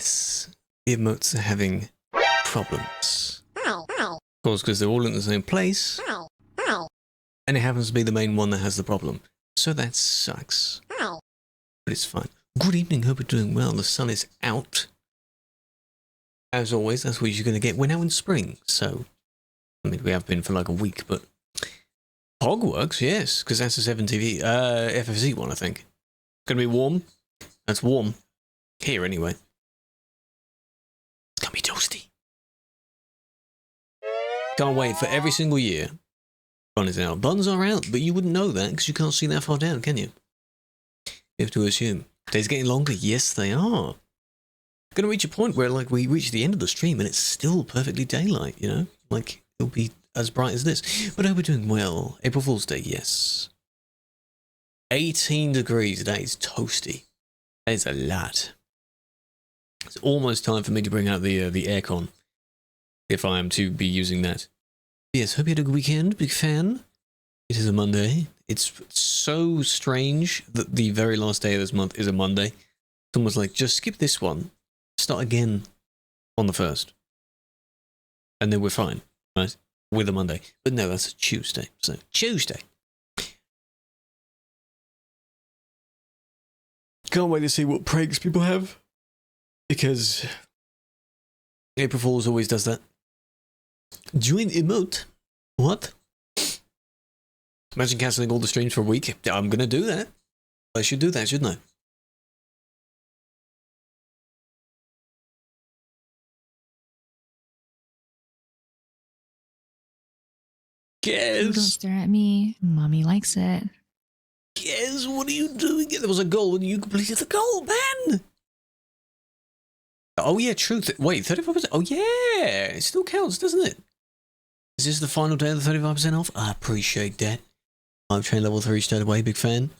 Yes, the emotes are having problems. Of course, because they're all in the same place, and it happens to be the main one that has the problem. So that sucks. But it's fine. Good evening, hope you're doing well. The sun is out. As always, that's what you're going to get. We're now in spring, so... I mean, we have been for like a week, but... Hog works, yes, because that's a 7TV, FFZ one, I think. It's going to be warm. That's warm. Here, anyway. It's going to be toasty. Can't wait for every single year. Bun is out. Buns are out, but you wouldn't know that because you can't see that far down, can you? You have to assume. Days getting longer? Yes, they are. Going to reach a point where, like, we reach the end of the stream and it's still perfectly daylight, you know? Like, it'll be as bright as this. But I hope we're doing well. April Fool's Day, yes. 18 degrees. That is toasty. That is a lot. It's almost time for me to bring out the aircon. If I am to be using that. Yes, hope you had a good weekend. Big fan. It is a Monday. It's so strange that the very last day of this month is a Monday. Someone's like, just skip this one. Start again on the 1st. And then we're fine, right? With a Monday. But no, that's a Tuesday. So, Tuesday. Can't wait to see what pranks people have. Because April Fool's always does that. Join emote? What? Imagine cancelling all the streams for a week. I'm going to do that. I should do that, shouldn't I? Guess. Don't stare at me. Mommy likes it. Guess, what are you doing? There was a goal and you completed the goal, man! Oh yeah, true. Wait, 35%? Oh yeah! It still counts, doesn't it? Is this the final day of the 35% off? I appreciate that. I'm train level 3 straight away, big fan.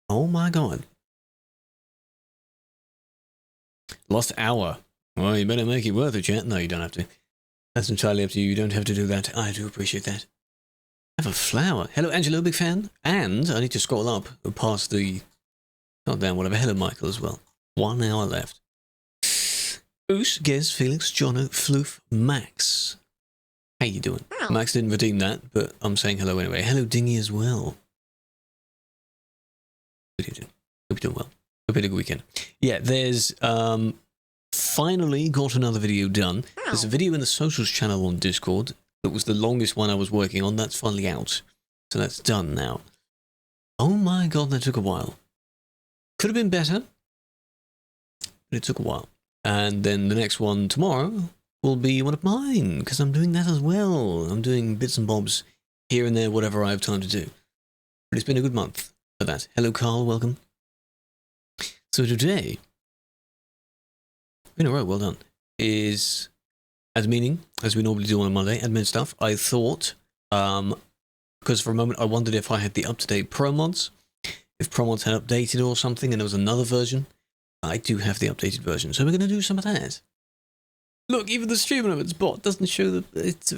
Oh my god. Lost hour. Well, you better make it worth it, chat. No, you don't have to. That's entirely up to you. You don't have to do that. I do appreciate that. I have a flower. Hello, Angelo, big fan. And I need to scroll up past the... Not down, whatever. Hello, Michael, as well. 1 hour left. Oos, Gez, Felix, Jono, Floof, Max. How you doing? Max didn't redeem that, but I'm saying hello anyway. Hello, Dingy, as well. What are you doing? Hope you're doing well. Hope you had a good weekend. Yeah, there's... finally got another video done. There's a video in the socials channel on Discord that was the longest one I was working on. That's finally out. So that's done now. Oh my god, that took a while. Could have been better, but it took a while. And then the next one tomorrow will be one of mine, because I'm doing that as well. I'm doing bits and bobs here and there, whatever I have time to do. But it's been a good month for that. Hello, Carl, welcome. So today... in a row, well done, is admining, as we normally do on a Monday, admin stuff. I thought, because for a moment I wondered if I had the up-to-date ProMods, if ProMods had updated or something and there was another version. I do have the updated version, so we're going to do some of that. Look, even the stream of its bot doesn't show that it's...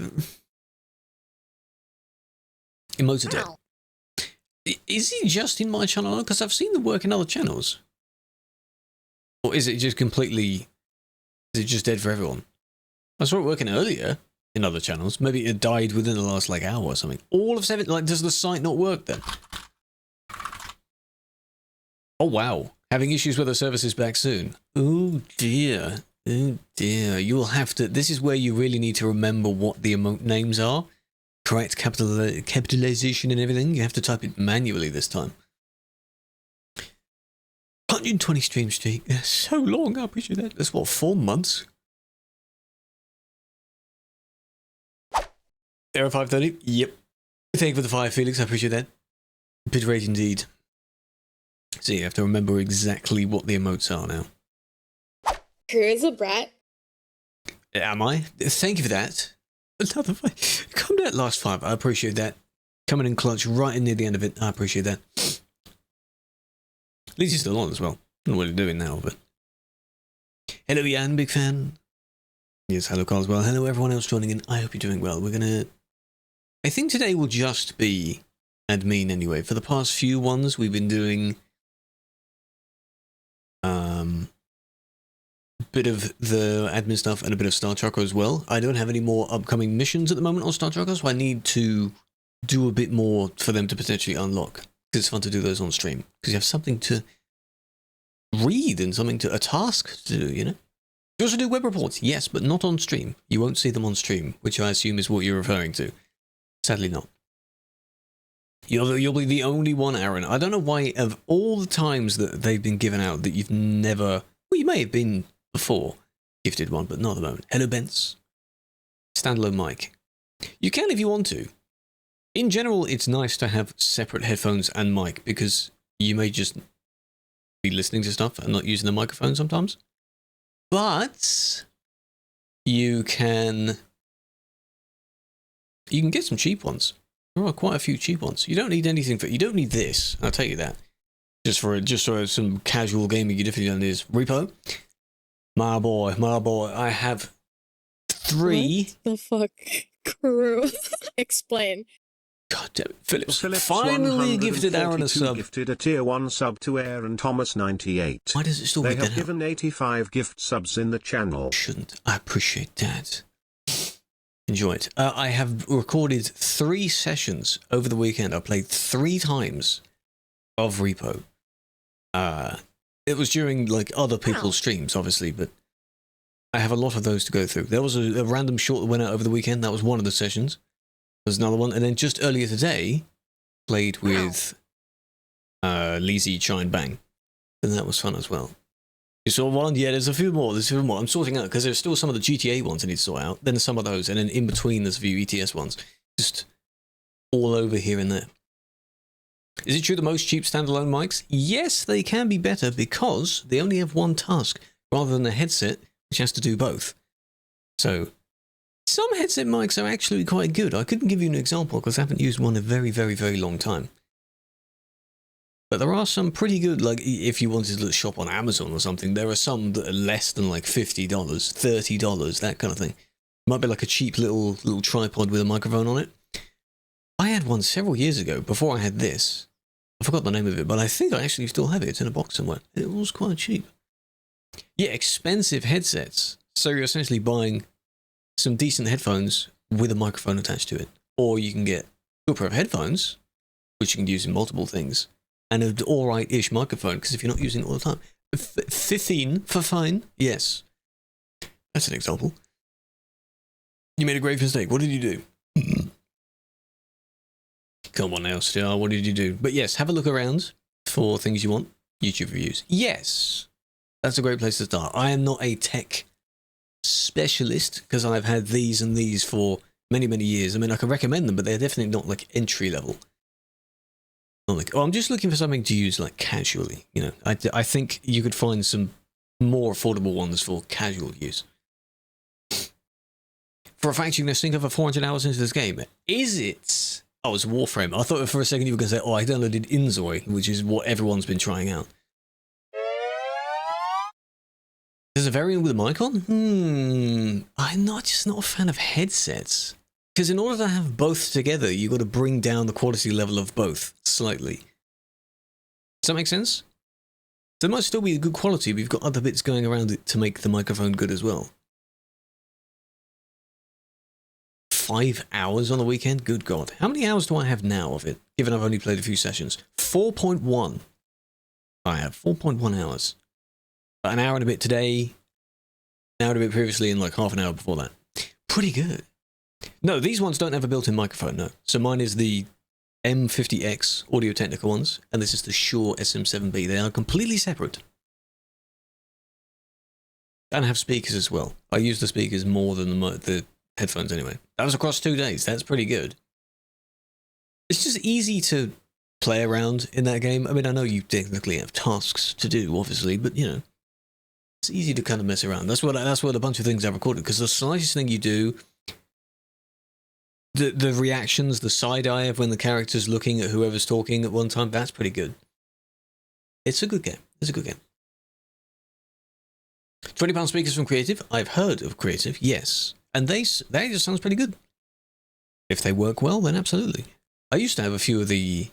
Emote dead. Is he just in my channel? Because I've seen them work in other channels. Or is it just completely... Is it just dead for everyone? I saw it working earlier in other channels. Maybe it died within the last, like, hour or something. All of 7... Like, does the site not work then? Oh, wow. Having issues with the services back soon. Oh, dear. Oh, dear. You will have to... This is where you really need to remember what the emote names are. Correct capitalization and everything. You have to type it manually this time. 120 stream streak. So long, I appreciate that. That's what, 4 months? Error 530? Yep. Thank you for the 5, Felix. I appreciate that. Bit rate indeed. So you have to remember exactly what the emotes are now. Here's a brat. Am I? Thank you for that. Another 5. Come down last 5. I appreciate that. Coming in clutch right in near the end of it. I appreciate that. At least he's still on as well. I don't know what he's doing now, but... Hello, Jan, big fan. Yes, hello, Carl, as well. Hello, everyone else joining in. I hope you're doing well. We're gonna... I think today will just be admin anyway. For the past few ones, we've been doing... bit of the admin stuff and a bit of Star Trucker as well. I don't have any more upcoming missions at the moment on Star Trucker, so I need to do a bit more for them to potentially unlock. Because it's fun to do those on stream. Because you have something to read and a task to do, you know? You also do web reports, yes, but not on stream. You won't see them on stream, which I assume is what you're referring to. Sadly not. You'll be the only one, Aaron. I don't know why, of all the times that they've been given out, that you've never... Well, you may have been before. Gifted one, but not at the moment. Hello, Bents. Standalone mic. You can if you want to. In general, it's nice to have separate headphones and mic, because you may just be listening to stuff and not using the microphone sometimes. But you can get some cheap ones. There are quite a few cheap ones. You don't need anything for. You don't need this. I'll tell you that. Just for some casual gaming, you definitely don't need this. Repo, my boy. I have 3. What the fuck? Crew. Explain. God damn it, Phillips. Phillips Finally gifted Aaron a sub. Gifted a tier 1 sub to Aaron Thomas 98. Why does it still They read have that given 85 gift subs in the channel. Shouldn't. I appreciate that. Enjoy it. I have recorded 3 sessions over the weekend. I played 3 times of Repo. It was during like other people's streams, obviously, but I have a lot of those to go through. There was a random short that went out over the weekend. That was one of the sessions. There's another one, and then just earlier today, played with Leezy Shine Bang, and that was fun as well. You saw one? Yeah, there's a few more. I'm sorting out, because there's still some of the GTA ones I need to sort out. Then some of those, and then in between there's a few ETS ones. Just all over here and there. Is it true the most cheap standalone mics? Yes, they can be better, because they only have one task, rather than a headset, which has to do both. So... some headset mics are actually quite good. I couldn't give you an example because I haven't used one in a very, very, very long time. But there are some pretty good, like if you wanted to shop on Amazon or something, there are some that are less than like $50, $30, that kind of thing. Might be like a cheap little tripod with a microphone on it. I had one several years ago, before I had this. I forgot the name of it, but I think I actually still have it. It's in a box somewhere. It was quite cheap. Yeah, expensive headsets. So you're essentially buying some decent headphones with a microphone attached to it. Or you can get a pair of headphones, which you can use in multiple things, and an alright-ish microphone, because if you're not using it all the time. 15 for fine? Yes. That's an example. You made a grave mistake. What did you do? Come on now, Star. What did you do? But yes, have a look around for things you want. YouTube reviews. Yes. That's a great place to start. I am not a tech specialist, because I've had these and these for many, many years. I mean, I can recommend them, but they're definitely not like entry level. Not like, oh, I'm just looking for something to use like casually. You know, I think you could find some more affordable ones for casual use. For a fact, you're going to sink over 400 hours into this game. Is it? Oh, it's Warframe. I thought for a second you were going to say, oh, I downloaded Inzoi, which is what everyone's been trying out. There's a variant with a mic on? I'm just not a fan of headsets. Because in order to have both together, you've got to bring down the quality level of both slightly. Does that make sense? There might still be good quality, but you've got other bits going around it to make the microphone good as well. 5 hours on the weekend? Good God. How many hours do I have now of it, given I've only played a few sessions? 4.1. I have 4.1 hours. An hour and a bit today, an hour and a bit previously, and like half an hour before that. Pretty good. No, these ones don't have a built-in microphone, no. So mine is the M50X Audio-Technica ones, and this is the Shure SM7B. They are completely separate. And have speakers as well. I use the speakers more than the headphones anyway. That was across 2 days. That's pretty good. It's just easy to play around in that game. I mean, I know you technically have tasks to do, obviously, but, you know, it's easy to kind of mess around. That's what a bunch of things I've recorded, because the slightest thing you do, the reactions, the side eye of when the character's looking at whoever's talking at one time, that's pretty good. It's a good game. It's a good game. £20 speakers from Creative. I've heard of Creative, yes. And they just sounds pretty good. If they work well, then absolutely. I used to have a few of the, you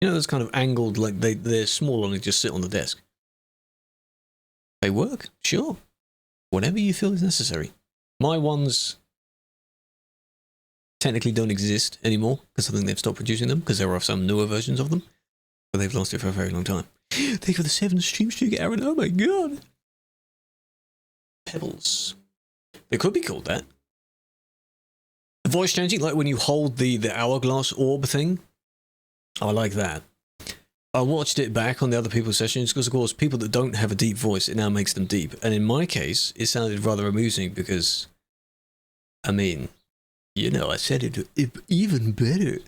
know, those kind of angled, like they're small and they just sit on the desk. They work, sure. Whatever you feel is necessary. My ones technically don't exist anymore because I think they've stopped producing them because there are some newer versions of them, but they've lasted for a very long time. Thank you for the 7 stream streak, Aaron. Oh my god. Pebbles. They could be called that. Voice changing, like when you hold the hourglass orb thing. I like that. I watched it back on the other people's sessions because, of course, people that don't have a deep voice, it now makes them deep. And in my case, it sounded rather amusing because, I mean, you know, I said it even better.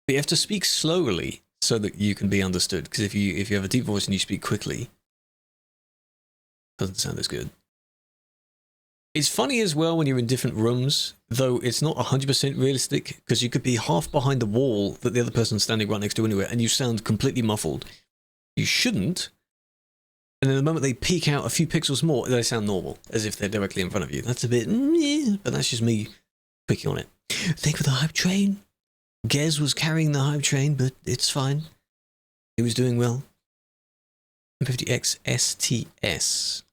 But you have to speak slowly so that you can be understood. Because if you have a deep voice and you speak quickly, it doesn't sound as good. It's funny as well when you're in different rooms, though it's not 100% realistic, because you could be half behind the wall that the other person's standing right next to anywhere, and you sound completely muffled. You shouldn't. And then the moment they peek out a few pixels more, they sound normal, as if they're directly in front of you. That's a bit, but that's just me picking on it. Thank you for the hype train. Gez was carrying the hype train, but it's fine. He was doing well. M50X STS.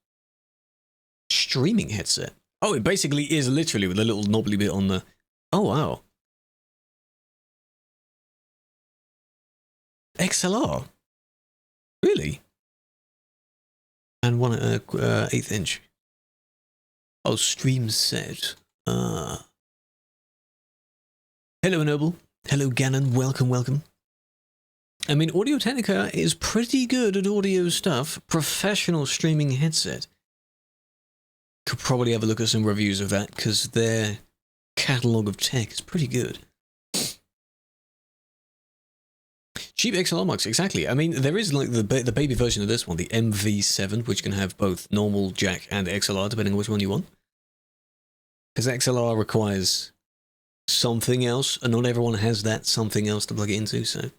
Streaming headset. Oh, it basically is literally with a little knobbly bit on the... Oh, wow. XLR? Really? And one 1/8 inch. Oh, stream set. Hello, Noble. Hello, Gannon. Welcome, welcome. I mean, Audio-Technica is pretty good at audio stuff. Professional streaming headset. Could probably have a look at some reviews of that because their catalogue of tech is pretty good. Cheap XLR mics, exactly. I mean, there is like the baby version of this one, the MV7, which can have both normal jack and XLR, depending on which one you want. Because XLR requires something else, and not everyone has that something else to plug it into, so...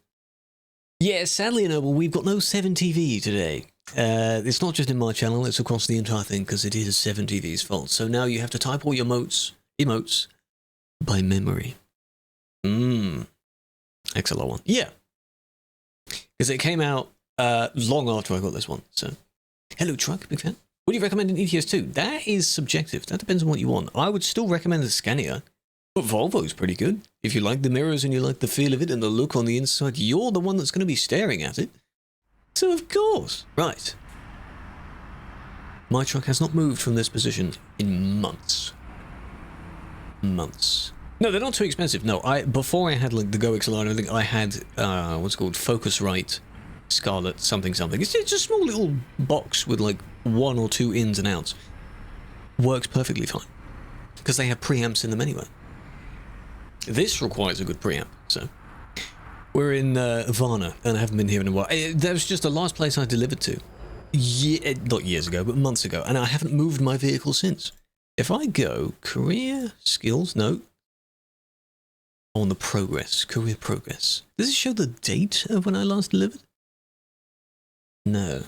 Yeah, sadly, Noble, we've got no 7TV today. It's not just in my channel, it's across the entire thing, because it is 7TV's fault. So now you have to type all your emotes by memory. XLR one. Yeah. Because it came out long after I got this one, so... Hello, Truck, big fan. Would you recommend an ETS2? That is subjective. That depends on what you want. I would still recommend the Scania, but Volvo's pretty good. If you like the mirrors and you like the feel of it and the look on the inside, you're the one that's going to be staring at it. So of course. Right. My truck has not moved from this position in months. Months. No, they're not too expensive. No, before I had like the Go XLR and everything, I had what's called Focusrite Scarlet something something. It's just a small little box with like 1 or 2 ins and outs. Works perfectly fine. Because they have preamps in them anyway. This requires a good preamp, so... We're in Varna, and I haven't been here in a while. That was just the last place I delivered to. Not years ago, but months ago, and I haven't moved my vehicle since. If I go career skills, no. On the progress, career progress. Does it show the date of when I last delivered? No.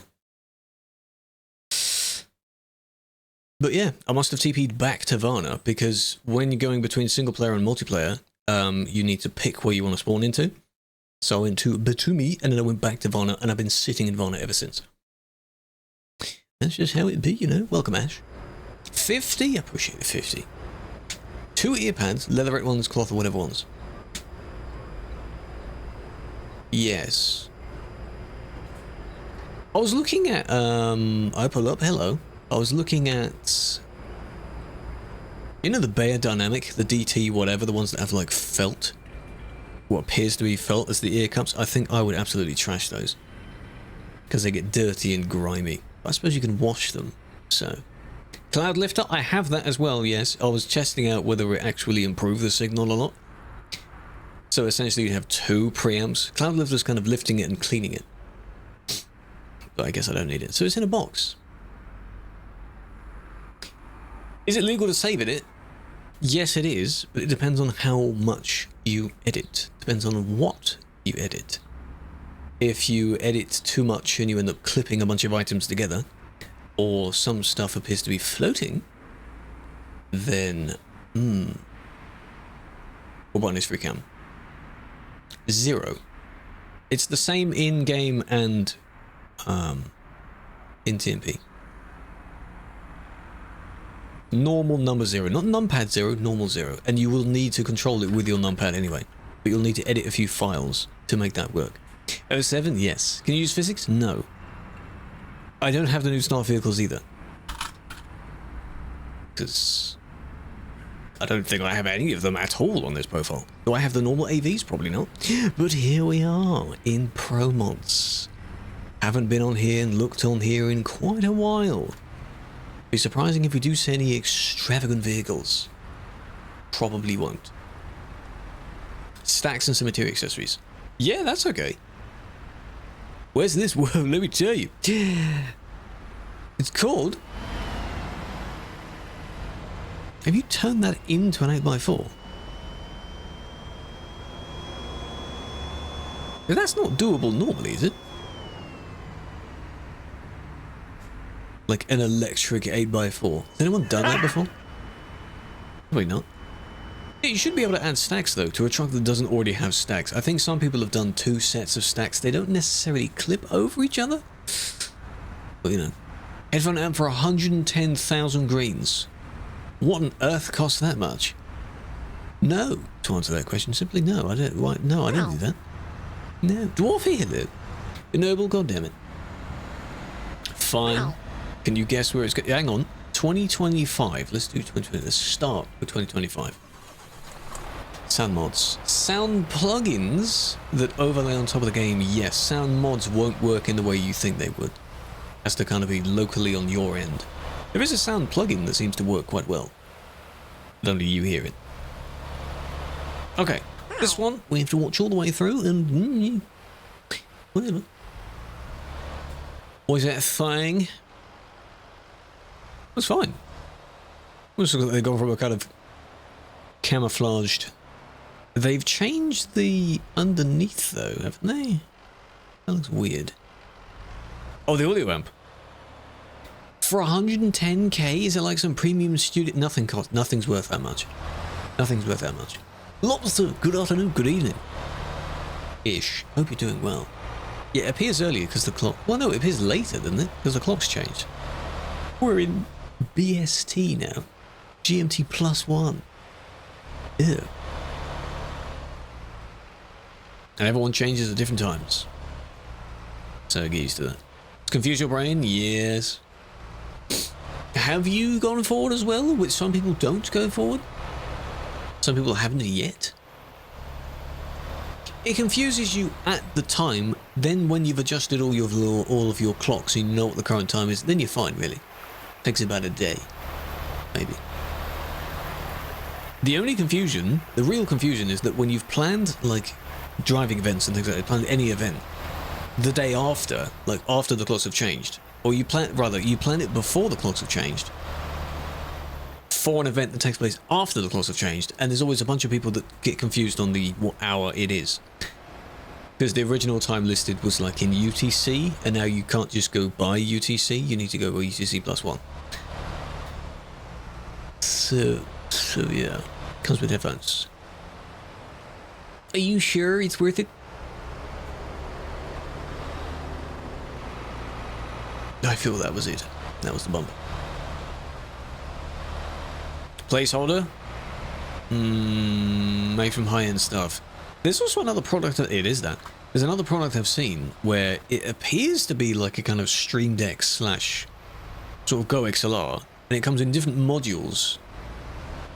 But yeah, I must have TP'd back to Varna, because when you're going between single player and multiplayer, you need to pick where you want to spawn into. So I went to Batumi, and then I went back to Varna, and I've been sitting in Varna ever since. That's just how it be, you know. Welcome, Ash. 50? I appreciate it, 50. 2 ear pads, leatherette ones, cloth, or whatever ones. Yes. I was looking at, I pull up, hello. I was looking at, you know the Bayer Dynamic, the DT whatever, the ones that have like felt? What appears to be felt as the ear cups. I think I would absolutely trash those. Because they get dirty and grimy. But I suppose you can wash them, so. Cloud Lifter, I have that as well, yes. I was testing out whether it actually improved the signal or not. So essentially you have 2 preamps. Cloud Lifter's kind of lifting it and cleaning it. But I guess I don't need it. So it's in a box. Is it legal to save it? Yes, it is, but it depends on how much you edit. Depends on what you edit. If you edit too much and you end up clipping a bunch of items together, or some stuff appears to be floating, then, what button is free cam? 0. It's the same in-game and, in TMP. Normal number 0, not numpad 0, normal 0. And you will need to control it with your numpad anyway. But you'll need to edit a few files to make that work. 07, yes. Can you use physics? No. I don't have the new smart vehicles either. Because I don't think I have any of them at all on this profile. Do I have the normal AVs? Probably not. But here we are in ProMods. Haven't been on here and looked on here in quite a while. Be surprising if we do see any extravagant vehicles. Probably won't. Stacks and some material accessories. Yeah, that's okay. Where's this? Well, let me tell you. It's called... Have you turned that into an 8x4? That's not doable normally, is it? Like an electric 8x4. Has anyone done that before? Probably not. Yeah, you should be able to add stacks though to a truck that doesn't already have stacks. I think some people have done 2 sets of stacks. They don't necessarily clip over each other. But you know. Headphone amp for 110,000 greens. What on earth costs that much? No. To answer that question, simply no. I don't. Why? No, I don't do that. No. Dwarf here, though. Ennoble, goddammit. Fine. Ow. Can you guess where it's going? Hang on. 2025. Let's do 2020. Let's start with 2025. Sound mods. Sound plugins that overlay on top of the game. Yes, sound mods won't work in the way you think they would. Has to kind of be locally on your end. There is a sound plugin that seems to work quite well. But only you hear it. Okay, this one we have to watch all the way through and... whatever. What is that thing? That's fine. Looks like they've gone from a kind of camouflaged... They've changed the underneath though, haven't they? That looks weird. Oh, the audio amp. For 110k, is it like some premium studio? Nothing's worth that much. Nothing's worth that much. Lobster, good afternoon, good evening. Ish. Hope you're doing well. Yeah, it appears earlier because the clock... Well, no, it appears later, doesn't it? Because the clock's changed. We're in BST now. GMT +1. Ew. And everyone changes at different times. So get used to that. Confuse your brain? Yes. Have you gone forward as well? Which some people don't go forward. Some people haven't yet. It confuses you at the time. Then when you've adjusted all of your clocks and you know what the current time is, then you're fine, really. Takes about a day. Maybe. The only confusion, the real confusion, is that when you've planned, like, driving events and things like that, planned any event, the day after, like after the clocks have changed, or you plan it before the clocks have changed for an event that takes place after the clocks have changed, and there's always a bunch of people that get confused on what hour it is, because the original time listed was like in UTC, and now you can't just go by UTC, you need to go by UTC +1. So yeah, comes with headphones. Are you sure it's worth it? I feel that was it. That was the bump. Placeholder? Made from high-end stuff. There's also another product, it is that. There's another product I've seen where it appears to be like a kind of Stream Deck / sort of Go XLR, and it comes in different modules.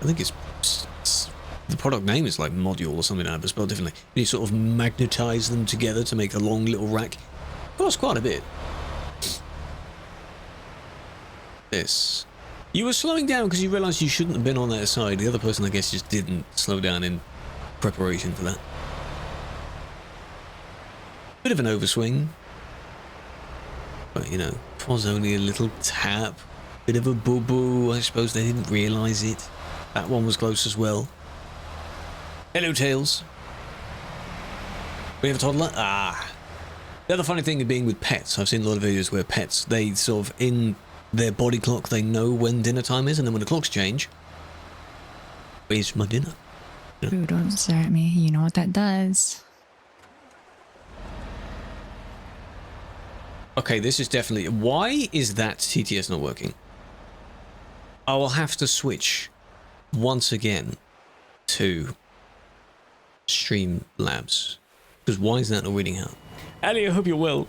I think it's the product name is like module or something like that, but spelled differently. And you sort of magnetize them together to make a long little rack. Costs quite a bit. This. You were slowing down because you realised you shouldn't have been on that side. The other person, I guess, just didn't slow down in preparation for that. Bit of an overswing. But, you know, it was only a little tap. Bit of a boo-boo. I suppose they didn't realise it. That one was close as well. Hello, Tails. We have a toddler? Ah. The other funny thing of being with pets, I've seen a lot of videos where pets, they sort of, in their body clock, they know when dinner time is, and then when the clocks change, where's my dinner? You know? Ooh, don't stare at me. You know what that does. Okay, this is definitely... Why is that TTS not working? I will have to switch once again to Streamlabs. Because why is that not reading out? Ali, I hope you're well.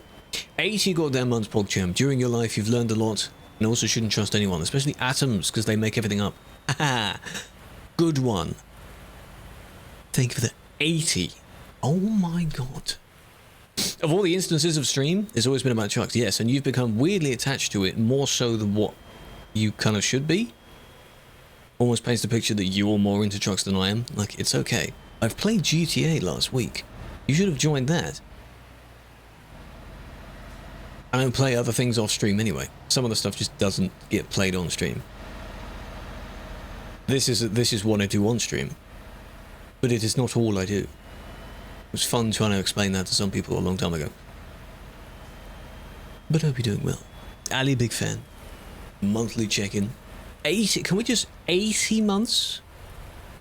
80 goddamn months, PogChamp. During your life, you've learned a lot, and also shouldn't trust anyone, especially atoms, because they make everything up. Haha. Good one. Thank you for the 80. Oh my god. Of all the instances of stream, it's always been about trucks, yes, and you've become weirdly attached to it, more so than what you kind of should be. Almost paints the picture that you're more into trucks than I am. Like, it's okay. I've played GTA last week. You should have joined that. I don't play other things off stream anyway. Some of the stuff just doesn't get played on stream. This is what I do on stream. But it is not all I do. It was fun trying to explain that to some people a long time ago. But I hope you're doing well. Ali, big fan. Monthly check-in. 80, can we just 80 months?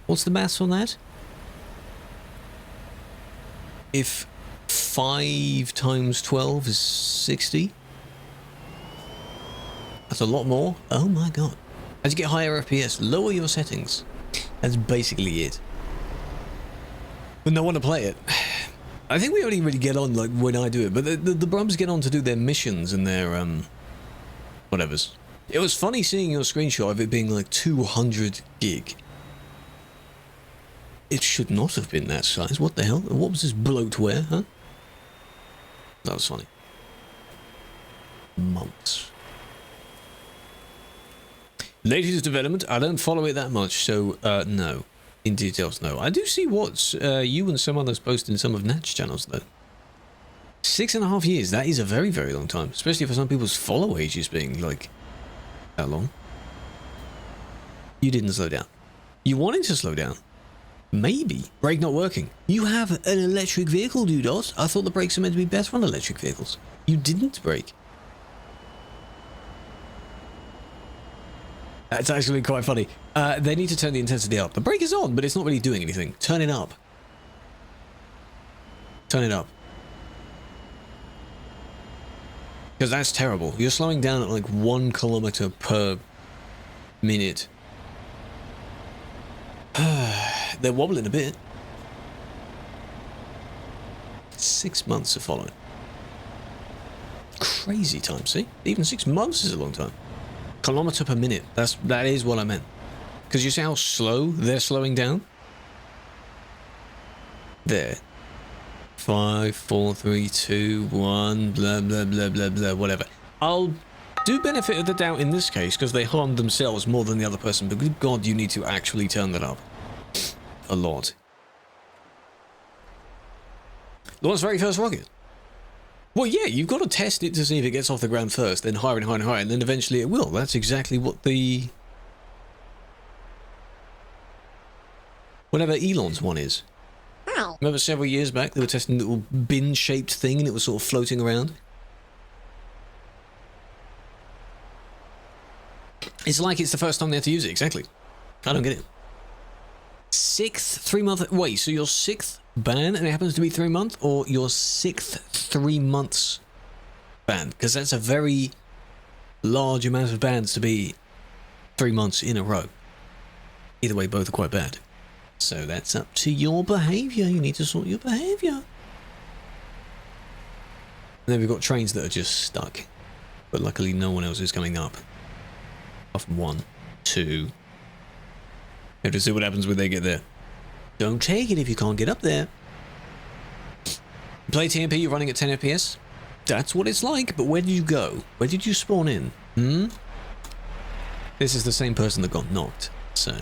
What's the maths on that? If 5 times 12 is 60? That's a lot more. Oh my god. As you get higher FPS, lower your settings. That's basically it. But no one to play it. I think we only really get on like when I do it, but the Brums get on to do their missions and their whatevers. It was funny seeing your screenshot of it being like 200 gig. It should not have been that size. What the hell? What was this bloatware, huh? That was funny. Months. Latest development, I don't follow it that much, so no. In details, no. I do see what you and some others post in some of Nat's channels, though. 6.5 years, that is a very, very long time. Especially for some people's follow ages being, like, that long. You didn't slow down. You wanted to slow down. Maybe. Brake not working. You have an electric vehicle, Dudot. I thought the brakes are meant to be better on electric vehicles. You didn't brake. That's actually quite funny. They need to turn the intensity up. The brake is on, but it's not really doing anything. Turn it up. Turn it up. Because that's terrible. You're slowing down at like 1 kilometer per minute. They're wobbling a bit. 6 months of following. Crazy time, see? Even 6 months is a long time. Kilometer per minute. That is what I meant. Because you see how slow they're slowing down? There. 5, 4, 3, 2, 1, blah, blah, blah, blah, blah, whatever. I'll do benefit of the doubt in this case, because they harmed themselves more than the other person, but good god, you need to actually turn that up. A lot. Launch very first rocket. Well, yeah, you've got to test it to see if it gets off the ground first, then higher and higher and higher, and then eventually it will. That's exactly what the... whatever Elon's one is. Wow. Remember several years back, they were testing a little bin-shaped thing, and it was sort of floating around? It's like it's the first time they had to use it, exactly. I don't get it. 6th 3-month... Wait, so your 6th ban, and it happens to be 3 months, or your 6th 3 months ban? Because that's a very large amount of bans to be 3 months in a row. Either way, both are quite bad. So that's up to your behaviour. You need to sort your behaviour. And then we've got trains that are just stuck. But luckily no one else is coming up. Off 1, 2... have to see what happens when they get there. Don't take it if you can't get up there. Play TMP, you're running at 10 FPS? That's what it's like, but where did you go? Where did you spawn in? This is the same person that got knocked, so...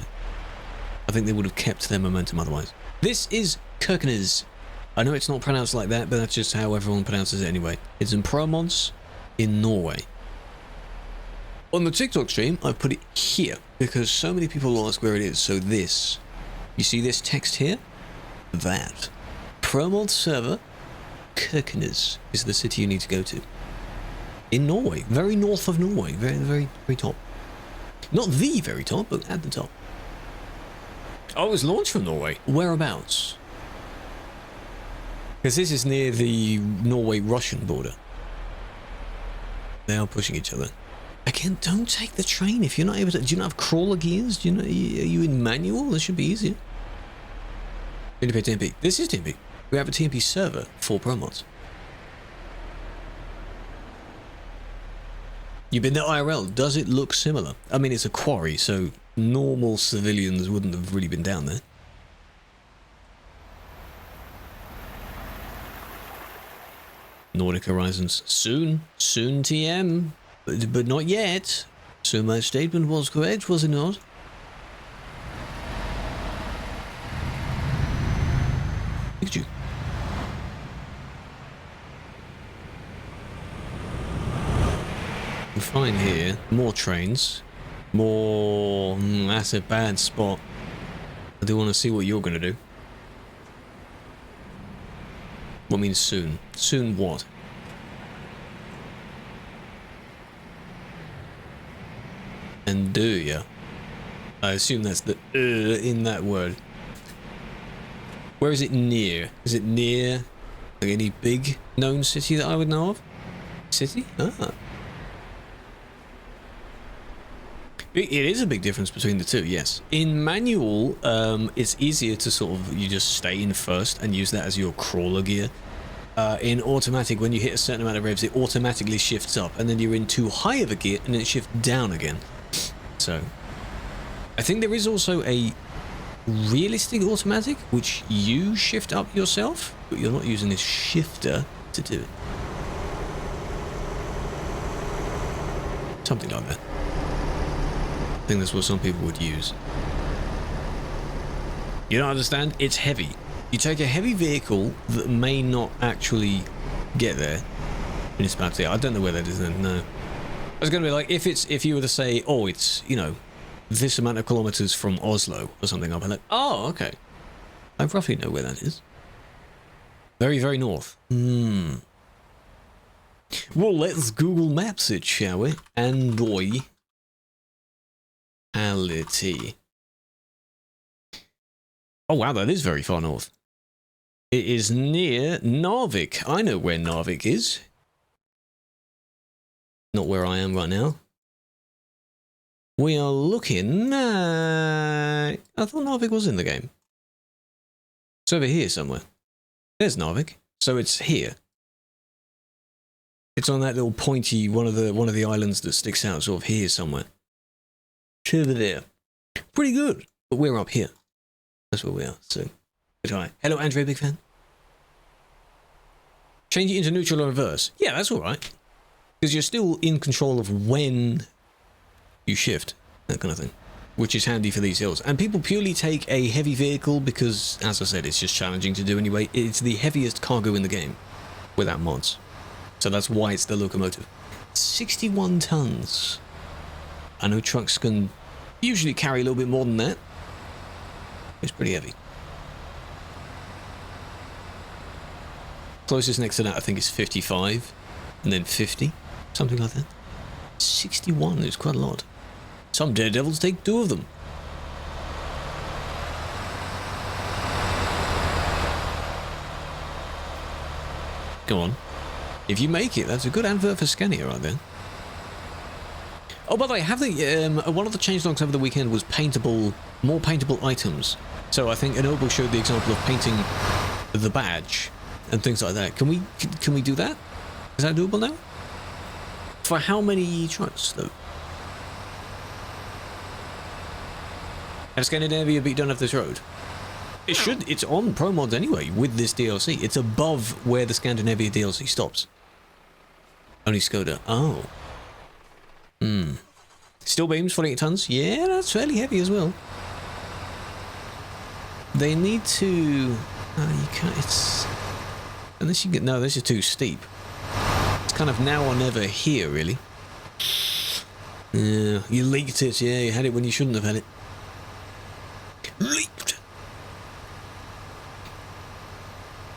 I think they would have kept their momentum otherwise. This is Kirkenes. I know it's not pronounced like that, but that's just how everyone pronounces it anyway. It's in ProMods in Norway. On the TikTok stream, I put it here because so many people ask where it is. So this, you see this text here? That. ProMod server, Kirkenes is the city you need to go to. In Norway, very north of Norway, very, very, very top. Not the very top, but at the top. Oh, it was launched from Norway. Whereabouts? Because this is near the Norway-Russian border. They are pushing each other. Again, don't take the train if you're not able to. Do you not have crawler gears? Do you know? Are you in manual? This should be easier. TMP. This is TMP. We have a TMP server for ProMods. You've been there IRL. Does it look similar? I mean, it's a quarry, so normal civilians wouldn't have really been down there. Nordic Horizons. Soon. Soon TM. But not yet. So my statement was correct, was it not? Look at you. We find here more trains. More... that's a bad spot. I do want to see what you're going to do. What means soon? Soon what? And do ya? I assume that's the in that word. Where is it near? Is it near like any big known city that I would know of? City? Ah. It is a big difference between the two, yes. In manual, it's easier to sort of, you just stay in first and use that as your crawler gear. In automatic, when you hit a certain amount of revs, it automatically shifts up, and then you're in too high of a gear, and then it shifts down again. So, I think there is also a realistic automatic, which you shift up yourself, but you're not using a shifter to do it. Something like that. I think that's what some people would use. You don't understand? It's heavy. You take a heavy vehicle that may not actually get there. Municipality. I don't know where that is then, no. I was going to be like, if you were to say, oh, it's, you know, this amount of kilometers from Oslo or something, I'll be like, oh, okay. I roughly know where that is. Very, very north. Well, let's Google Maps it, shall we? Android. Oh wow, that is very far north. It is near Narvik. I know where Narvik is. Not where I am right now. We are looking at... I thought Narvik was in the game. It's over here somewhere. There's Narvik. So it's here. It's on that little pointy one of the islands that sticks out sort of here somewhere. Over there. Pretty good. But we're up here. That's where we are. So, good eye. Hello, Andre, big fan. Change it into neutral or reverse. Yeah, that's alright. Because you're still in control of when you shift. That kind of thing. Which is handy for these hills. And people purely take a heavy vehicle because, as I said, it's just challenging to do anyway. It's the heaviest cargo in the game. Without mods. So that's why it's the locomotive. 61 tons. I know trucks can usually carry a little bit more than that. It's pretty heavy. Closest next to that I think is 55. And then 50. Something like that. 61 is quite a lot. Some daredevils take 2 of them. Go on. If you make it, that's a good advert for Scania right there. Oh, by the way, have the one of the changelogs over the weekend was more paintable items. So I think Enoble showed the example of painting the badge and things like that. Can we do that? Is that doable now? For how many trucks though? Have Scandinavia, but you don't have this road. It should. It's on ProMods anyway with this DLC. It's above where the Scandinavia DLC stops. Only Skoda. Oh. Steel beams, 48 tons. Yeah, that's fairly heavy as well. They need to... you can't... It's... Unless you get... No, this is too steep. It's kind of now or never here, really. Yeah, you leaked it. Yeah, you had it when you shouldn't have had it. Leaked!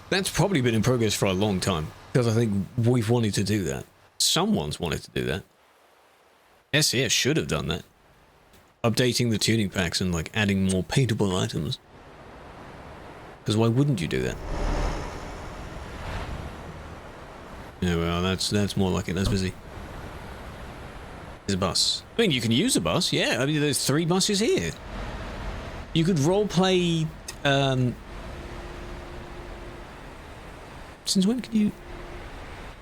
That's probably been in progress for a long time. Because I think we've wanted to do that. Someone's wanted to do that. SES should have done that. Updating the tuning packs and like adding more paintable items. Because why wouldn't you do that? Yeah, well, that's more like it. That's busy. There's a bus. I mean, you can use a bus, yeah. I mean, there's 3 buses here. You could roleplay. Since when can you?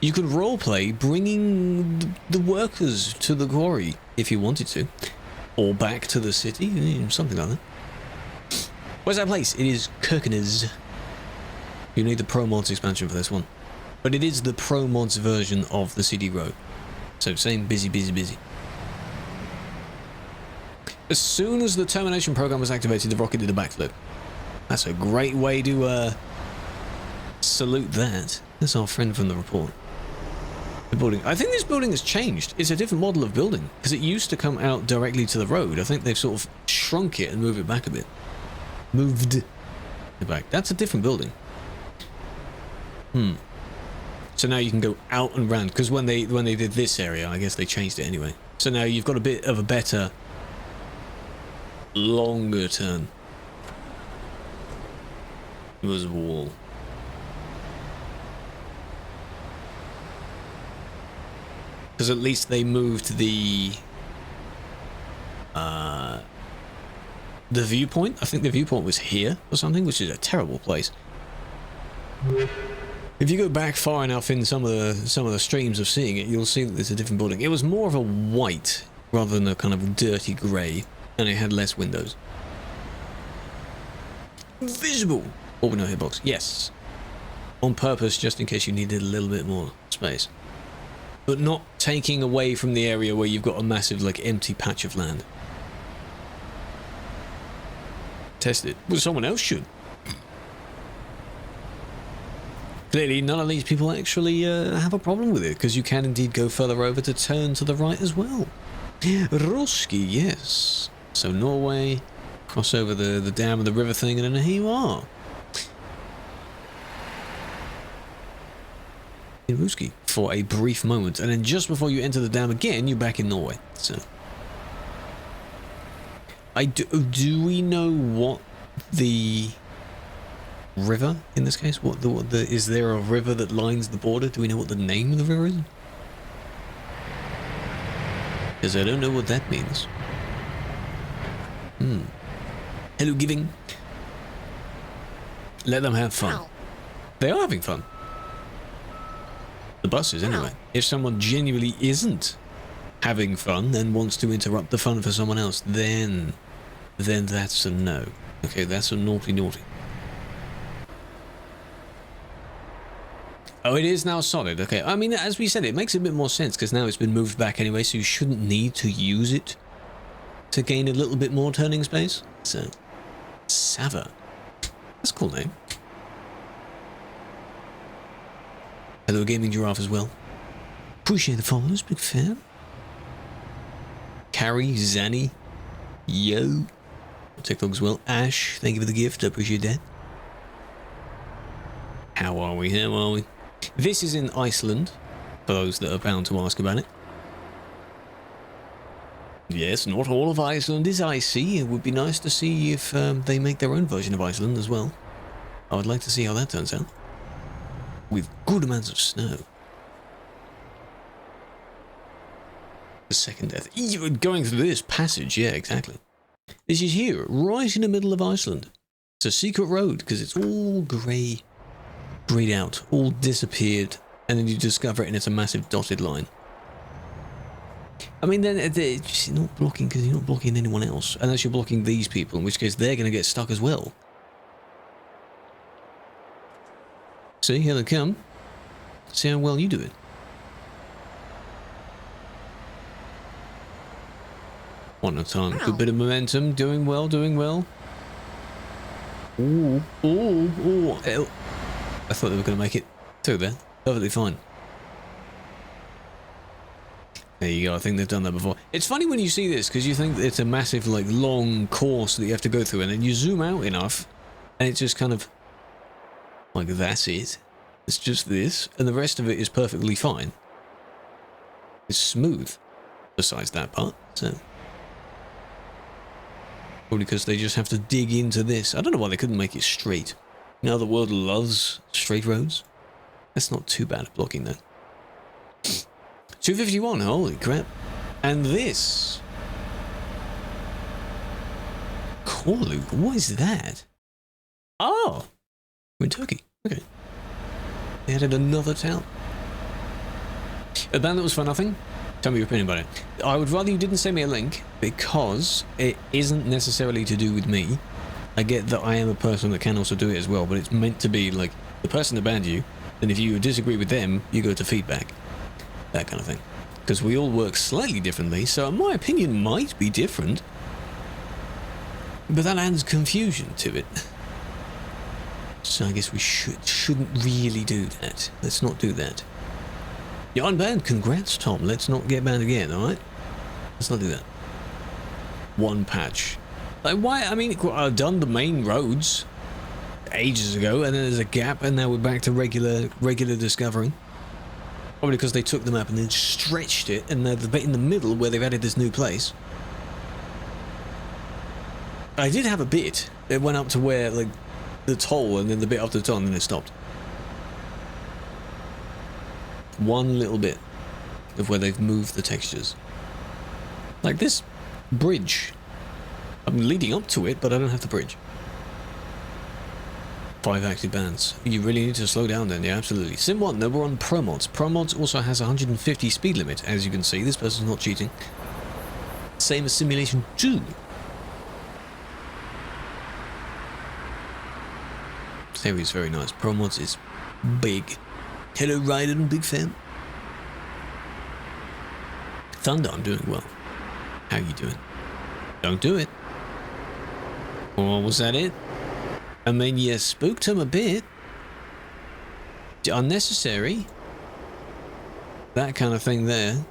You could roleplay bringing the workers to the quarry if you wanted to, or back to the city, something like that. Where's that place? It is Kirkenes. You need the ProMods expansion for this one, but it is the ProMods version of the CD road. So same busy. As soon as the termination program was activated, the rocket did a backflip. That's a great way to salute that. That's our friend from the report. The building. I think this building has changed. It's a different model of building because it used to come out directly to the road. I think they've sort of shrunk it and moved it back a bit. Moved it back. That's a different building. So now you can go out and round, because when they did this area, I guess they changed it anyway. So now you've got a bit of a better, longer turn. It was a wall. Because at least they moved the viewpoint. I think the viewpoint was here or something, which is a terrible place. If you go back far enough in some of the streams of seeing it, you'll see that there's a different building. It was more of a white rather than a kind of dirty grey, and it had less windows. Visible! Oh, no hitbox. Yes. On purpose, just in case you needed a little bit more space. But not taking away from the area where you've got a massive, like, empty patch of land. Test it. Well, someone else should. Clearly, none of these people actually have a problem with it, because you can indeed go further over to turn to the right as well. Roski, yes. So Norway, cross over the dam and the river thing, and then here you are. In Ruski for a brief moment, and then just before you enter the dam again, you're back in Norway. So, do we know what the river in this case? Is there a river that lines the border? Do we know what the name of the river is? Because I don't know what that means. Hello, giving. Let them have fun. They are having fun. The buses, anyway. If someone genuinely isn't having fun and wants to interrupt the fun for someone else, then that's a no. Okay, that's a naughty. Oh, it is now solid. Okay, I mean, as we said, it makes a bit more sense because now it's been moved back anyway, so you shouldn't need to use it to gain a little bit more turning space. So, Sava. That's a cool name. Hello, Gaming Giraffe as well. Appreciate the follows, big fan. Carrie, Zanny, Yo. TikTok as well. Ash, thank you for the gift. I appreciate that. How are we? This is in Iceland, for those that are bound to ask about it. Yes, not all of Iceland is icy. It would be nice to see if they make their own version of Iceland as well. I would like to see how that turns out. With good amounts of snow. The second death. Going through this passage, yeah, exactly. This is here, right in the middle of Iceland. It's a secret road, because it's all greyed out, all disappeared, and then you discover it and it's a massive dotted line. I mean, then it's not blocking, because you're not blocking anyone else, unless you're blocking these people, in which case they're going to get stuck as well. See, here they come. See how well you do it. One at a time. Good bit of momentum. Doing well. Ooh. I thought they were going to make it through there. Perfectly fine. There you go. I think they've done that before. It's funny when you see this, because you think it's a massive, like, long course that you have to go through, and then you zoom out enough, and it's just kind of like, that's it. It's just this, and the rest of it is perfectly fine. It's smooth, besides that part, so. Probably because they just have to dig into this. I don't know why they couldn't make it straight. You know, the world loves straight roads. That's not too bad at blocking that. 251, holy crap. And this... Corlu, what is that? Oh! We're in Turkey. Okay. They added another town. A band that was for nothing? Tell me your opinion about it. I would rather you didn't send me a link, because it isn't necessarily to do with me. I get that I am a person that can also do it as well, but it's meant to be like the person that banned you, and if you disagree with them, you go to feedback. That kind of thing. Because we all work slightly differently, so my opinion might be different. But that adds confusion to it. So I guess we shouldn't really do that. Let's not do that. You're unbanned? Congrats, Tom. Let's not get banned again, alright? Let's not do that. One patch. Like, why? I mean, I've done the main roads ages ago, and then there's a gap, and now we're back to regular discovering. Probably because they took the map and then stretched it, and the bit in the middle where they've added this new place. I did have a bit that went up to where, like, the toll, and then the bit after the toll, and then it stopped. One little bit of where they've moved the textures. Like this bridge. I'm leading up to it, but I don't have the bridge. 5 active bans. You really need to slow down then, yeah, absolutely. Sim 1, no, we're on ProMods. ProMods also has 150 speed limit, as you can see. This person's not cheating. Same as Simulation 2. This area is very nice. ProMods is big. Hello, Raiden, big fan. Thunder, I'm doing well. How you doing? Don't do it. Or was that it? I mean, you spooked him a bit. Unnecessary. That kind of thing there.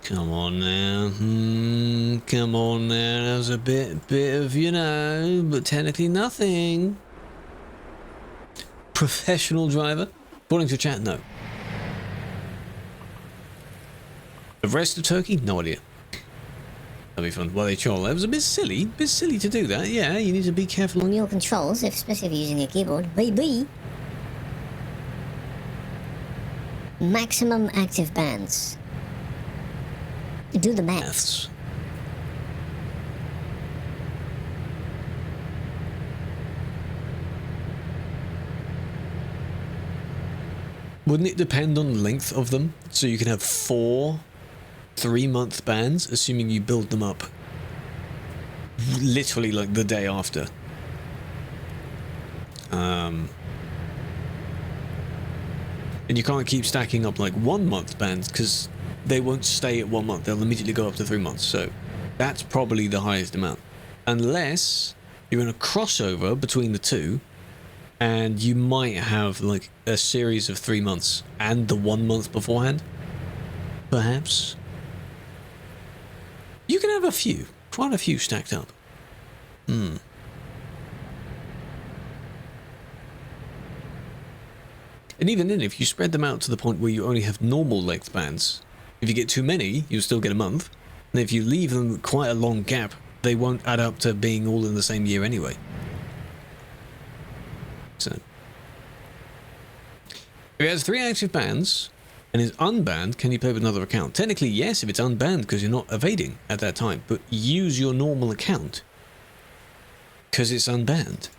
Come on now. Come on now. That was a bit of, you know, but technically nothing. Professional driver? According to chat, no. The rest of Turkey? No idea. That'd be fun. Well, they troll. It was a bit silly to do that. Yeah, you need to be careful on your controls, especially if you're using a keyboard. BB. Maximum active bands. Do the maths. Wouldn't it depend on the length of them? So you can have 4 3-month bans, assuming you build them up literally like the day after. And you can't keep stacking up like 1-month bans because they won't stay at 1 month. They'll immediately go up to 3 months. So that's probably the highest amount. Unless you're in a crossover between the two, and you might have like a series of 3 months and the 1 month beforehand. Perhaps. You can have a few. Quite a few stacked up. And even then, if you spread them out to the point where you only have normal length bands, if you get too many, you'll still get a month. And if you leave them quite a long gap, they won't add up to being all in the same year anyway. So, if it has 3 active bans and is unbanned, can you play with another account? Technically, yes, if it's unbanned because you're not evading at that time, but use your normal account because it's unbanned.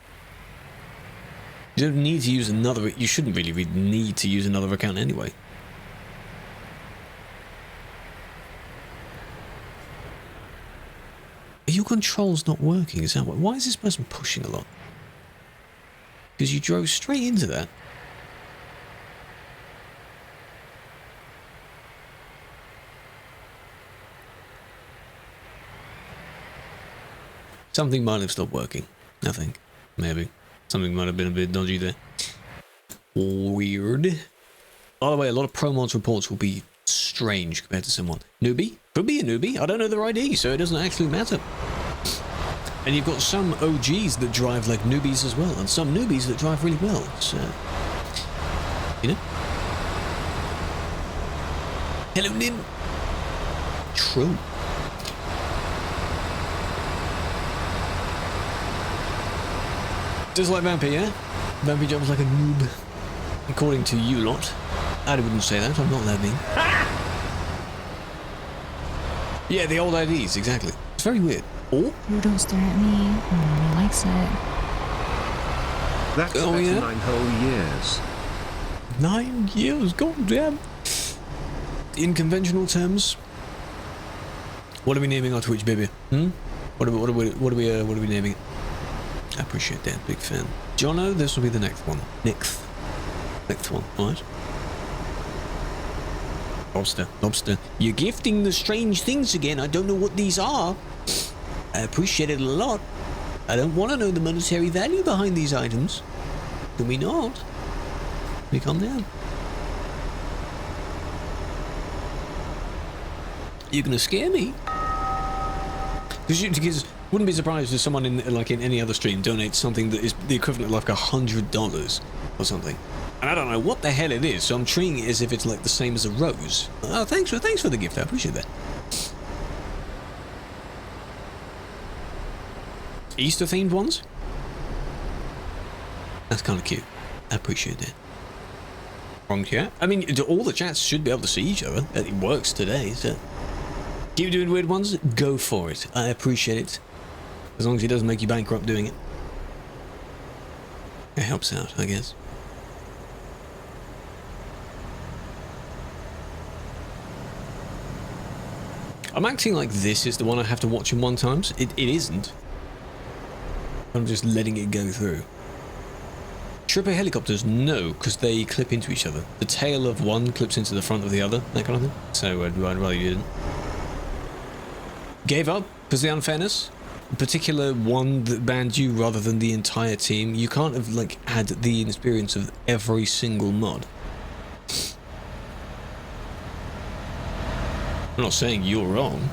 You don't need to use another. You shouldn't really need to use another account anyway. Are your controls not working? Is that what? Why is this person pushing a lot? Because you drove straight into that. Something might have stopped working. I think. Maybe. Something might have been a bit dodgy there. Weird. By the way, a lot of ProMods reports will be strange compared to someone. Newbie? Could be a newbie. I don't know their ID, so it doesn't actually matter. And you've got some OGs that drive like newbies as well, and some newbies that drive really well. So, you know? Hello, Nim. True. Just like Vampy, yeah? Vampy jumps like a noob. According to you lot. I wouldn't say that. I'm not that mean. Yeah, the old IDs, exactly. It's very weird. Oh, You don't stare at me. Mommy likes it. That's Oh, better yeah? 9 whole years. 9 years, goddamn. In conventional terms, what are we naming our Twitch baby? What are we naming it? I appreciate that, big fan. Jono, this will be the next one. Next one, alright? Lobster. You're gifting the strange things again. I don't know what these are. I appreciate it a lot. I don't want to know the monetary value behind these items. Can we not? Can we calm down? You're gonna scare me. Because wouldn't be surprised if someone in any other stream donates something that is the equivalent of like $100 or something. And I don't know what the hell it is, so I'm treating it as if it's like the same as a rose. Oh, thanks for the gift. I appreciate that. Easter themed ones? That's kind of cute. I appreciate it. Wrong chat. I mean, all the chats should be able to see each other. It works today, so keep doing weird ones. Go for it. I appreciate it. As long as it doesn't make you bankrupt doing it. It helps out, I guess. I'm acting like this is the one I have to watch in one times. It isn't. I'm just letting it go through. Tripper helicopters, no, because they clip into each other. The tail of one clips into the front of the other, that kind of thing. So I'd rather you didn't. Gave up because the unfairness. A particular one that banned you rather than the entire team. You can't have like had the experience of every single mod. I'm not saying you're wrong,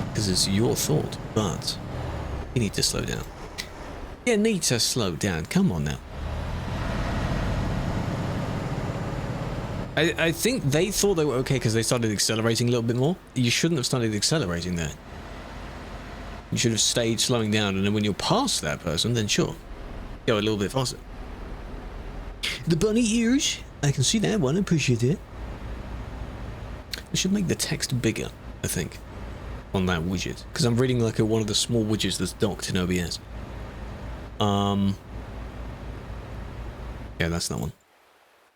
because it's your thought, but you need to slow down. You need to slow down. Come on now. I think they thought they were okay because they started accelerating a little bit more. You shouldn't have started accelerating there. You should have stayed slowing down, and then when you're past that person, then sure, go a little bit faster. The bunny ears, I can see that one. I appreciate it. We should make the text bigger, I think, on that widget, because I'm reading like one of the small widgets that's docked in OBS. Yeah, that's that one.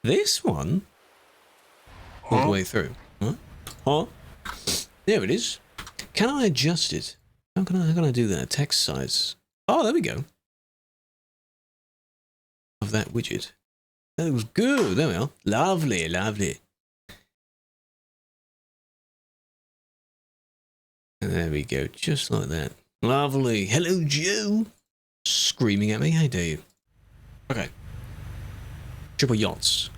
This one, all the way through. Huh? There it is. Can I adjust it? How can I do that? Text size. Oh, there we go. Of that widget. That was good. There we are. Lovely, lovely. And there we go, just like that. Lovely. Hello, Joe. Screaming at me. How dare you? Okay. Triple yachts.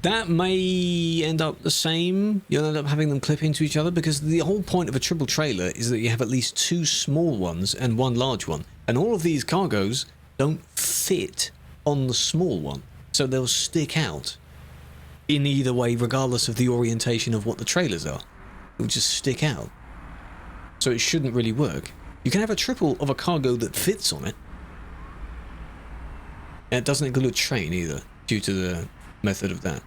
That may end up the same. You'll end up having them clip into each other because the whole point of a triple trailer is that you have at least 2 small ones and 1 large one. And all of these cargoes don't fit on the small one. So they'll stick out in either way, regardless of the orientation of what the trailers are. They'll just stick out. So it shouldn't really work. You can have a triple of a cargo that fits on it. And it doesn't include a train either, due to the method of that.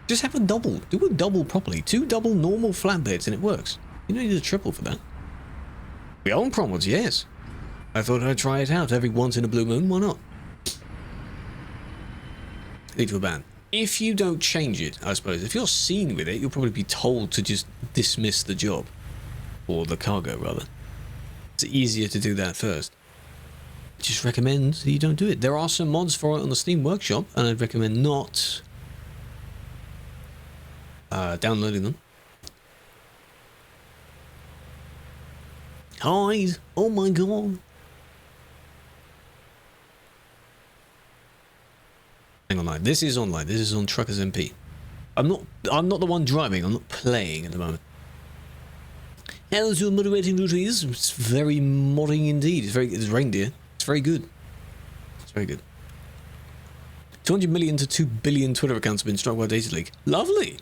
Just have a double. Do a double properly. 2 double normal flatbeds and it works. You don't need a triple for that. We own ProMods, yes. I thought I'd try it out every once in a blue moon. Why not? Lead to a ban. If you don't change it, I suppose. If you're seen with it, you'll probably be told to just dismiss the job. Or the cargo, rather. It's easier to do that first. Just recommend that you don't do it. There are some mods for it on the Steam Workshop, and I'd recommend not downloading them. Hi! Oh my god! Hang on, online. This is online. This is on TruckersMP. I'm not the one driving. I'm not playing at the moment. How's your moderating duties? It's very modding indeed. It's reindeer. It's very good. It's very good. 200 million to 2 billion Twitter accounts have been struck by data leak. Lovely.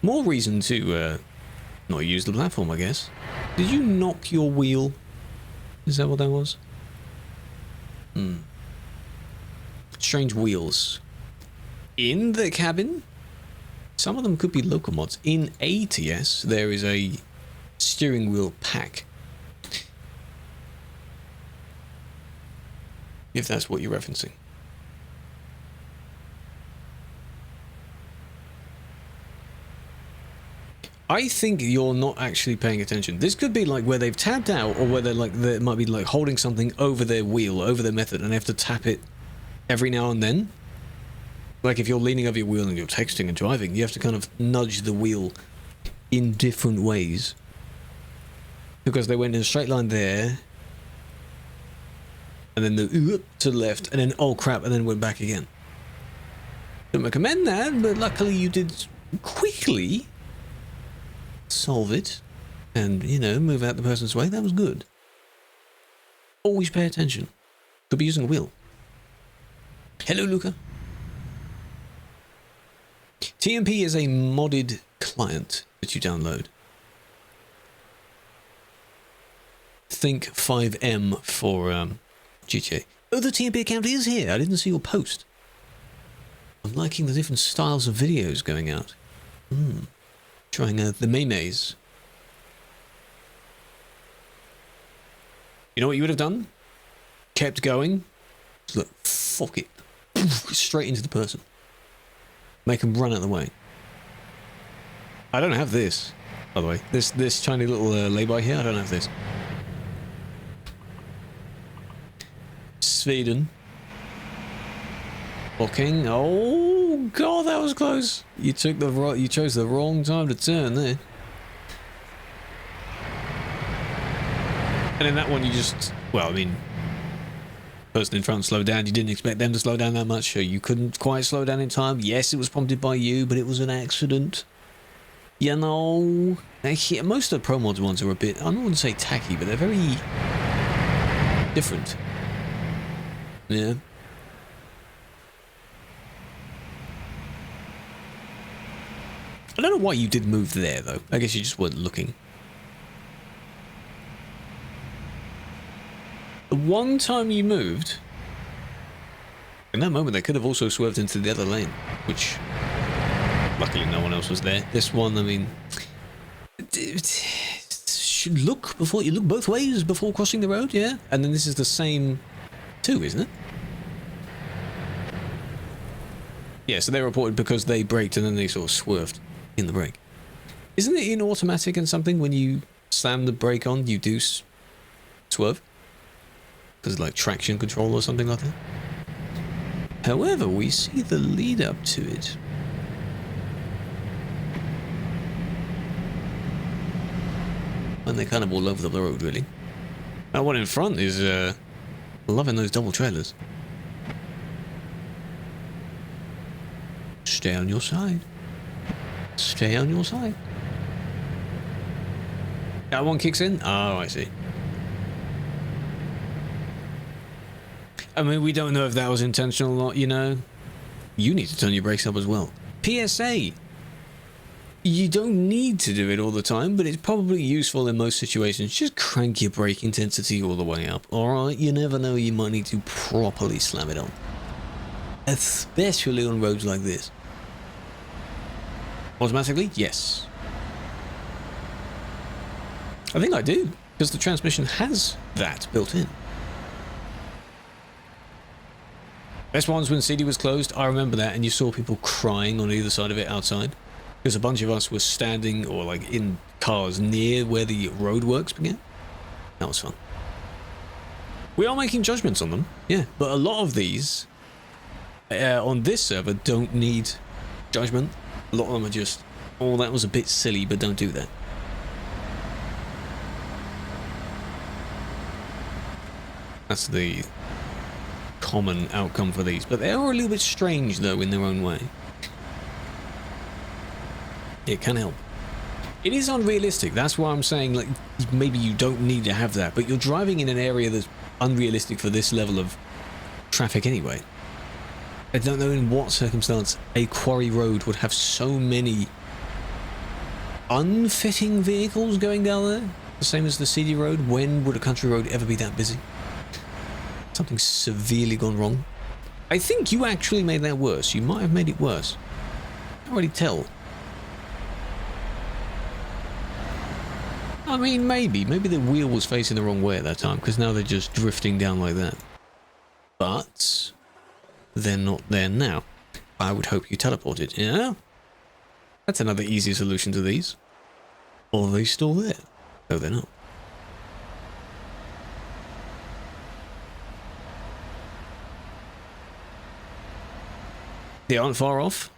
More reason to not use the platform, I guess. Did you knock your wheel? Is that what that was? Strange wheels. in the cabin. Some of them could be local mods. In ATS, there is a steering wheel pack. If that's what you're referencing. I think you're not actually paying attention. This could be like where they've tabbed out, or where they're like, they might be like holding something over their wheel, over their method, and they have to tap it every now and then. Like if you're leaning over your wheel and you're texting and driving, you have to kind of nudge the wheel in different ways. Because they went in a straight line there, and then the to the left, and then oh crap, and then went back again. Don't recommend that, but luckily you did quickly solve it and, you know, move out the person's way. That was good. Always pay attention. Could be using a wheel. Hello, Luca. TMP is a modded client that you download. Think 5M for GTA. Oh, the TMP account is here. I didn't see your post. I'm liking the different styles of videos going out. Trying the mayonnaise. You know what you would have done? Kept going. Just look, fuck it. Straight into the person. Make them run out of the way. I don't have this, by the way. This tiny little lay-by here, I don't have this. Sweden. Walking. Oh god, that was close. You chose the wrong time to turn there. And in that one, you just, well, I mean, person in front slowed down. You didn't expect them to slow down that much, so you couldn't quite slow down in time. Yes, it was prompted by you, but it was an accident. You know, most of the ProMods ones are a bit, I don't want to say tacky, but they're very different. Yeah. I don't know why you did move there, though. I guess you just weren't looking. The one time you moved, in that moment they could have also swerved into the other lane, which luckily no one else was there. This one, I mean, should look before you look both ways before crossing the road, yeah? And then this is the same too, isn't it? Yeah, so they reported because they braked and then they sort of swerved in the brake. Isn't it in automatic and something when you slam the brake on, you do swerve? Because like traction control or something like that. However, we see the lead up to it. And they're kind of all over the road, really. That one in front is loving those double trailers. Stay on your side. Stay on your side. That one kicks in? Oh, I see. I mean, we don't know if that was intentional or not, you know. You need to turn your brakes up as well. PSA. You don't need to do it all the time, but it's probably useful in most situations. Just crank your brake intensity all the way up. Alright, you never know, you might need to properly slam it on. Especially on roads like this. Automatically? Yes. I think I do, because the transmission has that built in. Best ones when CD was closed, I remember that, and you saw people crying on either side of it outside. Because a bunch of us were standing, or like in cars near where the roadworks began. That was fun. We are making judgments on them, yeah, but a lot of these on this server don't need judgment. A lot of them are just, oh, that was a bit silly, but don't do that. That's the common outcome for these, but they are a little bit strange though in their own way. It can help. It is unrealistic, that's why I'm saying, like, maybe you don't need to have that, but you're driving in an area that's unrealistic for this level of traffic anyway. I don't know in what circumstance a quarry road would have so many unfitting vehicles going down there, the same as the CD road. When would a country road ever be that busy? Something's severely gone wrong. I think you actually made that worse. You might have made it worse. I can't really tell. I mean, maybe the wheel was facing the wrong way at that time, because now they're just drifting down like that. But they're not there now. I would hope you teleported, yeah? That's another easy solution to these. Or are they still there? No, they're not. They aren't far off.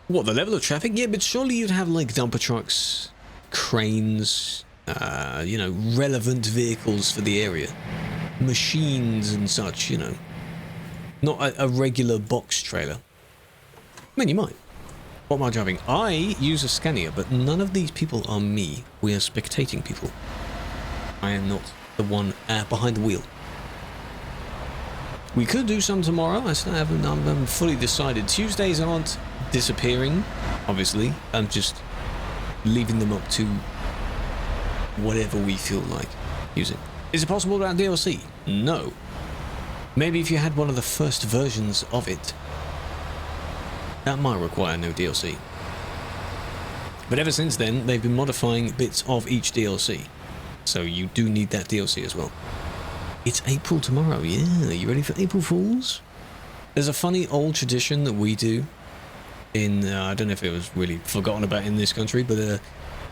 What, the level of traffic? Yeah, but surely you'd have like dumper trucks, cranes, you know, relevant vehicles for the area. Machines and such, you know. Not a regular box trailer. I mean, you might. What am I driving? I use a Scania, but none of these people are me. We are spectating people. I am not the one behind the wheel. We could do some tomorrow. I still haven't fully decided. Tuesdays aren't disappearing, obviously. I'm just leaving them up to whatever we feel like using. Is it possible to add DLC? No. Maybe if you had one of the first versions of it. That might require no DLC. But ever since then, they've been modifying bits of each DLC. So you do need that DLC as well. It's April tomorrow, yeah. Are you ready for April Fools? There's a funny old tradition that we do in, I don't know if it was really forgotten about in this country, but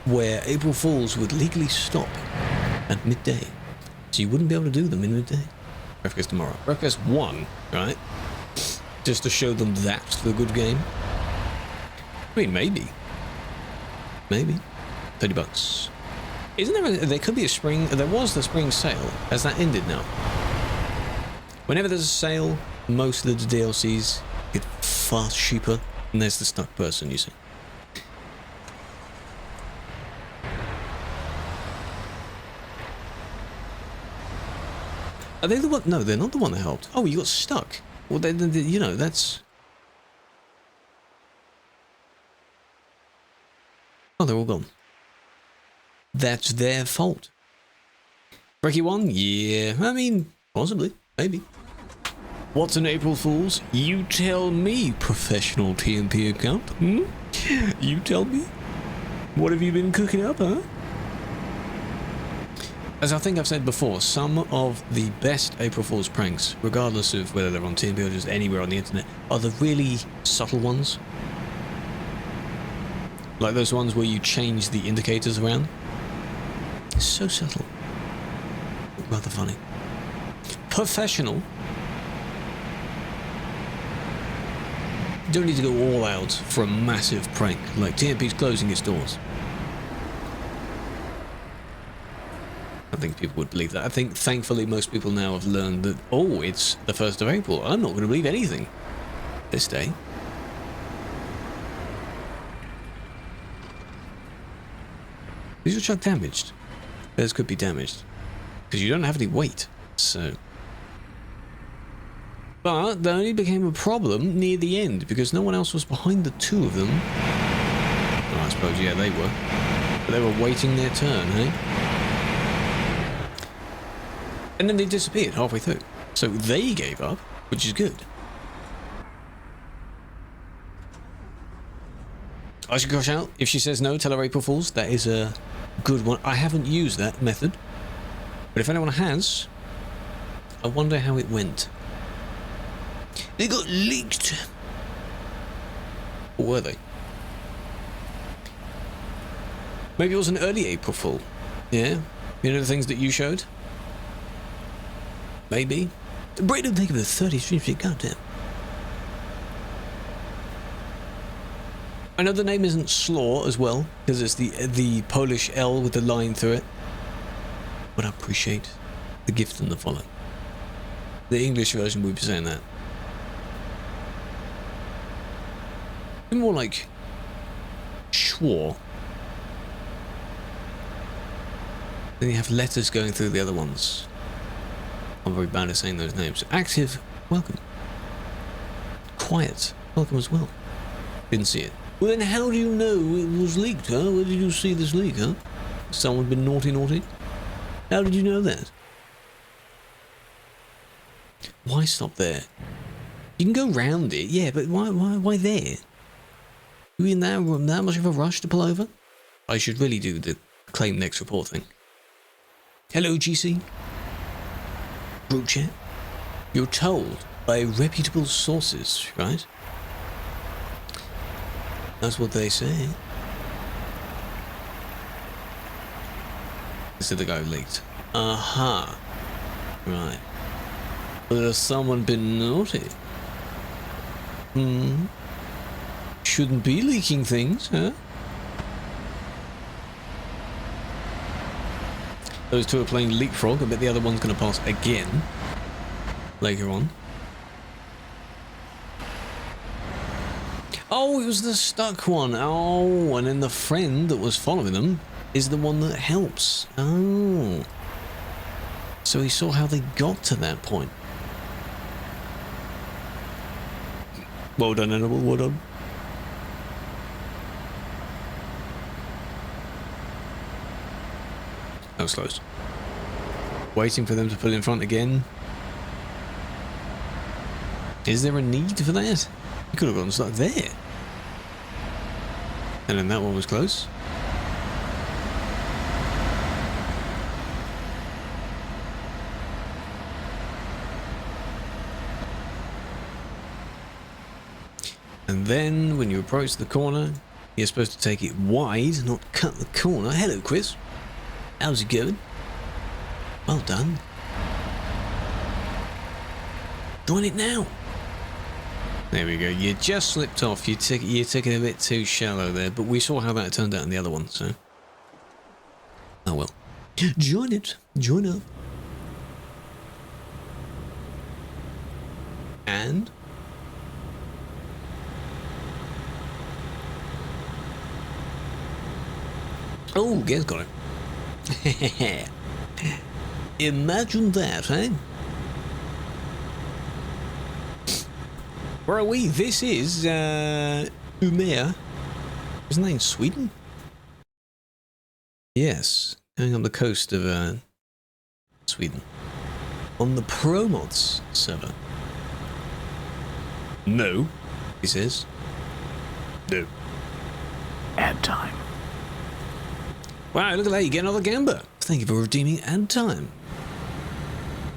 where April Fools would legally stop at midday. So you wouldn't be able to do them in midday. Breakfast tomorrow. Breakfast 1, right? Just to show them that's the good game. I mean, maybe. Maybe. $30. Isn't there there could be a spring, there was the spring sale. Has that ended now? Whenever there's a sale, most of the DLCs get far cheaper, and there's the stuck person, you see. Are they the one? No, they're not the one that helped. Oh, you got stuck. Well, you know, that's... Oh, they're all gone. That's their fault. Breaky one? Yeah, I mean, possibly, maybe. What's an April Fool's? You tell me, professional TMP account. Hmm? You tell me. What have you been cooking up, huh? As I think I've said before, some of the best April Fool's pranks, regardless of whether they're on TMP or just anywhere on the internet, are the really subtle ones. Like those ones where you change the indicators around. It's so subtle. Rather funny. Professional. You don't need to go all out for a massive prank, like TMP's closing its doors. I think people would believe that. I think, thankfully, most people now have learned that, oh, it's the 1st of April. I'm not going to believe anything this day. Is your truck damaged? Theirs could be damaged. Because you don't have any weight, so... But that only became a problem near the end, because no one else was behind the two of them. Oh, I suppose, yeah, they were. But they were waiting their turn, eh? And then they disappeared halfway through. So they gave up, which is good. I should crush out. If she says no, tell her April Fools. That is a good one. I haven't used that method. But if anyone has, I wonder how it went. They got leaked. Or were they? Maybe it was an early April Fool. Yeah? You know the things that you showed? Maybe. Brady didn't think of the 30 streams, goddamn. I know the name isn't Slaw as well, because it's the Polish L with the line through it. But I appreciate the gift and the follow. The English version would be saying that. More like Schwar. Then you have letters going through the other ones. I'm very bad at saying those names. Active, welcome. Quiet, welcome as well. Didn't see it. Well then how do you know it was leaked, huh? Where did you see this leak, huh? Someone been naughty? How did you know that? Why stop there? You can go round it, yeah, but why there? Are you in that much of a rush to pull over? I should really do the claim next report thing. Hello, GC. Group chat. You're told by reputable sources, right? That's what they say. This is the guy who leaked. Aha. Right. But has someone been naughty? Shouldn't be leaking things, huh? Those two are playing leapfrog. I bet the other one's going to pass again later on. Oh, it was the stuck one. Oh, and then the friend that was following them is the one that helps. Oh. So he saw how they got to that point. Well done, Animal. Well done. That was close. Waiting for them to pull in front again. Is there a need for that? You could have gone stuck there. And then that one was close. And then when you approach the corner, you're supposed to take it wide, not cut the corner. Hello, Chris. How's it going? Well done. Join it now. There we go. You just slipped off. You took it a bit too shallow there, but we saw how that turned out in the other one, so. Oh well. Join it. Join up. And? Oh, Gaz got it. Imagine that, eh? Where are we? This is, Umeå. Isn't that in Sweden? Yes, going on the coast of, Sweden. On the ProMods server. No, he says. No. Ad time. Wow, look at that, you get another gamba. Thank you for redeeming ad time.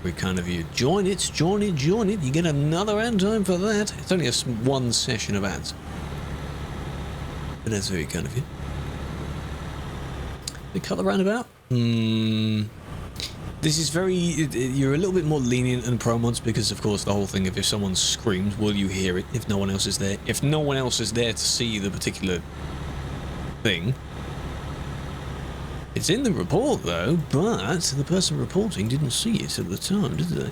Very kind of you. Join it, join it, join it. You get another ad time for that. It's only one session of ads. But that's very kind of you. They cut the roundabout? This is very... You're a little bit more lenient than ProMods because, of course, the whole thing of if someone screams, will you hear it if no one else is there? If no one else is there to see the particular thing... It's in the report, though, but the person reporting didn't see it at the time, did they?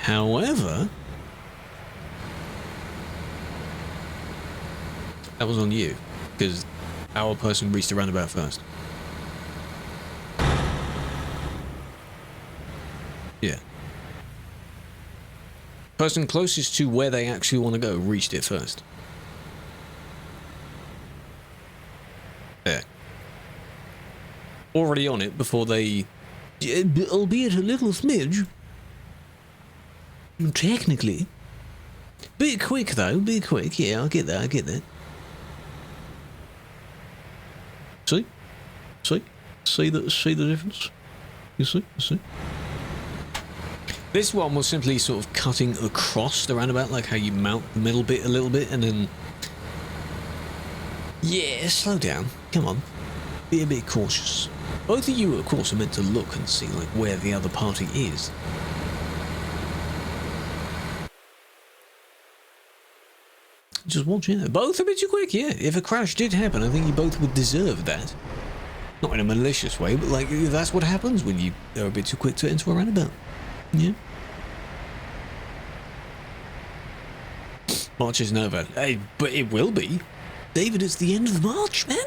However, that was on you, because our person reached the roundabout first. Yeah. Person closest to where they actually want to go reached it first. There. Already on it before they... Albeit a little smidge. Technically. Bit quick though, bit quick. Yeah, I get that, I get that. See? See? See the difference? You see? You see? This one was simply sort of cutting across the roundabout, like how you mount the middle bit a little bit and then... Yeah, slow down. Come on. Be a bit cautious. Both of you, of course, are meant to look and see, like, where the other party is. Just watch it. Both a bit too quick, yeah. If a crash did happen, I think you both would deserve that. Not in a malicious way, but, like, that's what happens when you are a bit too quick to enter a roundabout. Yeah. March isn't over. Hey, but it will be. David, it's the end of March, man.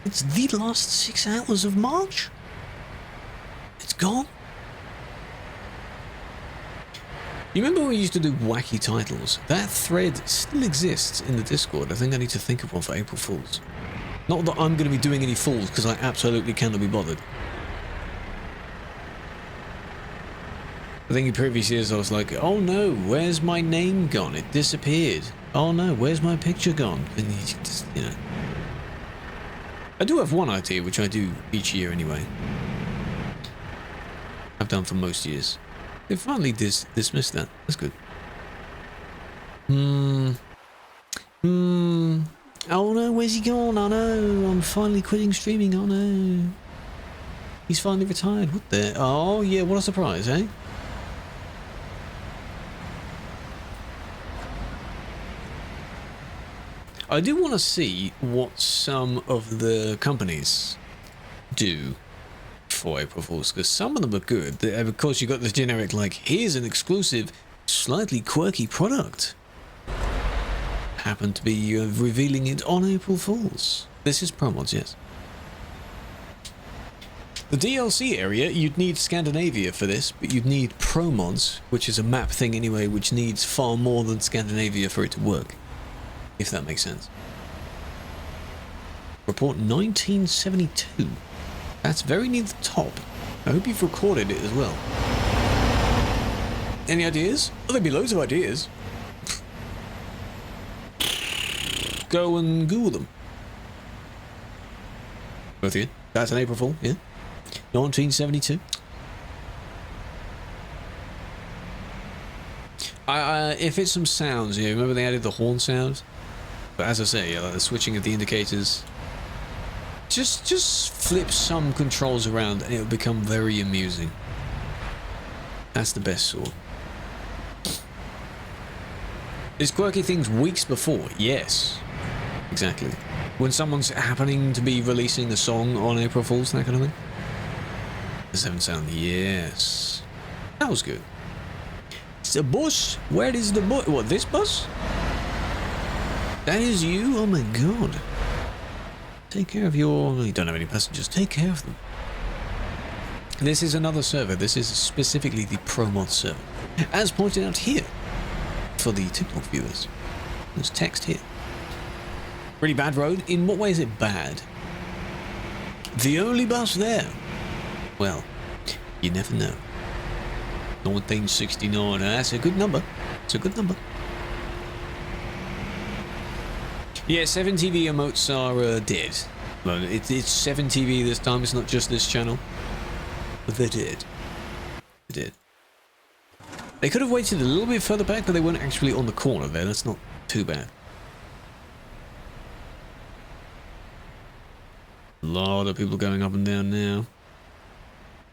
It's the last 6 hours of March. It's gone. You remember when we used to do wacky titles? That thread still exists in the Discord. I think I need to think of one for April Fools. Not that I'm going to be doing any fools, because I absolutely cannot be bothered. I think in previous years I was like, oh no, where's my name gone? It disappeared. Oh no, where's my picture gone? And you just, you know. I do have one idea, which I do each year anyway. I've done for most years. They finally dismissed that. That's good. Oh no, where's he gone? Oh no, I'm finally quitting streaming. Oh no. He's finally retired. What the? Oh yeah, what a surprise, eh? I do want to see what some of the companies do for April Fools, because some of them are good. Of course, you got the generic, like, here's an exclusive, slightly quirky product. Happen to be revealing it on April Fools. This is ProMods, yes. The DLC area, you'd need Scandinavia for this, but you'd need ProMods, which is a map thing anyway, which needs far more than Scandinavia for it to work. If that makes sense. Report 1972. That's very near the top. I hope you've recorded it as well. Any ideas? Oh, there'd be loads of ideas. Go and Google them. Both of you. That's an April Fool, yeah? 1972. If it's some sounds, yeah, remember they added the horn sound? But as I say, like the switching of the indicators, just flip some controls around and it'll become very amusing. That's the best sort. Is quirky things weeks before? Yes. Exactly. When someone's happening to be releasing a song on April Fools, that kind of thing. The 7 sound, yes. That was good. It's a bus. Where is the bus? What, this bus? That is you? Oh my god. Take care of your... You don't have any passengers. Take care of them. This is another server. This is specifically the ProMods server. As pointed out here, for the TikTok viewers. There's text here. Really bad road? In what way is it bad? The only bus there? Well, you never know. 1969. That's a good number. It's a good number. Yeah, 7TV emotes are dead. Well, it's 7TV this time. It's not just this channel. But they're dead. They did. They could have waited a little bit further back, but they weren't actually on the corner there. That's not too bad. A lot of people going up and down now.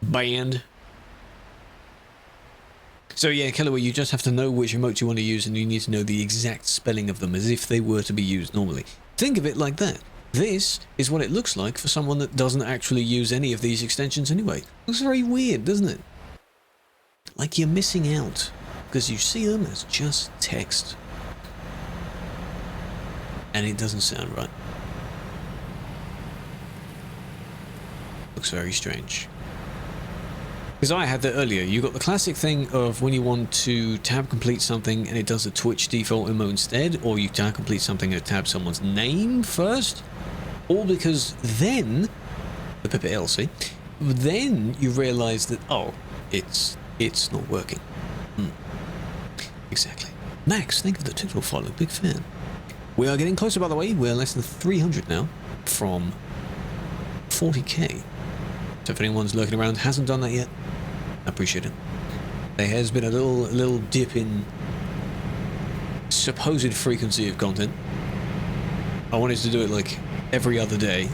Banned. So yeah, Kellaway, you just have to know which emotes you want to use, and you need to know the exact spelling of them as if they were to be used normally. Think of it like that. This is what it looks like for someone that doesn't actually use any of these extensions anyway. Looks very weird, doesn't it? Like you're missing out, because you see them as just text. And it doesn't sound right. Looks very strange. Because I had that earlier. You got the classic thing of when you want to tab complete something and it does a Twitch default emote instead, or you tab complete something and it tabs someone's name first, all because then, the Pippa LC, then you realise that, oh, it's not working. Exactly. Max, think of the TikTok follow, big fan. We are getting closer, by the way. We're less than 300 now from 40k. So if anyone's lurking around hasn't done that yet, I appreciate it. There has been a little dip in supposed frequency of content. I wanted to do it like every other day.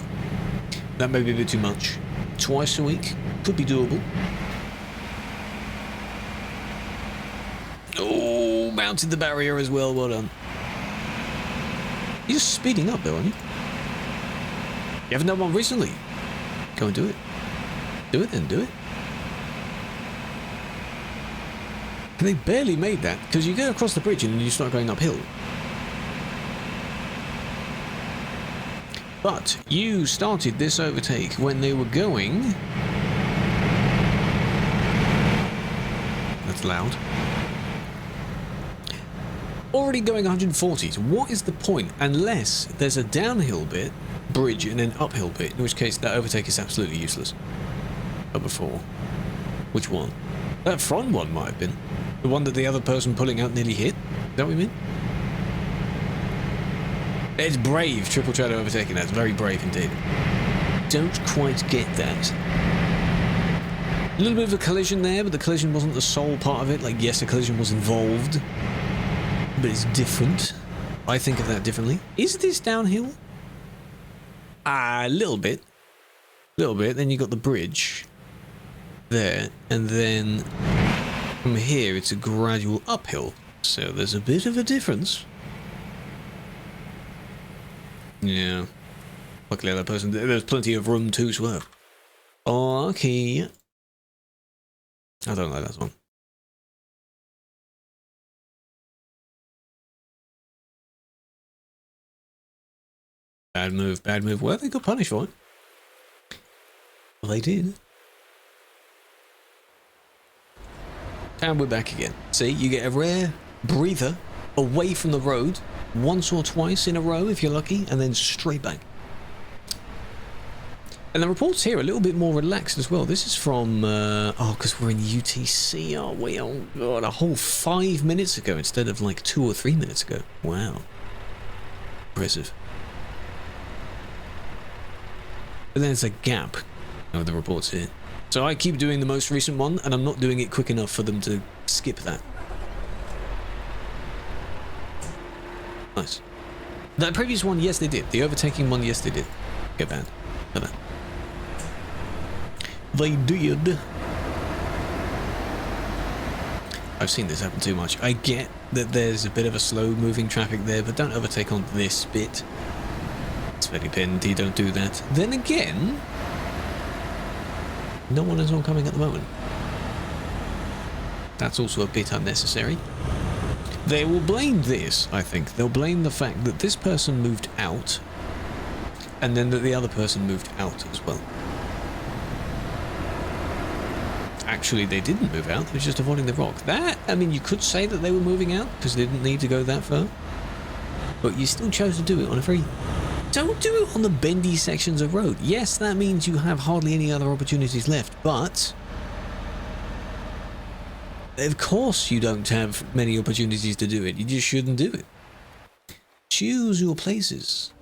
That may be a bit too much. Twice a week could be doable. Oh, mounted the barrier as well. Well done. You're just speeding up though, aren't you? You haven't done one recently. Go and do it. Do it then, do it. They barely made that, because you go across the bridge and you start going uphill. But you started this overtake when they were going... That's loud. Already going 140s. What is the point? Unless there's a downhill bit, bridge, and an uphill bit, in which case that overtake is absolutely useless. But before. Which one? That front one might have been. The one that the other person pulling out nearly hit. Is that what you mean? It's brave, triple shadow overtaking. That's very brave indeed. Don't quite get that. A little bit of a collision there, but the collision wasn't the sole part of it. Like, yes, a collision was involved, but it's different. I think of that differently. Is this downhill? A little bit. A little bit. Then you got the bridge there, and then from here it's a gradual uphill. So there's a bit of a difference. Yeah. Luckily that person, there's plenty of room to swerve. Okay. I don't like that song. Bad move, bad move. Well, they got punished for it. Well, they did. And we're back again. See, you get a rare breather away from the road once or twice in a row if you're lucky, and then straight back. And the reports here are a little bit more relaxed as well. This is from, because we're in UTC, aren't we? Oh, God, a whole 5 minutes ago instead of like 2 or 3 minutes ago. Wow. Impressive. But then there's a gap with the reports here. So I keep doing the most recent one, and I'm not doing it quick enough for them to skip that. Nice. That previous one, yes, they did. The overtaking one, yes, they did. Get banned. For that. They did. I've seen this happen too much. I get that there's a bit of a slow-moving traffic there, but don't overtake on this bit. It's very pinned. You don't do that. Then again, no one is oncoming at the moment. That's also a bit unnecessary. They will blame this, I think. They'll blame the fact that this person moved out, and then that the other person moved out as well. Actually, they didn't move out. They were just avoiding the rock. That, I mean, you could say that they were moving out because they didn't need to go that far. But you still chose to do it on a very... Don't do it on the bendy sections of road. Yes, that means you have hardly any other opportunities left, but... Of course you don't have many opportunities to do it. You just shouldn't do it. Choose your places.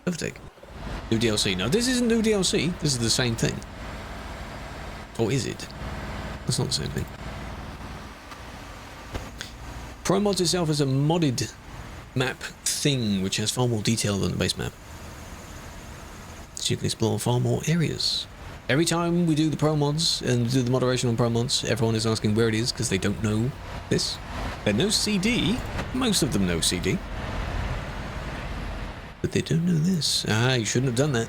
Overtake. New DLC. No, this isn't new DLC. This is the same thing. Or is it? That's not the same thing. ProMods itself is a modded map thing which has far more detail than the base map. So you can explore far more areas. Every time we do the ProMods and do the moderation on ProMods, everyone is asking where it is because they don't know this. They know CD. Most of them know CD. But they don't know this. Ah, you shouldn't have done that.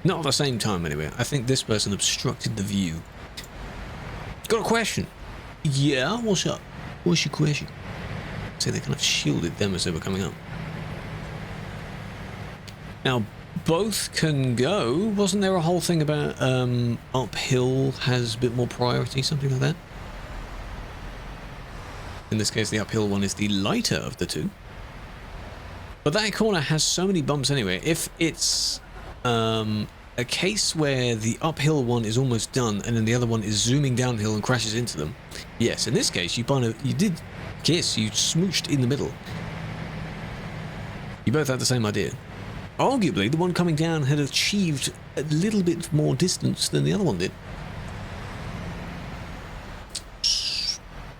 Not at the same time, anyway. I think this person obstructed the view. Got a question? Yeah, what's up? What's your question? See, they kind of shielded them as they were coming up. Now, both can go. Wasn't there a whole thing about uphill has a bit more priority, something like that? In this case, the uphill one is the lighter of the two. But that corner has so many bumps anyway. If it's a case where the uphill one is almost done and then the other one is zooming downhill and crashes into them, yes, in this case, you did kiss, you smooched in the middle. You both had the same idea. Arguably, the one coming down had achieved a little bit more distance than the other one did.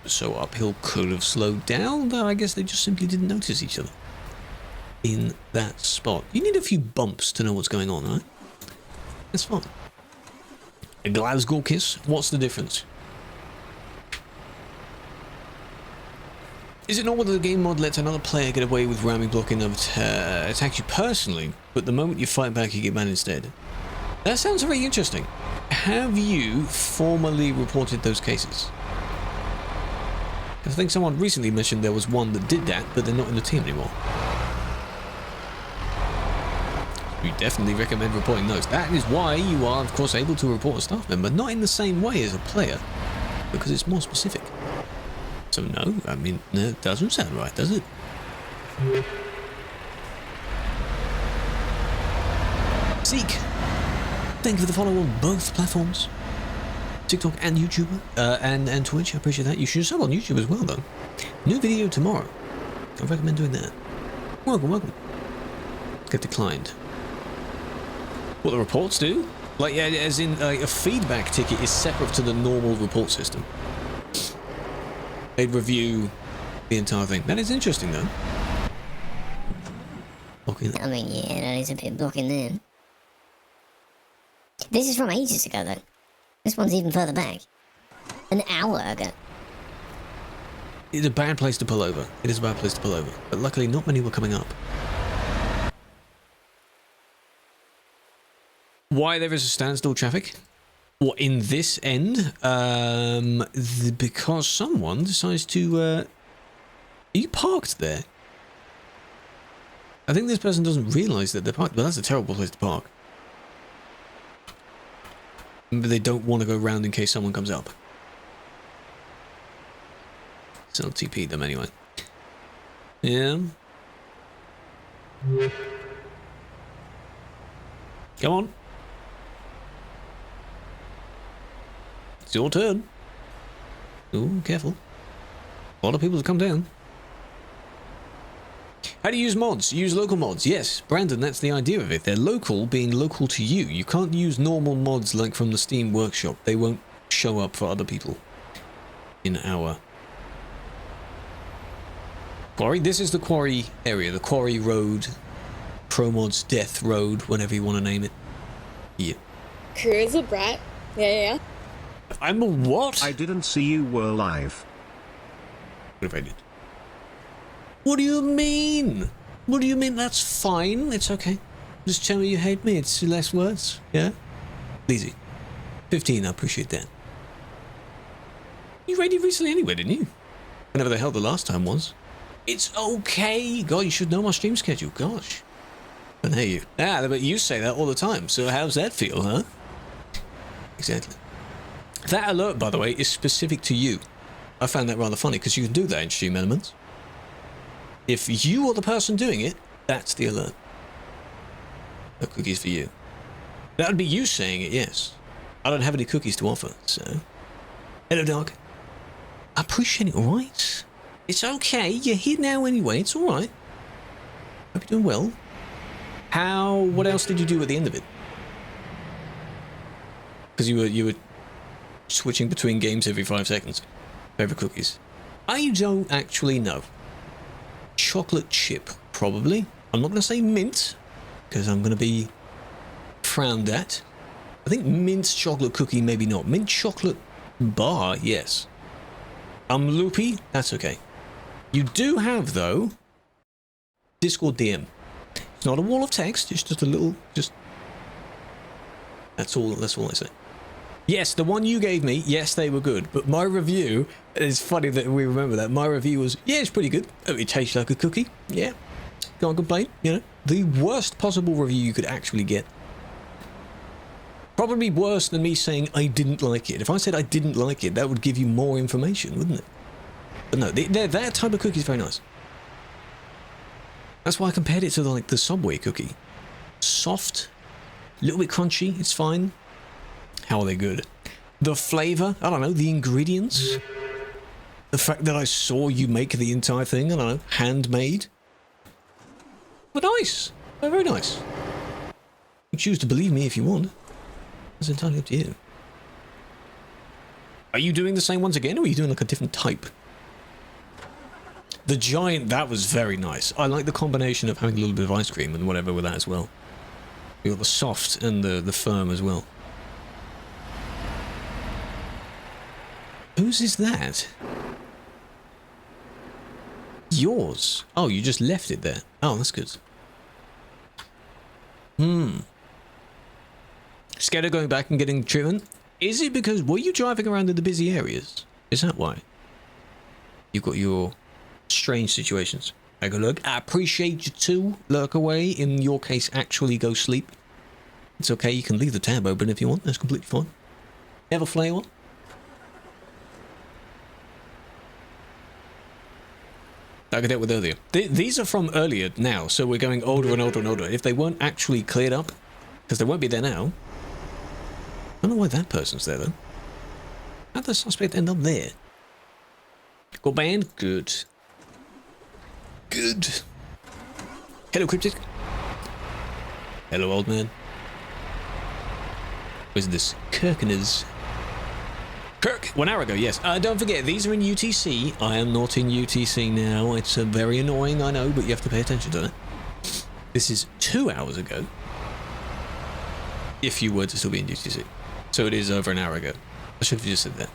So uphill could have slowed down, but I guess they just simply didn't notice each other in that spot. You need a few bumps to know what's going on, right? That's fine. A Glasgow kiss? What's the difference? Is it not whether the game mod lets another player get away with ramming, blocking, attack you personally, but the moment you fight back you get banned instead? That sounds very interesting. Have you formally reported those cases? I think someone recently mentioned there was one that did that, but they're not in the team anymore. We definitely recommend reporting those. That is why you are, of course, able to report a staff member, not in the same way as a player, because it's more specific. So no, I mean, no, it doesn't sound right, does it? Seek. Thank you for the follow on both platforms. TikTok and YouTube, and Twitch. I appreciate that. You should sub on YouTube as well, though. New video tomorrow. I recommend doing that. Welcome, welcome. Get declined. What the reports do? Like, yeah, as in, a feedback ticket is separate to the normal report system. They'd review the entire thing. That is interesting, though. Okay. I mean, yeah, that is a bit blocking there. This is from ages ago, though. This one's even further back. An hour ago. It's a bad place to pull over. It is a bad place to pull over. But luckily, not many were coming up. Why there is a standstill traffic? What, in this end? Because someone decides to... Are you parked there? I think this person doesn't realise that they're parked, but that's a terrible place to park. But they don't want to go round in case someone comes up. So I'll TP them anyway. Yeah. Come on. It's your turn. Ooh, careful. A lot of people have come down. How do you use mods? Use local mods. Yes, Brandon, that's the idea of it. They're local, being local to you. You can't use normal mods like from the Steam Workshop. They won't show up for other people in our quarry. This is the quarry area, the quarry road, ProMods Death Road, whatever you want to name it. Yeah. Crew is a brat. Yeah. I'm a what? I didn't see you were live. What if I did? What do you mean? What do you mean? That's fine. It's okay. Just tell me you hate me. It's less words. Yeah? Easy. 15, I appreciate that. You raided recently anyway, didn't you? Whenever the hell the last time was. It's okay. God, you should know my stream schedule. Gosh. I know you. Ah, but you say that all the time. So how's that feel, huh? Exactly. That alert, by the way, is specific to you. I found that rather funny because you can do that in Stream Elements. If you are the person doing it, that's the alert. No cookies for you. That would be you saying it, yes. I don't have any cookies to offer, so... Hello, dog. I appreciate it, alright? It's okay, you're here now anyway, it's alright. Hope you're doing well. What else did you do at the end of it? Because you were switching between games every 5 seconds. Favorite cookies. I don't actually know. Chocolate chip, probably. I'm not going to say mint, because I'm going to be frowned at. I think mint chocolate cookie, maybe not. Mint chocolate bar, yes. I'm loopy, that's okay. You do have, though, Discord DM. It's not a wall of text, it's just a little, that's all I say. Yes, the one you gave me, yes, they were good. But my review, it's funny that we remember that. My review was, yeah, it's pretty good. Oh, it tastes like a cookie. Yeah. Can't complain, you know. The worst possible review you could actually get. Probably worse than me saying I didn't like it. If I said I didn't like it, that would give you more information, wouldn't it? But no, that type of cookie is very nice. That's why I compared it to like the Subway cookie. Soft, a little bit crunchy, it's fine. How are they good? The flavour, I don't know, the ingredients. The fact that I saw you make the entire thing, I don't know, handmade. But nice. They're very nice. You choose to believe me if you want. It's entirely up to you. Are you doing the same ones again, or are you doing like a different type? The giant, that was very nice. I like the combination of having a little bit of ice cream and whatever with that as well. You got the soft and the firm as well. Whose is that? Yours. Oh, you just left it there. Oh, that's good. Scared of going back and getting treatment? Is it because, were you driving around in the busy areas? Is that why? You've got your strange situations. I go look. I appreciate you too. Lurk away. In your case, actually go sleep. It's okay. You can leave the tab open if you want. That's completely fine. Have a flavor. Like I dealt with earlier. These are from earlier now, so we're going older and older and older. If they weren't actually cleared up, because they won't be there now, I don't know why that person's there, though. How'd the suspect end up there? Got banned? Good. Good. Hello, Cryptic. Hello, old man. Where's this? Kirkener's. Kirk! 1 hour ago, yes. Don't forget, these are in UTC. I am not in UTC now. It's very annoying, I know, but you have to pay attention to that. This is 2 hours ago. If you were to still be in UTC. So it is over an hour ago. I should have just said that.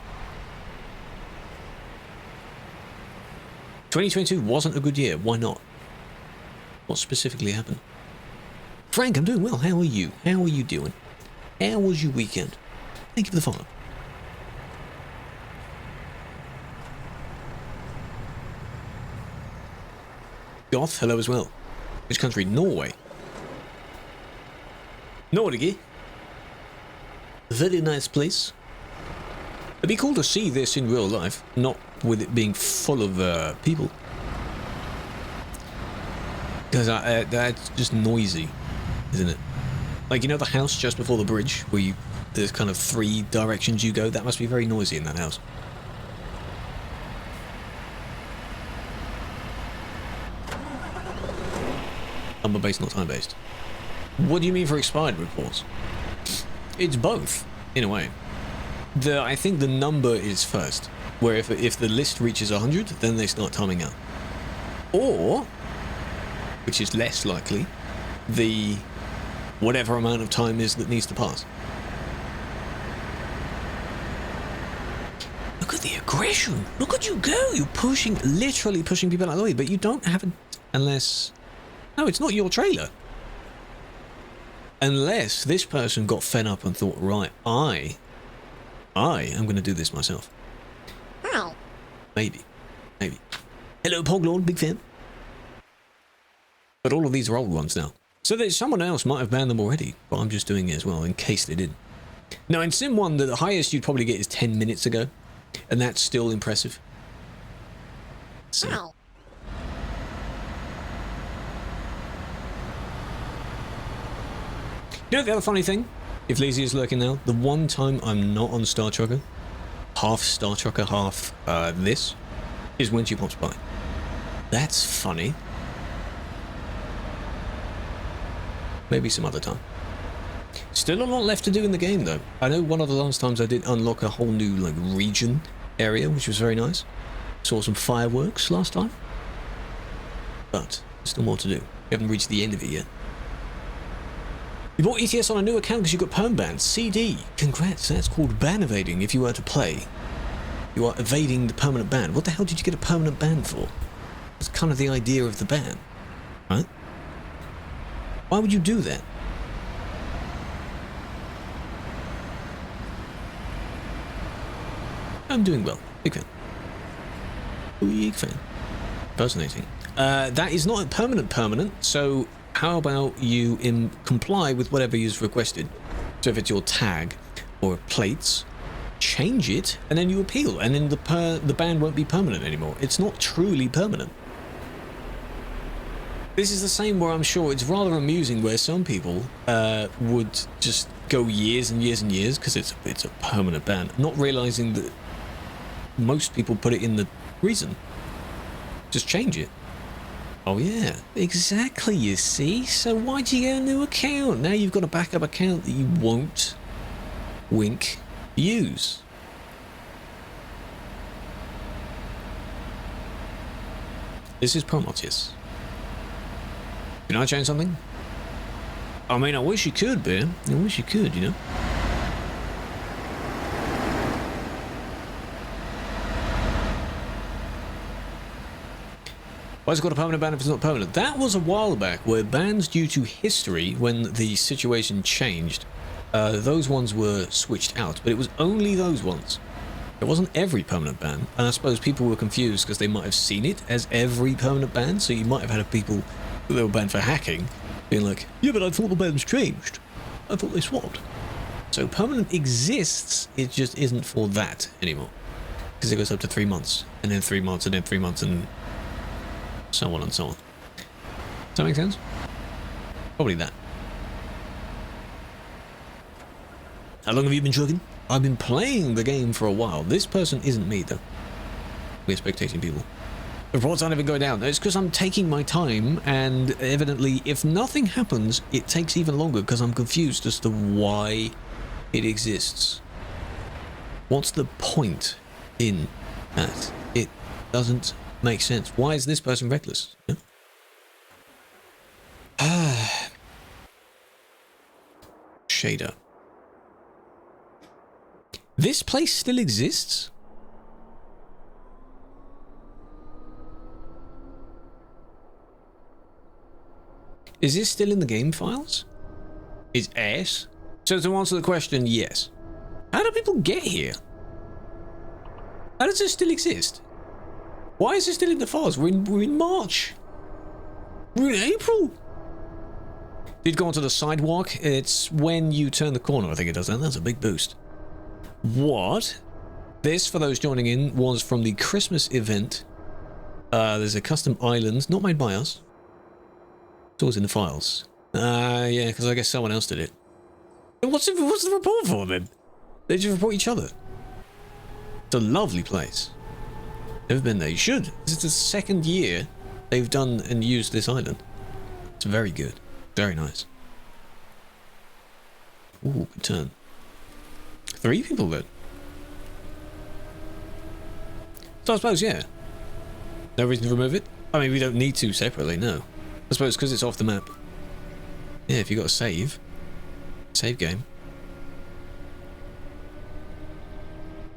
2022 wasn't a good year. Why not? What specifically happened? Frank, I'm doing well. How are you? How are you doing? How was your weekend? Thank you for the follow. Goth, hello as well. Which country? Norway. Norway. Very nice place. It'd be cool to see this in real life, not with it being full of people. Because that's just noisy, isn't it? Like, you know the house just before the bridge, where there's kind of 3 directions you go? That must be very noisy in that house. Number-based, not time-based. What do you mean for expired reports? It's both, in a way. I think the number is first, where if the list reaches 100, then they start timing out. Or, which is less likely, the whatever amount of time is that needs to pass. Look at the aggression! Look at you go! You're pushing, literally pushing people out of the way, but you don't have it unless... No, it's not your trailer. Unless this person got fed up and thought, right, I am going to do this myself. Ow. Maybe. Hello, Poglord, big fan. But all of these are old ones now. So there's someone else might have banned them already, but I'm just doing it as well, in case they did. Now, in Sim 1, the highest you'd probably get is 10 minutes ago, and that's still impressive. So. Ow. You know the other funny thing? If Lazy is lurking now, the one time I'm not on Star Trucker, half Star Trucker, half this, is when she pops by. That's funny. Maybe some other time. Still a lot left to do in the game, though. I know one of the last times I did unlock a whole new region area, which was very nice. Saw some fireworks last time. But still more to do. We haven't reached the end of it yet. You bought ETS on a new account because you got perm banned. CD. Congrats. That's called ban evading if you were to play. You are evading the permanent ban. What the hell did you get a permanent ban for? That's kind of the idea of the ban, right? Why would you do that? I'm doing well. Big fan. Big fan. Personating. That is not a permanent, so how about you comply with whatever is requested? So if it's your tag or plates, change it, and then you appeal, and then the ban won't be permanent anymore. It's not truly permanent. This is the same where I'm sure it's rather amusing where some people would just go years and years and years because it's a permanent ban, not realizing that most people put it in the reason. Just change it. Oh yeah, exactly, you see? So why'd you get a new account? Now you've got a backup account that you won't, wink, use. This is ProMods, yes. Can I change something? I mean, I wish you could, Ben. I wish you could, you know? Why has it got a permanent ban if it's not permanent? That was a while back, where bans due to history, when the situation changed, those ones were switched out, but it was only those ones. It wasn't every permanent ban, and I suppose people were confused because they might have seen it as every permanent ban, so you might have had people who were banned for hacking being like, yeah, but I thought the bans changed. I thought they swapped. So permanent exists, it just isn't for that anymore. Because it goes up to 3 months, and then 3 months, and then 3 months, and so on and so on. Does that make sense? Probably that. How long have you been trucking? I've been playing the game for a while. This person isn't me, though. We're spectating people. The reports aren't even going down. It's because I'm taking my time, and evidently, if nothing happens, it takes even longer because I'm confused as to why it exists. What's the point in that? It doesn't make sense. Why is this person reckless? Yeah? Shader. This place still exists? Is this still in the game files? Is S? So to answer the question, yes. How do people get here? How does this still exist? Why is it still in the files? We're in March. We're in April. Did go onto the sidewalk. It's when you turn the corner, I think it does that. That's a big boost. What? This, for those joining in, was from the Christmas event. There's a custom island, not made by us. It's always in the files. Yeah, because I guess someone else did it. What's the report for then? They just report each other. It's a lovely place. Never been there. You should. This is the second year they've done and used this island. It's very good. Very nice. Ooh, good turn. 3 people then. So I suppose, yeah. No reason to remove it? I mean, we don't need to separately, no. I suppose because it's off the map. Yeah, if you got a save. Save game.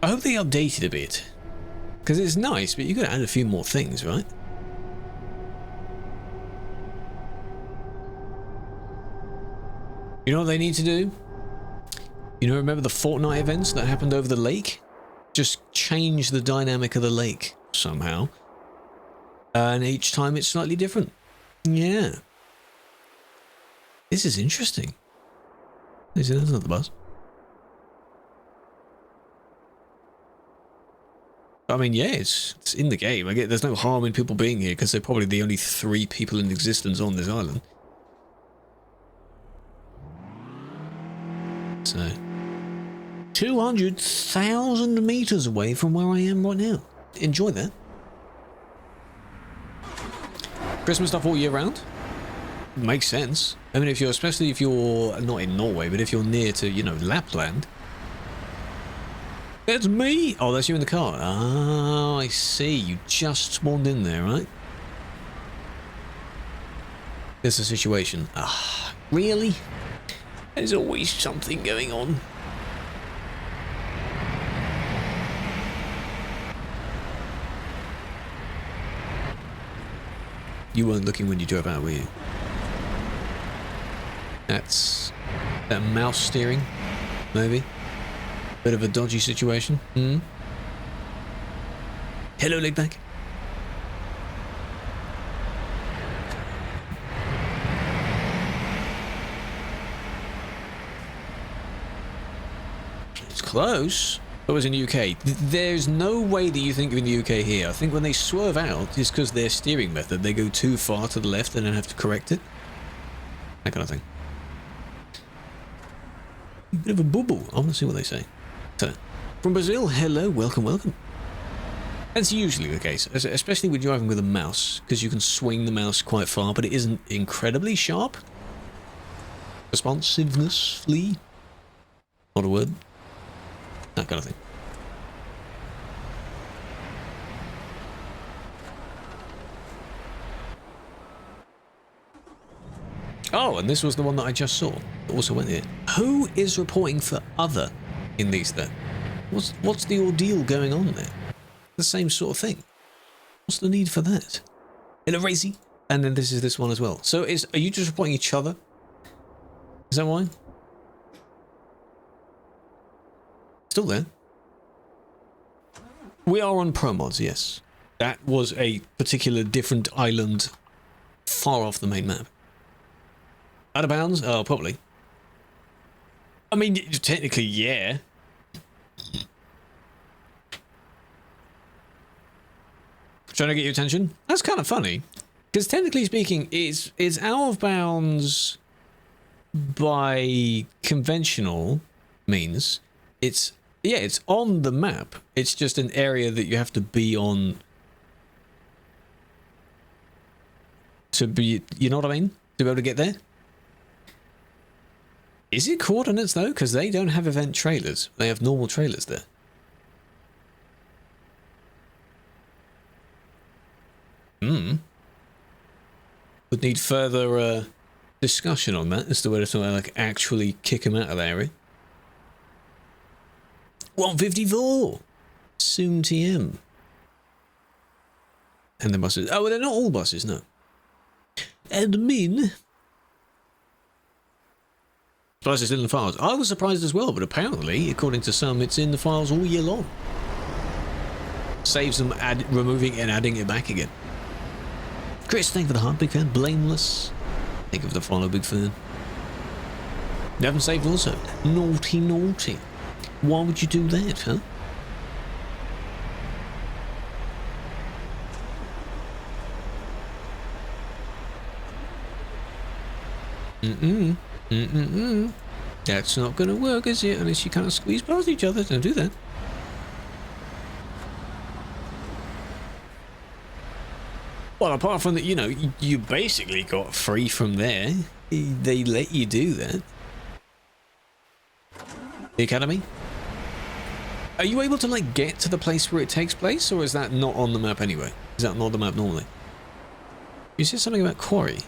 I hope they updated a bit. Because it's nice, but you got to add a few more things, right? You know what they need to do? You know, remember the Fortnite events that happened over the lake? Just change the dynamic of the lake somehow. And each time it's slightly different. Yeah. This is interesting. That's not the bus. I mean, yeah, it's in the game. I get there's no harm in people being here because they're probably the only 3 people in existence on this island. So, 200,000 meters away from where I am right now. Enjoy that. Christmas stuff all year round? Makes sense. I mean, especially if you're not in Norway, but if you're near to, you know, Lapland. That's me! Oh, that's you in the car. Oh, I see. You just spawned in there, right? There's a situation. Ah, really? There's always something going on. You weren't looking when you drove out, were you? That's... that mouse steering, maybe? Bit of a dodgy situation. Hmm? Hello, leg back. It's close. That was in the UK. There's no way that you think of in the UK here. I think when they swerve out, it's because their steering method, they go too far to the left and then have to correct it. That kind of thing. A bit of a boo-boo. I want to see what they say. So, from Brazil, hello, welcome, welcome. That's usually the case, especially with driving with a mouse, because you can swing the mouse quite far, but it isn't incredibly sharp. Responsiveness, flee. Not a word. That kind of thing. Oh, and this was the one that I just saw. That also went here. Who is reporting for other in these then? What's the ordeal going on there? The same sort of thing. What's the need for that? In a racy. And then this is this one as well. So are you just reporting each other? Is that why? Still there. We are on ProMods, yes. That was a particular different island far off the main map. Out of bounds? Oh, probably. I mean, technically, yeah. Trying to get your attention? That's kind of funny. Because technically speaking, it's out of bounds by conventional, means. Yeah, it's on the map. It's just an area that you have to be on to be, you know what I mean? To be able to get there. Is it coordinates though? Because they don't have event trailers. They have normal trailers there. Would need further discussion on that as to whether to like actually kick him out of the area. 154. Soon TM. And the buses. Oh, well, they're not all buses, no. Admin. Plus, it's in the files. I was surprised as well, but apparently, according to some, it's in the files all year long. Saves them removing and adding it back again. Chris, thank you for the heart, big fan. Blameless. Thank you for the follow, big fan. You haven't saved also. Naughty, naughty. Why would you do that, huh? That's not going to work, is it? Unless you kind of squeeze past each other. Don't do that. Well, apart from that, you know, you basically got free from there. They let you do that. The academy? Are you able to, like, get to the place where it takes place, or is that not on the map anyway? Is that not on the map normally? You said something about quarry.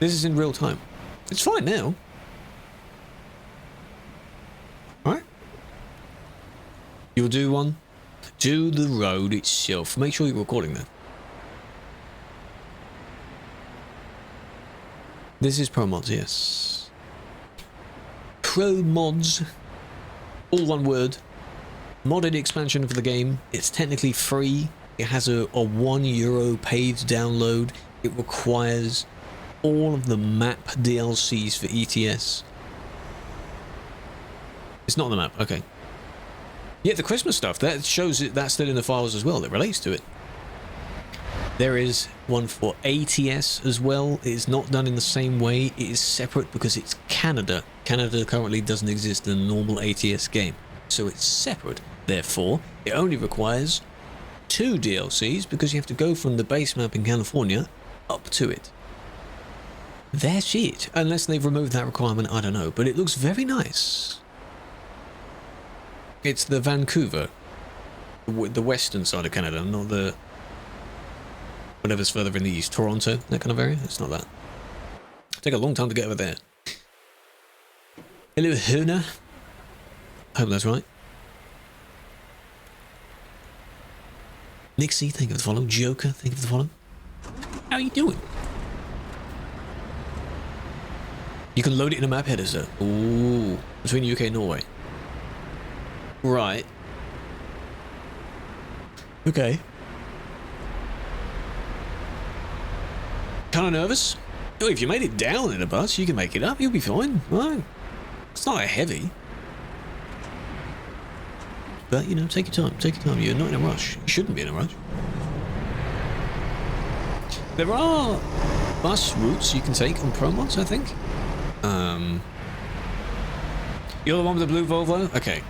This is in real time. It's fine now. Alright. You'll do one. Do the road itself. Make sure you're recording that. This is ProMods, yes. ProMods. All one word. Modded expansion for the game. It's technically free. It has a €1 paid download. It requires all of the map DLCs for ETS. It's not on the map, okay. Yeah, the Christmas stuff, that shows it, that's still in the files as well, that relates to it. There is one for ATS as well. It is not done in the same way. It is separate because it's Canada. Canada currently doesn't exist in a normal ATS game. So it's separate. Therefore, it only requires 2 DLCs because you have to go from the base map in California up to it. That's it. Unless they've removed that requirement, I don't know. But it looks very nice. It's the Vancouver. The western side of Canada, not the... whatever's further in the east. Toronto, that kind of area. It's not that. It'll take a long time to get over there. Hello, Huna. Hope that's right. Nixie, thank you for the follow. Joker, thank you for the follow. How are you doing? You can load it in a map header, sir. Ooh, between UK and Norway. Right. Okay. Kind of nervous? Oh, if you made it down in a bus, you can make it up. You'll be fine. Right. It's not that heavy. But, you know, take your time. Take your time. You're not in a rush. You shouldn't be in a rush. There are bus routes you can take on ProMods, I think. You're the one with the blue Volvo? Okay.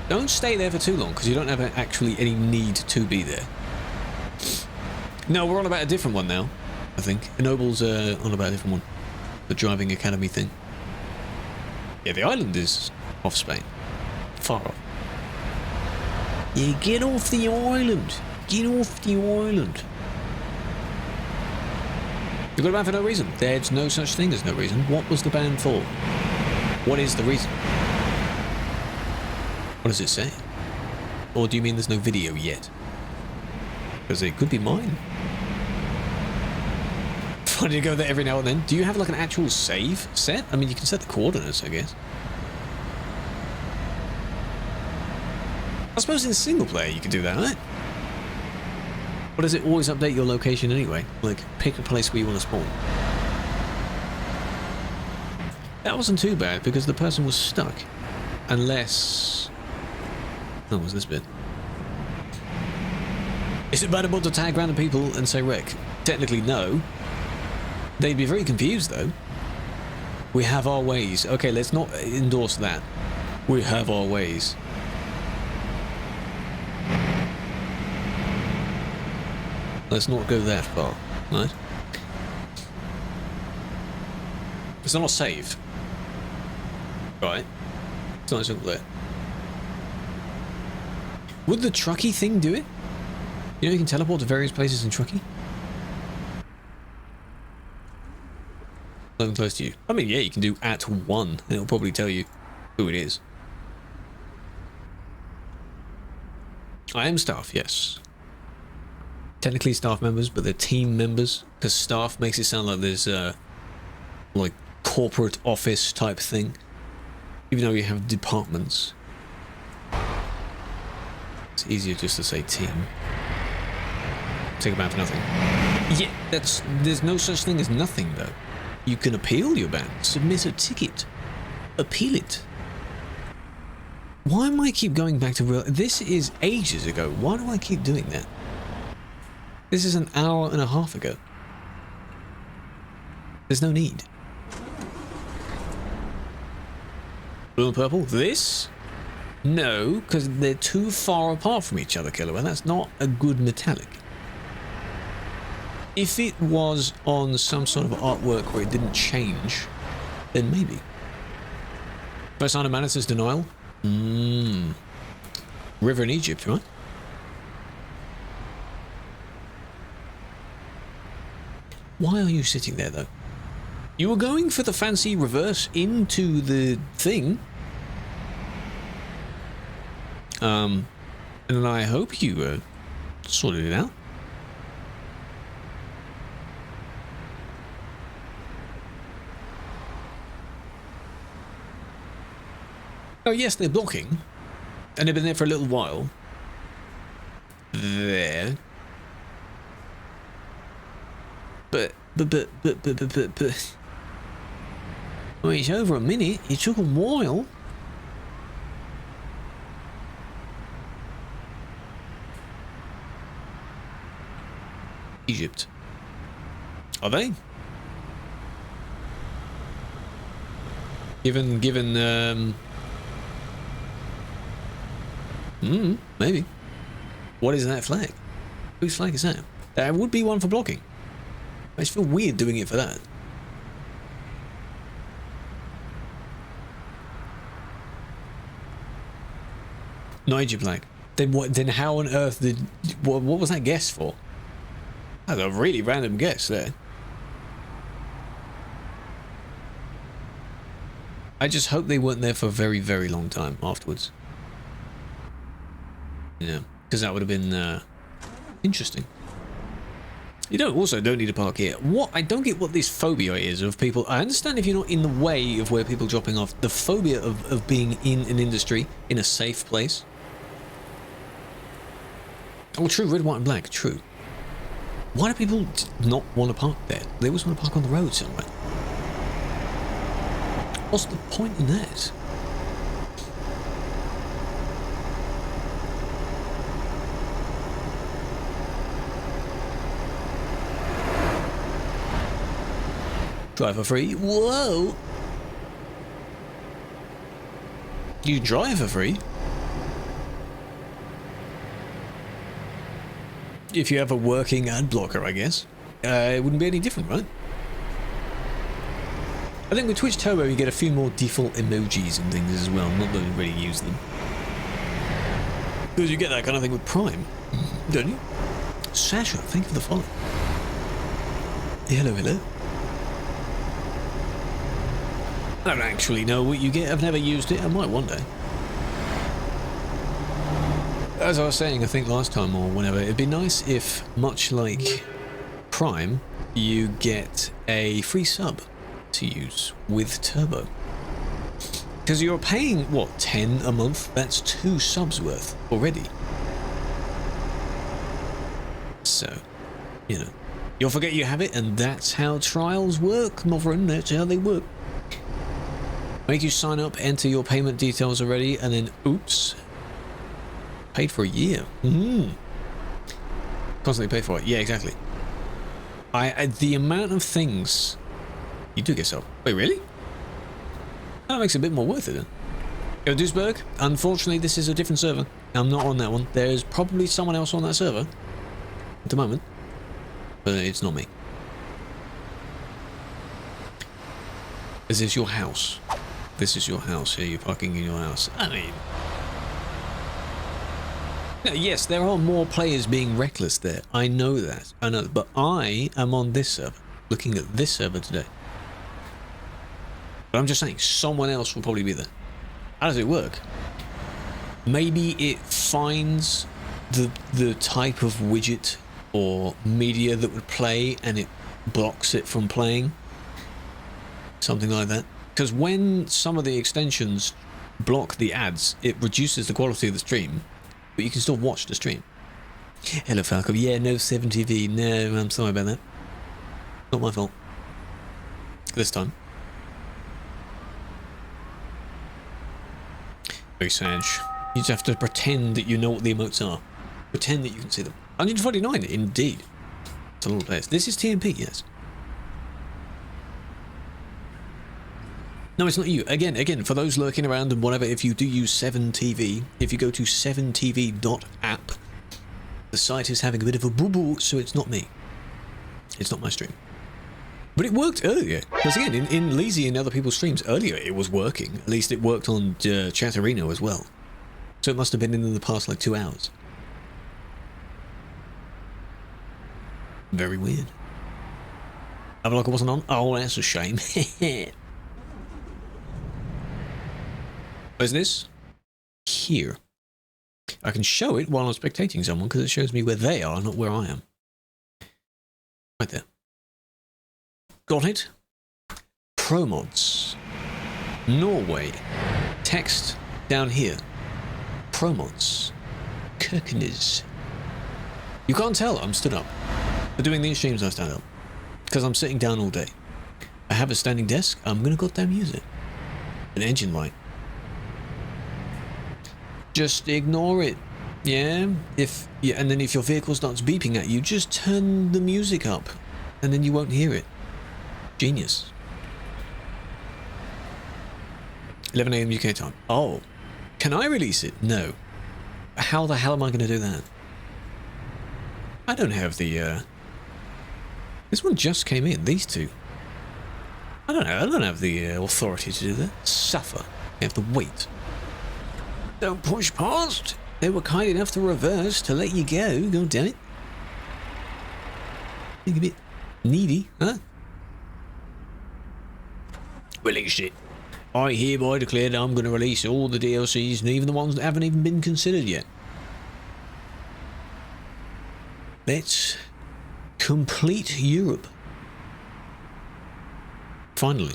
Don't stay there for too long, because you don't have actually any need to be there. No, we're on about a different one now, I think. Ennoble's on about a different one. The driving academy thing. Yeah, the island is off Spain. Far off. Yeah, get off the island. Get off the island. You got a ban for no reason. There's no such thing as no reason. What was the ban for? What is the reason? What does it say? Or do you mean there's no video yet? Because it could be mine. Funny to go there every now and then. Do you have like an actual save set? I mean, you can set the coordinates, I guess. I suppose in single player you can do that, right? Or does it always update your location anyway? Like, pick a place where you want to spawn. That wasn't too bad because the person was stuck. Unless... oh, what's this bit? Is it bad to tag random people and say wreck? Technically, no. They'd be very confused, though. We have our ways. Okay, let's not endorse that. We have our ways. Let's not go that far, right? It's not safe. Right? It's not simple there. Would the Truckee thing do it? You know you can teleport to various places in Truckee? Nothing close to you. I mean, yeah, you can do @1, and it'll probably tell you who it is. I am staff, yes. Technically staff members, but they're team members, because staff makes it sound like there's like corporate office type thing, even though you have departments. It's easier just to say team. Take a ban for nothing. Yeah, there's no such thing as nothing though. You can appeal your ban, submit a ticket, appeal it. Why am I keep going back to real? This is ages ago. Why do I keep doing that? This is an hour and a half ago. There's no need. Blue and purple? This? No, because they're too far apart from each other, Killer, and that's not a good metallic. If it was on some sort of artwork where it didn't change, then maybe. First sign of Manus' denial? River in Egypt, right? Why are you sitting there, though? You were going for the fancy reverse into the thing. And I hope you sorted it out. Oh yes, they're blocking. And they've been there for a little while. There. But. I mean, it's over a minute. It took a while. Egypt. Are they? Given, maybe. What is that flag? Whose flag is that? There would be one for blocking. I just feel weird doing it for that. Not Egypt flag. Then what? Then how on earth did? What was that guess for? That's a really random guess there. I just hope they weren't there for a very, very long time afterwards. Yeah, because that would have been interesting. You don't need to park here. What? I don't get what this phobia is of people. I understand if you're not in the way of where people dropping off. The phobia of being in an industry, in a safe place. Oh, true. Red, white, and black. True. Why do people not want to park there? They always want to park on the road somewhere. What's the point in that? Drive for free? Whoa! You drive for free? If you have a working ad blocker, I guess. It wouldn't be any different, right? I think with Twitch Turbo you get a few more default emojis and things as well, not that we really use them. Because you get that kind of thing with Prime, don't you? Sasha, thank you for the follow. Hello, hello. I don't actually know what you get. I've never used it. I might one day. As I was saying, I think last time or whenever, it'd be nice if, much like Prime, you get a free sub to use with Turbo. Because you're paying, what, 10 a month? That's 2 subs worth already. So, you know, you'll forget you have it, and that's how trials work, Mothrin. That's how they work. Make you sign up, enter your payment details already, and then, oops, paid for a year. Constantly pay for it. Yeah, exactly. The amount of things you do get sub. Wait, really? That makes it a bit more worth it then. Yo, Duisburg, unfortunately this is a different server. I'm not on that one. There's probably someone else on that server at the moment, but it's not me. Is this your house? This is your house. Here, you're parking in your house. I mean... Now, yes, there are more players being reckless there. I know that. I know. But I am on this server, looking at this server today. But I'm just saying, someone else will probably be there. How does it work? Maybe it finds the type of widget or media that would play and it blocks it from playing. Something like that. Because when some of the extensions block the ads, it reduces the quality of the stream, but you can still watch the stream. Hello, Falco. Yeah, no 7TV. No, I'm sorry about that. Not my fault. This time. Very Sage. You just have to pretend that you know what the emotes are. Pretend that you can see them. 149, indeed. It's a lot of players. This is TMP, yes. No, it's not you. Again, for those lurking around and whatever, if you do use 7TV, if you go to 7tv.app, the site is having a bit of a boo-boo, so it's not me. It's not my stream. But it worked earlier. Because again, in Leezy and other people's streams earlier, it was working. At least it worked on Chatterino as well. So it must have been in the past like 2 hours. Very weird. I feel like I wasn't on. Oh, that's a shame. Where's this? Here. I can show it while I'm spectating someone because it shows me where they are, not where I am. Right there. Got it? ProMods. Norway. Text down here. ProMods. Kirkenes. You can't tell I'm stood up. For doing these streams I stand up. Because I'm sitting down all day. I have a standing desk, I'm gonna goddamn use it. An engine light. Just ignore it. Yeah? And then if your vehicle starts beeping at you, just turn the music up. And then you won't hear it. Genius. 11 AM UK time. Oh. Can I release it? No. How the hell am I going to do that? I don't have the, This one just came in, these two. I don't know, I don't have the authority to do that. Suffer. I have to wait. Don't push past. They were kind enough to reverse to let you go. God damn it. Being a bit needy, huh? Release it. I hereby declare that I'm going to release all the DLCs and even the ones that haven't even been considered yet. Let's complete Europe. Finally.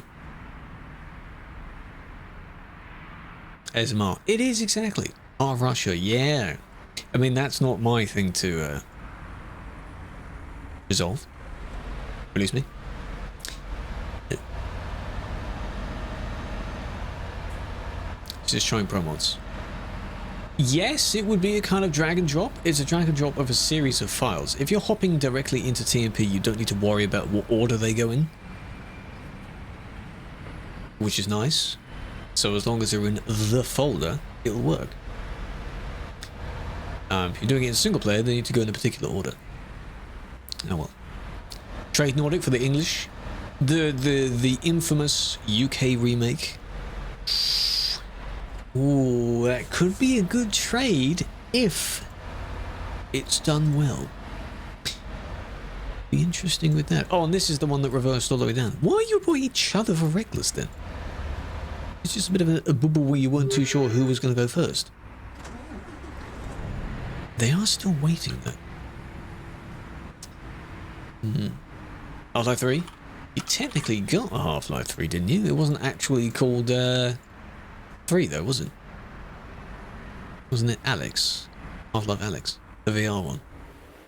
SMR. It is exactly. Oh, Russia, yeah. I mean, that's not my thing to resolve. Release me. Just showing ProMods. Yes, it would be a kind of drag and drop. It's a drag and drop of a series of files. If you're hopping directly into TMP, you don't need to worry about what order they go in. Which is nice. So as long as they're in the folder, it'll work. If you're doing it in single player, they need to go in a particular order. Oh well. Trade Nordic for the English. The infamous UK remake. Ooh, that could be a good trade if it's done well. Be interesting with that. Oh, and this is the one that reversed all the way down. Why are you putting each other for reckless then? It's just a bit of a bubble where you weren't too sure who was going to go first. They are still waiting though. Half-Life 3? You technically got a Half-Life 3, didn't you? It wasn't actually called 3 though, was it? Wasn't it Alex? Half-Life Alex, the VR one.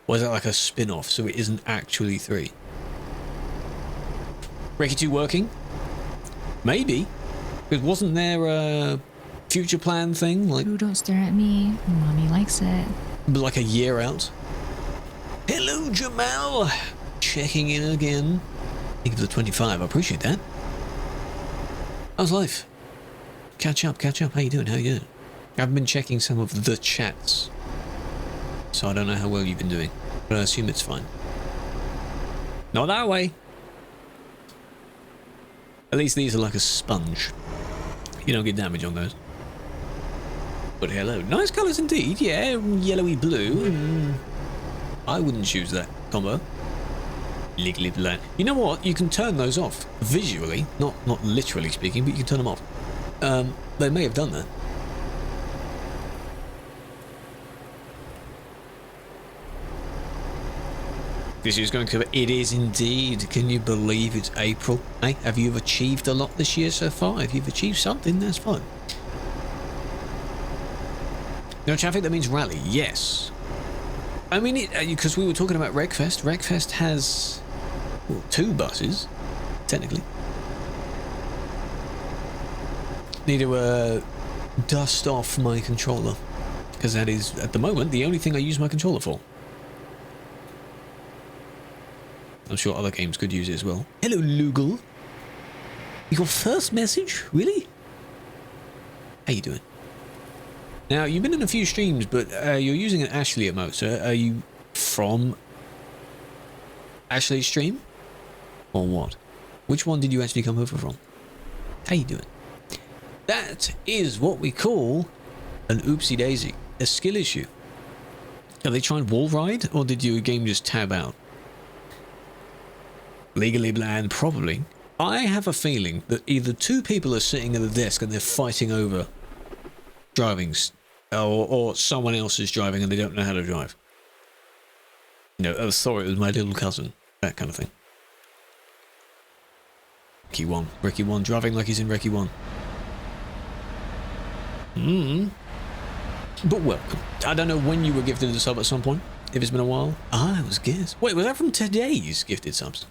Or is that like a spin-off, so it isn't actually 3? Reiki 2 working? Maybe. Because wasn't there a future plan thing? Like, Ooh, don't stare at me. Mommy likes it. like a year out? Hello, Jamal! Checking in again. Thank you for the 25, I appreciate that. How's life? Catch up. How you doing? I've been checking some of the chats, so I don't know how well you've been doing, but I assume it's fine. Not that way. At least these are like a sponge. You don't get damage on those. But hello. Nice colours indeed. Yeah, yellowy blue. I wouldn't choose that combo. Legally blind. You know what? You can turn those off visually, not literally speaking, but you can turn them off. They may have done that. This is going to... It is indeed. Can you believe it's April? Hey, have you achieved a lot this year so far? If you've achieved something, that's fine. No traffic, that means rally. Yes. I mean, because we were talking about Wreckfest. Wreckfest has... well, 2 buses, technically. Need to dust off my controller, because that is, at the moment, the only thing I use my controller for. I'm sure other games could use it as well. Hello, Lugal. Your first message? Really? How you doing? Now, you've been in a few streams, but you're using an Ashley emote, so are you from Ashley's stream? Or what? Which one did you actually come over from? How you doing? That is what we call an oopsie daisy, a skill issue. Are they trying wall ride, or did your game just tab out? Legally bland, probably. I have a feeling that either 2 people are sitting at the desk and they're fighting over driving, or someone else is driving and they don't know how to drive. You know, oh, sorry, it was my little cousin. That kind of thing. Ricky 1, driving like he's in Ricky 1. But welcome. I don't know when you were gifted a sub at some point, if it's been a while. Ah, it was guess. Wait, was that from today's gifted subs?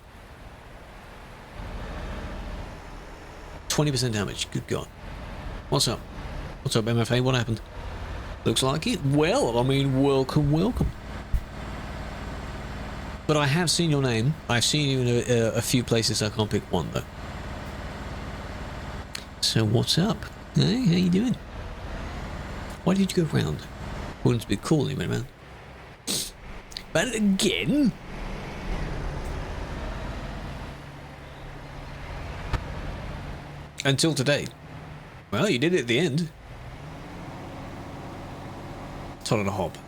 20% damage, good God. What's up? What's up, MFA? What happened? Looks like it. Well, I mean, welcome. But I have seen your name. I've seen you in a few places. I can't pick one, though. So what's up? Hey, how you doing? Why did you go round? Wouldn't be cool anyway, man. But again... Until today. Well, you did it at the end. Told it a hop.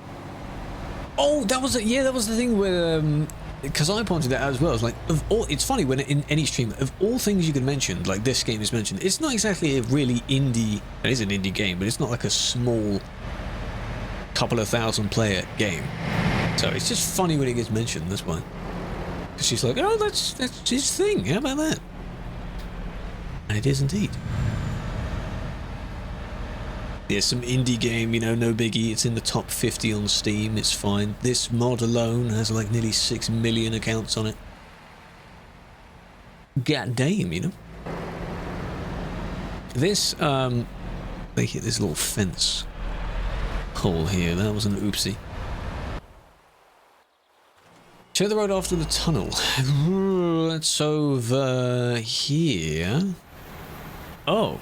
Oh, that was that was the thing where because I pointed that out as well. I was like, of all, it's funny when in any stream, of all things you can mention, like this game is mentioned, it's not exactly a really indie. It is an indie game, but it's not like a small couple of thousand player game. So it's just funny when it gets mentioned. That's why. Because she's like, oh, that's his thing. How about that? And it is indeed. There's some indie game, you know, no biggie. It's in the top 50 on Steam. It's fine. This mod alone has like nearly 6 million accounts on it. God damn, you know. This, they hit this little fence hole here. That was an oopsie. Check the road after the tunnel. That's over here. Oh.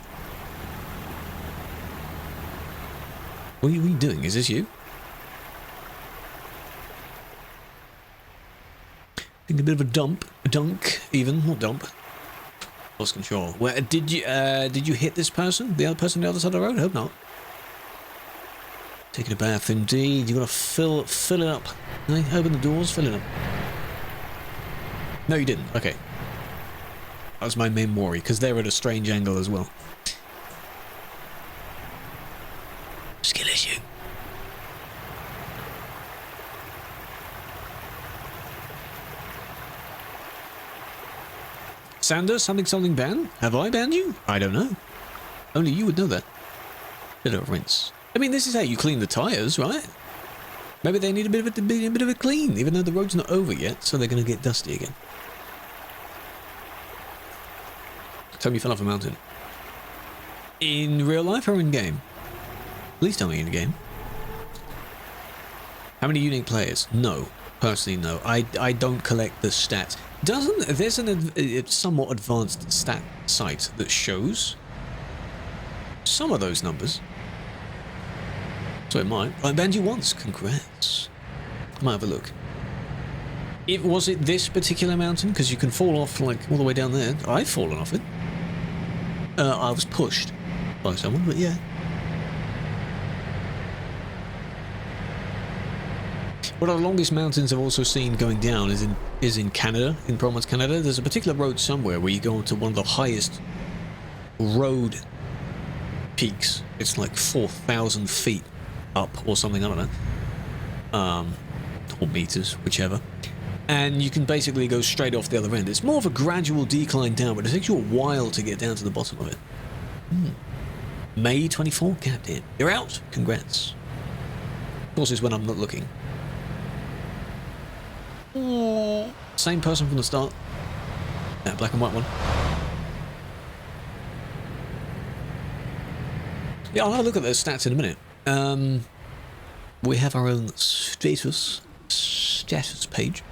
What are you doing? Is this you? I think a bit of a dunk, even, not dump. Lost control. Where did you hit this person? The other person on the other side of the road? Hope not. Taking a bath, indeed. You gotta fill it up. Open the doors, fill it up. No, you didn't. Okay. That was my main worry, because they're at a strange angle as well. Skill issue. Sanders, something ban? Have I banned you? I don't know. Only you would know that. Bit of a rinse. I mean, this is how you clean the tyres, right? Maybe they need a bit of a clean, even though the road's not over yet, so they're going to get dusty again. Tell me you fell off a mountain. In real life or in game? Please tell me in game. How many unique players? No. Personally, no. I don't collect the stats. There's a somewhat advanced stat site that shows some of those numbers. So it might. I banned you once. Congrats. I might have a look. Was it this particular mountain? Because you can fall off like all the way down there. I've fallen off it. I was pushed by someone, but yeah. One of the longest mountains I've also seen going down is in Canada, in ProMods Canada. There's a particular road somewhere where you go onto one of the highest road peaks. It's like 4,000 feet up or something, I don't know. Or meters, whichever. And you can basically go straight off the other end. It's more of a gradual decline down, but it takes you a while to get down to the bottom of it. May 24? Goddamn. You're out? Congrats. Of course, it's when I'm not looking. Same person from the start. That black and white one. Yeah, I'll have a look at those stats in a minute. We have our own status page.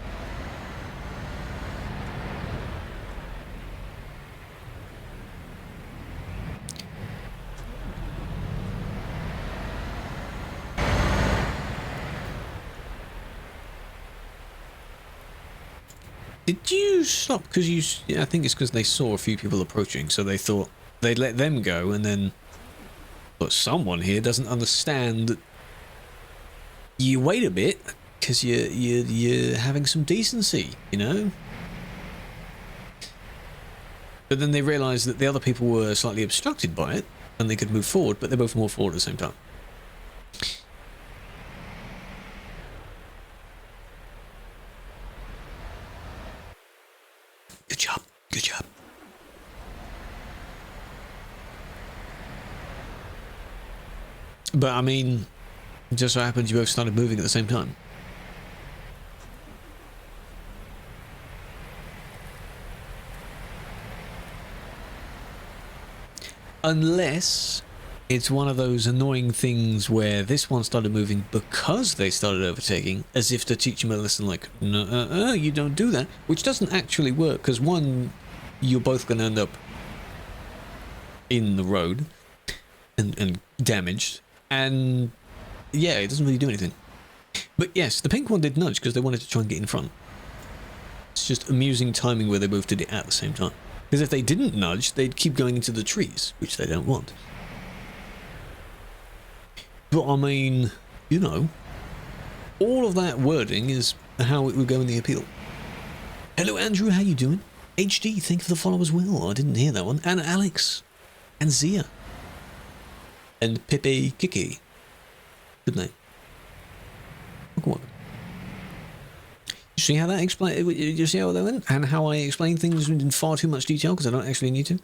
Did you stop? Because I think it's because they saw a few people approaching, so they thought they'd let them go, and then, but someone here doesn't understand that you wait a bit because you're having some decency, you know. But then they realised that the other people were slightly obstructed by it, and they could move forward, but they both moved forward at the same time. Good job. Good job. But I mean, it just so happens you both started moving at the same time. Unless it's one of those annoying things where this one started moving because they started overtaking, as if to teach them a lesson like, no, you don't do that, which doesn't actually work, because one, you're both going to end up in the road and damaged, and yeah, it doesn't really do anything. But yes, the pink one did nudge because they wanted to try and get in front. It's just amusing timing where they both did it at the same time. Because if they didn't nudge, they'd keep going into the trees, which they don't want. But I mean, you know, all of that wording is how it would go in the appeal. Hello Andrew, how you doing? HD, thank you for the follow as well. I didn't hear that one. And Alex. And Zia. And Pepe Kiki. Good name. Welcome. You see how that explain? You see how that went? And how I explain things in far too much detail because I don't actually need to?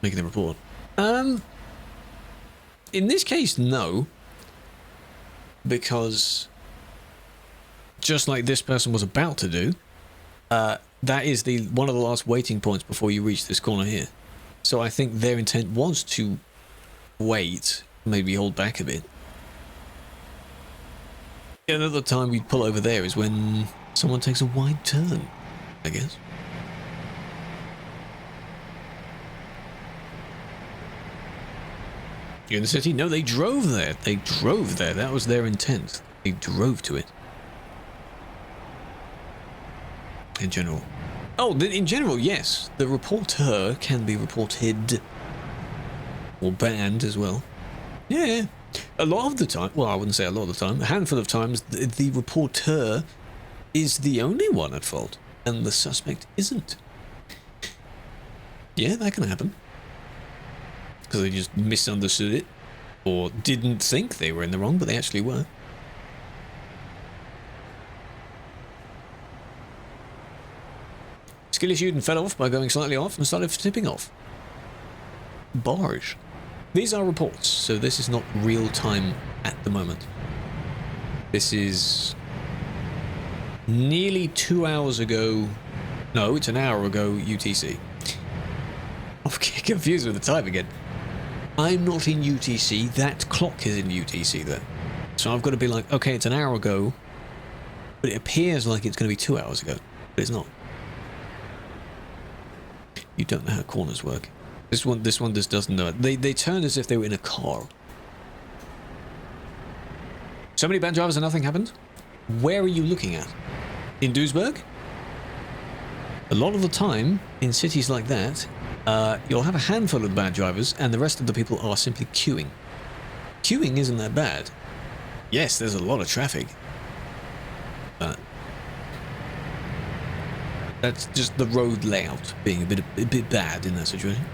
Making the report. In this case, no. Because just like this person was about to do, that is one of the last waiting points before you reach this corner here. So I think their intent was to wait, maybe hold back a bit. Another time we'd pull over there is when someone takes a wide turn, I guess. You're in the city? No, they drove there. They drove there. That was their intent. They drove to it. In general. Oh, in general, yes. The reporter can be reported. Or banned as well. Yeah. A lot of the time, well, I wouldn't say a lot of the time, a handful of times, the reporter is the only one at fault. And the suspect isn't. Yeah, that can happen. Because they just misunderstood it. Or didn't think they were in the wrong, but they actually were. Skill issued and fell off by going slightly off and started tipping off. Barge. These are reports, so this is not real time at the moment. This is nearly 2 hours ago. No, it's an hour ago UTC. I'm getting confused with the time again. I'm not in UTC. That clock is in UTC though. So I've got to be like, okay, it's an hour ago, but it appears like it's going to be 2 hours ago, but it's not. You don't know how corners work. This one just doesn't know it. They turn as if they were in a car. So many bad drivers and nothing happened? Where are you looking at? In Duisburg? A lot of the time, in cities like that, you'll have a handful of bad drivers and the rest of the people are simply queuing. Queuing isn't that bad. Yes, there's a lot of traffic. But that's just the road layout being a bit bad in that situation.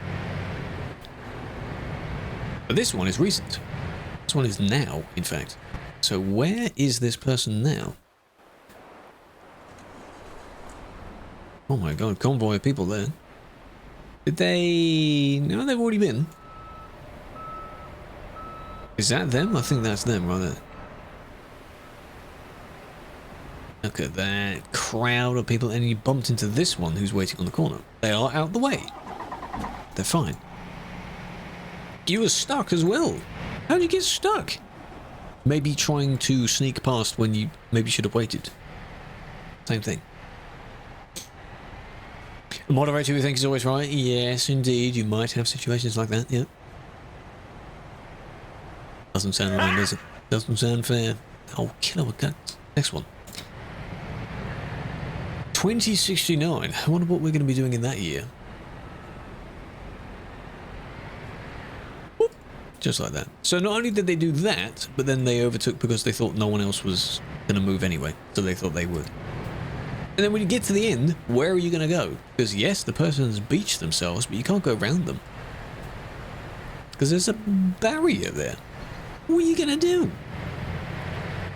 But this one is recent. This one is now, in fact. So where is this person now? Oh my god, convoy of people there. Did they... No, they've already been. Is that them? I think that's them right there. Look at that crowd of people, and you bumped into this one who's waiting on the corner. They are out the way. They're fine. You were stuck as well. How'd you get stuck? Maybe trying to sneak past when you maybe should have waited. Same thing. The moderator who thinks is always right. Yes, indeed. You might have situations like that, yeah. Doesn't sound right, does it? Doesn't sound fair. Oh, killer guts. Next one. 2069. I wonder what we're going to be doing in that year. Whoop. Just like that. So not only did they do that, but then they overtook because they thought no one else was going to move anyway. So they thought they would. And then when you get to the end, where are you going to go? Because yes, the person's beached themselves, but you can't go around them. Because there's a barrier there. What are you going to do?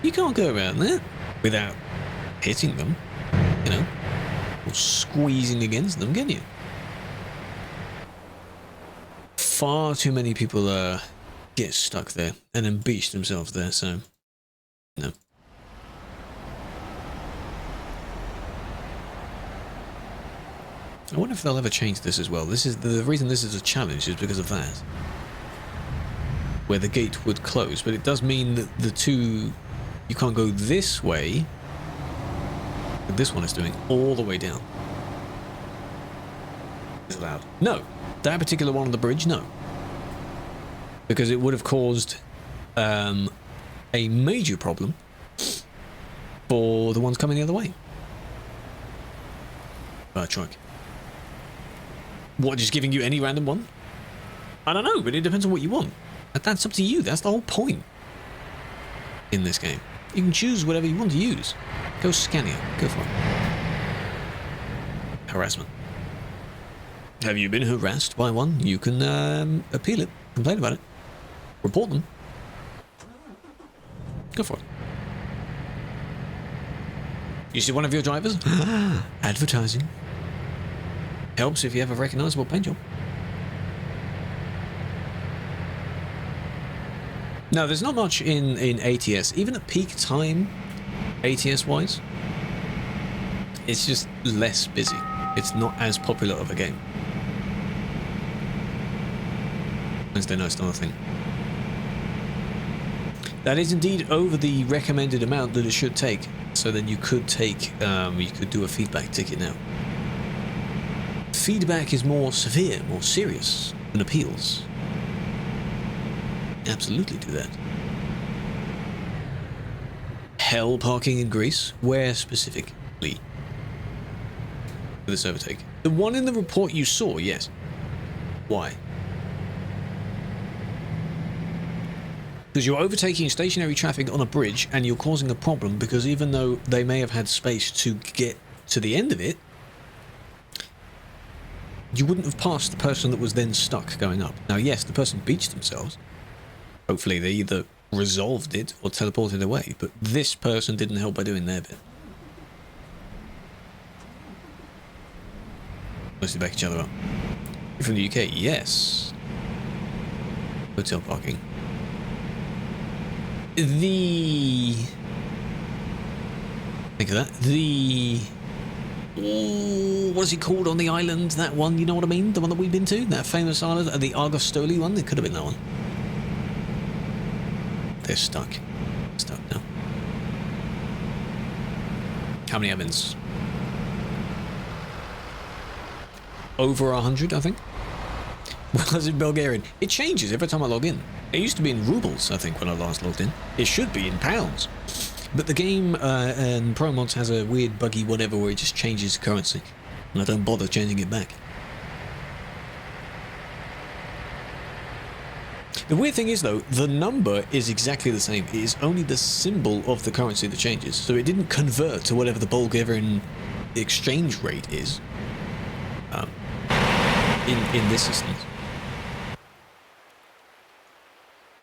You can't go around that without hitting them, you know, or squeezing against them, can you? Far too many people get stuck there and then beach themselves there, so no. I wonder if they'll ever change this as well. This is the reason this is a challenge is because of that. Where the gate would close, but it does mean that the two, you can't go this way. But this one is doing all the way down. Is allowed? No. That particular one on the bridge, no. Because it would have caused a major problem for the ones coming the other way. Truck. What, just giving you any random one? I don't know, but it depends on what you want. That's up to you. That's the whole point in this game. You can choose whatever you want to use. Go Scania. Go for it. Harassment. Have you been harassed by one? You can appeal it, complain about it, report them. Go for it. You see one of your drivers? Advertising. Helps if you have a recognizable paint job. No, there's not much in ATS. Even at peak time, ATS-wise, it's just less busy. It's not as popular of a game. Wednesday night's another thing. That is indeed over the recommended amount that it should take. So then you could take, you could do a feedback ticket now. Feedback is more severe, more serious than appeals. Absolutely do that. Hell parking in Greece? Where specifically? For this overtake. The one in the report you saw, yes. Why? Because you're overtaking stationary traffic on a bridge and you're causing a problem because even though they may have had space to get to the end of it, you wouldn't have passed the person that was then stuck going up. Now, yes, the person beached themselves. Hopefully they either resolved it or teleported away, but this person didn't help by doing their bit. Mostly back each other up. You're from the UK? Yes. Hotel parking. Think of that. What is it called on the island? That one, you know what I mean? The one that we've been to? That famous island? The Argostoli one? It could have been that one. They're stuck. stuck now. How many admins? Over 100, I think. Well, as in Bulgarian, it changes every time I log in. It used to be in rubles, I think, when I last logged in. It should be in pounds. But the game and ProMods has a weird buggy whatever where it just changes currency. And I don't bother changing it back. The weird thing is, though, the number is exactly the same. It is only the symbol of the currency that changes. So it didn't convert to whatever the Bulgarian exchange rate is in this instance.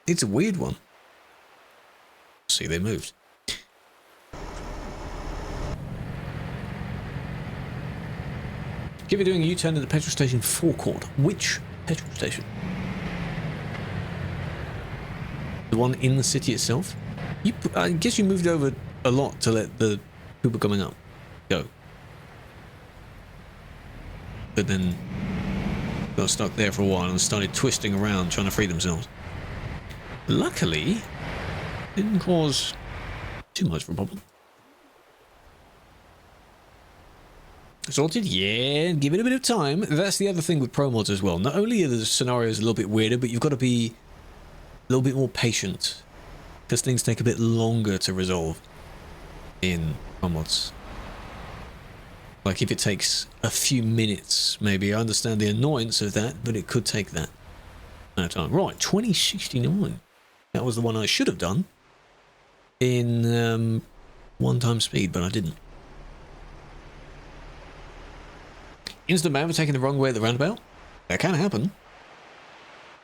It's a weird one. See, they moved. Give it doing a U-turn at the petrol station forecourt. Which petrol station? The one in the city itself? I guess you moved over a lot to let the people coming up go. But then got stuck there for a while and started twisting around trying to free themselves. Luckily, didn't cause too much of a problem. Sorted? Yeah, give it a bit of time. That's the other thing with ProMods as well. Not only are the scenarios a little bit weirder, but you've got to be a little bit more patient, because things take a bit longer to resolve in ProMods. Like if it takes a few minutes, maybe. I understand the annoyance of that, but it could take that amount of time. Right, 2069. That was the one I should have done in one-time speed, but I didn't. Instant ban for taking the wrong way at the roundabout? That can happen.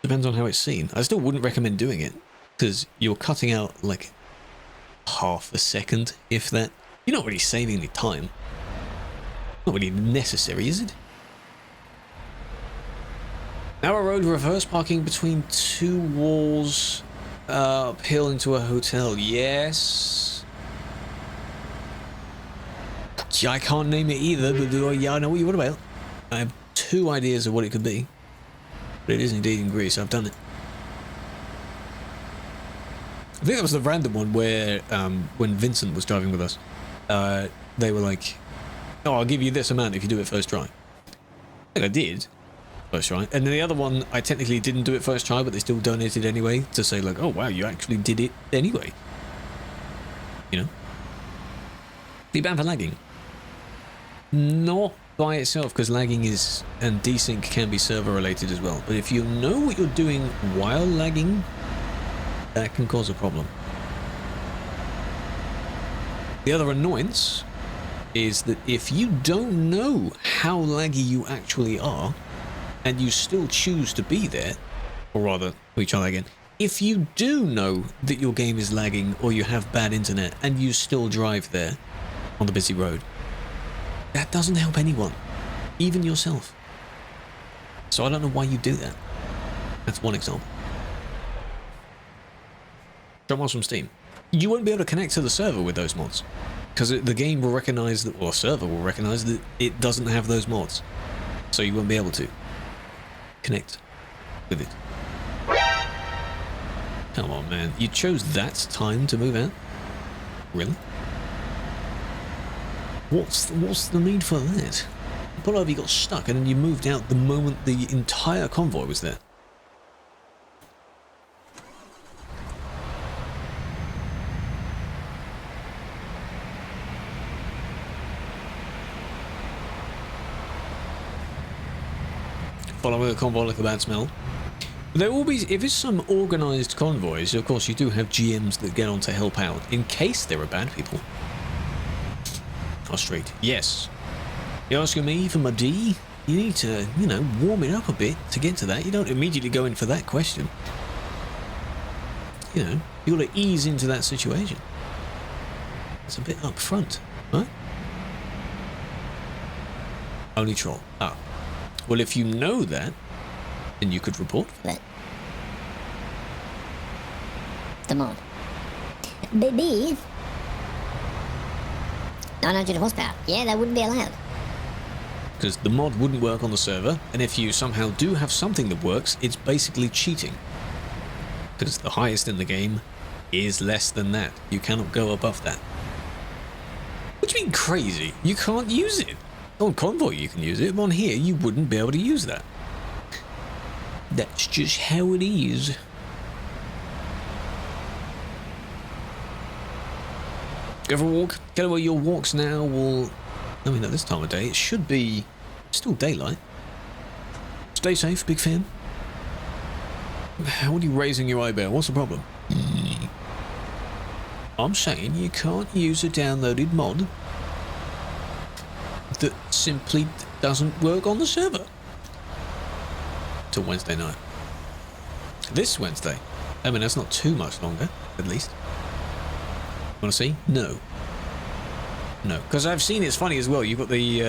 Depends on how it's seen. I still wouldn't recommend doing it, because you're cutting out like half a second, if that. You're not really saving any time. Not really necessary, is it? Narrow road reverse parking between two walls, uphill into a hotel. Yes. I can't name it either, but yeah, I know what you're on about. I have two ideas of what it could be. But it is indeed in Greece. I've done it. I think that was the random one where, when Vincent was driving with us, they were like, "Oh, I'll give you this amount if you do it first try." I think I did first try. And then the other one, I technically didn't do it first try, but they still donated anyway to say like, "Oh wow, you actually did it anyway." You know? Be banned for lagging. Not by itself, because lagging is, and desync can be server related as well. But if you know what you're doing while lagging, that can cause a problem. The other annoyance is that if you don't know how laggy you actually are, and you still choose to be there, or rather, let me try that again. If you do know that your game is lagging or you have bad internet and you still drive there on the busy road, that doesn't help anyone, even yourself. So I don't know why you do that. That's one example. Drop mods from Steam. You won't be able to connect to the server with those mods, because the game will recognize that, or server will recognize that it doesn't have those mods. So you won't be able to connect with it. Come on, man. You chose that time to move out? Really? What's the need for that? You pulled over, you got stuck, and then you moved out the moment the entire convoy was there. Following a convoy like a bad smell. There will be, if it's some organised convoys, of course you do have GMs that get on to help out, in case there are bad people. Straight. Yes. You're asking me for my D? You need to, you know, warm it up a bit to get to that. You don't immediately go in for that question. You know, you got to ease into that situation. It's a bit upfront, right? Only troll. Ah. Well, if you know that, then you could report. But the mod. Baby. 900 horsepower. Yeah, that wouldn't be allowed. Because the mod wouldn't work on the server, and if you somehow do have something that works, it's basically cheating. Because the highest in the game is less than that. You cannot go above that. What do you mean crazy? You can't use it. On Convoy you can use it, but on here you wouldn't be able to use that. That's just how it is. Go for a walk. Get away your walks now will... I mean, at this time of day, it should be still daylight. Stay safe, big fan. What are you raising your eyebrow? What's the problem? I'm saying you can't use a downloaded mod that simply doesn't work on the server. Till Wednesday night. This Wednesday. I mean, that's not too much longer, at least. Want to see? No. No. Because I've seen it's funny as well. You've got the,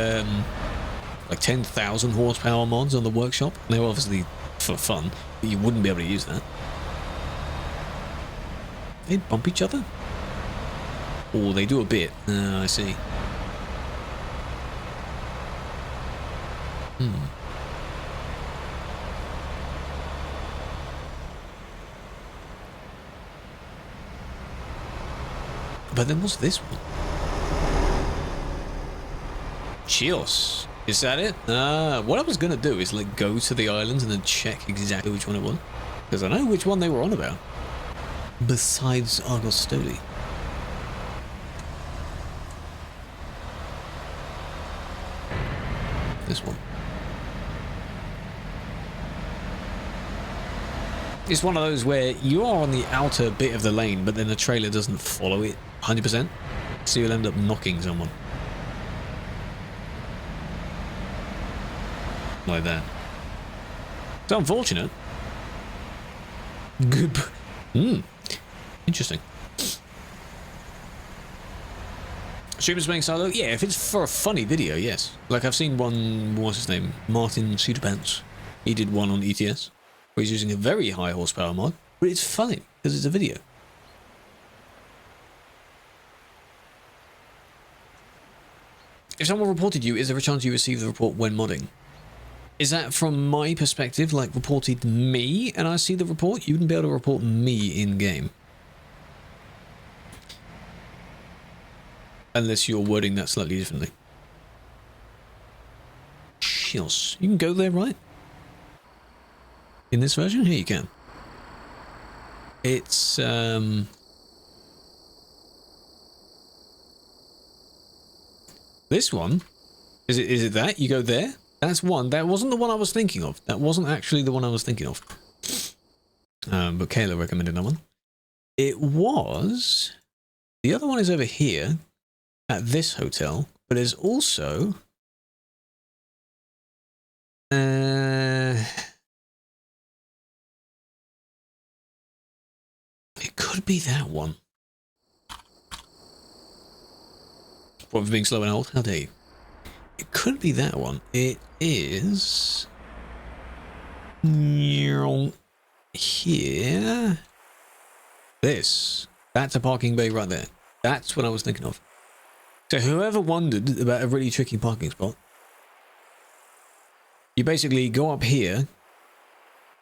like 10,000 horsepower mods on the workshop. They're obviously for fun, but you wouldn't be able to use that. They bump each other? Or they do a bit. I see. But then what's this one? Chios. Is that it? What I was going to do is like go to the islands and then check exactly which one it was. Because I know which one they were on about. Besides Argostoli. This one. It's one of those where you are on the outer bit of the lane, but then the trailer doesn't follow it 100%. So you'll end up knocking someone. Like that. It's unfortunate. Good. Interesting. Streamers playing solo? Yeah, if it's for a funny video, yes. Like I've seen one, what's his name? Martin Suderpants. He did one on ETS. Where he's using a very high horsepower mod. But it's funny, because it's a video. If someone reported you, is there a chance you receive the report when modding? Is that from my perspective, like reported me and I see the report? You wouldn't be able to report me in-game. Unless you're wording that slightly differently. Shios. You can go there, right? In this version? Here you can. It's, this one? Is it that? You go there? That's one. That wasn't the one I was thinking of. That wasn't actually the one I was thinking of. But Kayla recommended that one. It was... The other one is over here. At this hotel. But there's also... It could be that one. What, for being slow and old? How dare you? It could be that one. It is... Here... This. That's a parking bay right there. That's what I was thinking of. So whoever wondered about a really tricky parking spot, you basically go up here,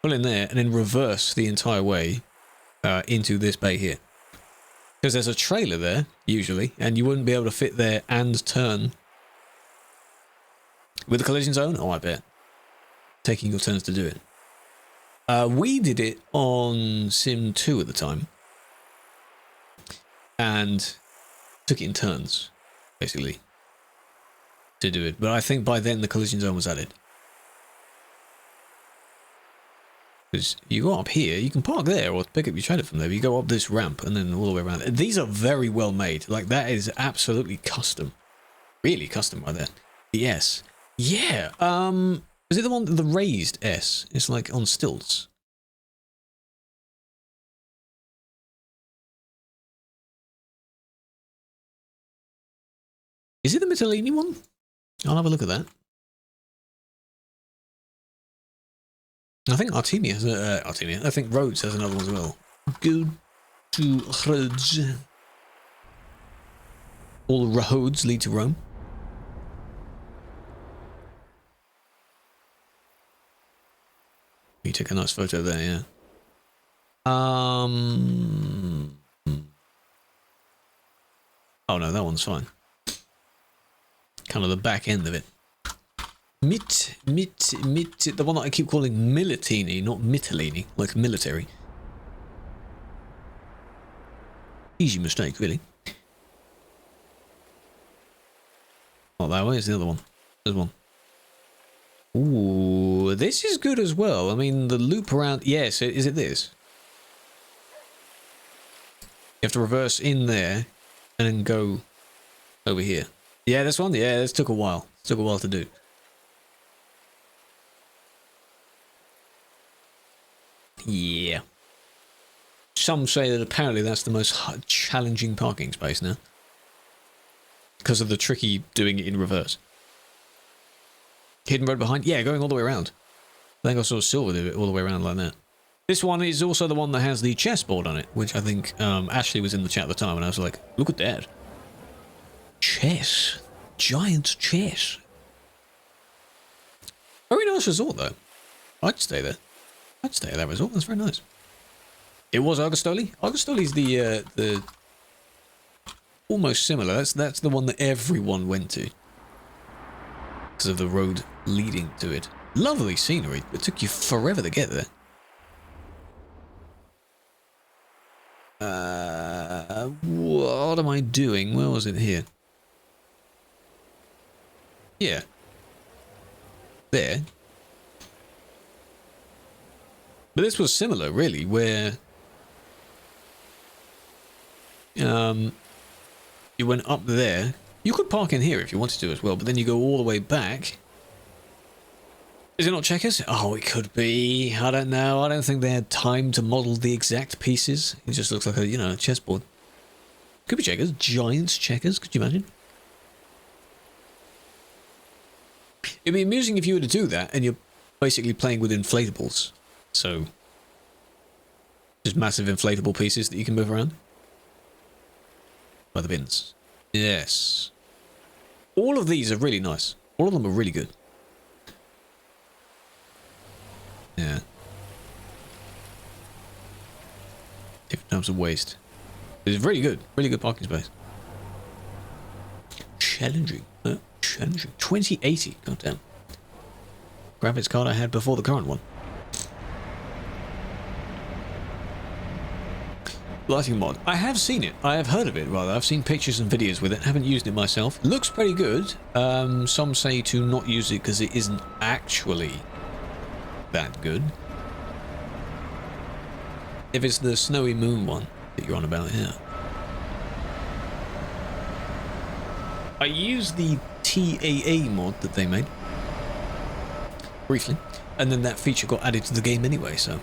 pull in there, and then reverse the entire way into this bay here. Because there's a trailer there, usually, and you wouldn't be able to fit there and turn. With the collision zone? Oh, I bet. Taking your turns to do it. We did it on Sim 2 at the time. And took it in turns, basically, to do it. But I think by then the collision zone was added. Because you go up here, you can park there or pick up your trailer from there. But you go up this ramp and then all the way around. These are very well made. Like, that is absolutely custom. Really custom right there. The S. Yeah. Is it the one, the raised S? It's like on stilts. Is it the Mittalini one? I'll have a look at that. I think Artemia has a, I think Rhodes has another one as well. Go to Rhodes. All roads lead to Rome. You take a nice photo there, yeah. no, that one's fine. Kind of the back end of it. The one that I keep calling Militini, not Mitalini, like military. Easy mistake, really. Not that way, it's the other one. There's one. Ooh, this is good as well. I mean, the loop around... Yes, is it this? You have to reverse in there and then go over here. Yeah, this one? Yeah, this took a while. It took a while to do. Yeah. Some say that apparently that's the most challenging parking space now. Because of the tricky doing it in reverse. Hidden road behind? Yeah, going all the way around. I think I saw Silver do it all the way around like that. This one is also the one that has the chessboard on it, which I think Ashley was in the chat at the time, and I was like, look at that. Chess. Giant chess. Very nice resort, though. I'd stay there. I'd stay at that resort. That's very nice. It was Argostoli. Argostoli's the almost similar. That's the one that everyone went to because of the road leading to it. Lovely scenery. It took you forever to get there. What am I doing? Where was it here? Yeah. There. But this was similar, really, where you went up there. You could park in here if you wanted to as well, but then you go all the way back. Is it not Checkers? Oh, it could be. I don't know. I don't think they had time to model the exact pieces. It just looks like a, you know, chessboard. Could be Checkers. Giants Checkers. Could you imagine? It'd be amusing if you were to do that and you're basically playing with inflatables. So, just massive inflatable pieces that you can move around. By the bins. Yes. All of these are really nice. All of them are really good. Yeah. Different types of waste. It's really good. Really good parking space. Challenging. Challenging. 2080. Goddamn. Graphics card I had before the current one. Lighting mod. I have seen it. I have heard of it, rather. I've seen pictures and videos with it. Haven't used it myself. Looks pretty good. Some say to not use it because it isn't actually that good. If it's the snowy moon one that you're on about here. I used the TAA mod that they made. Briefly. And then that feature got added to the game anyway, so...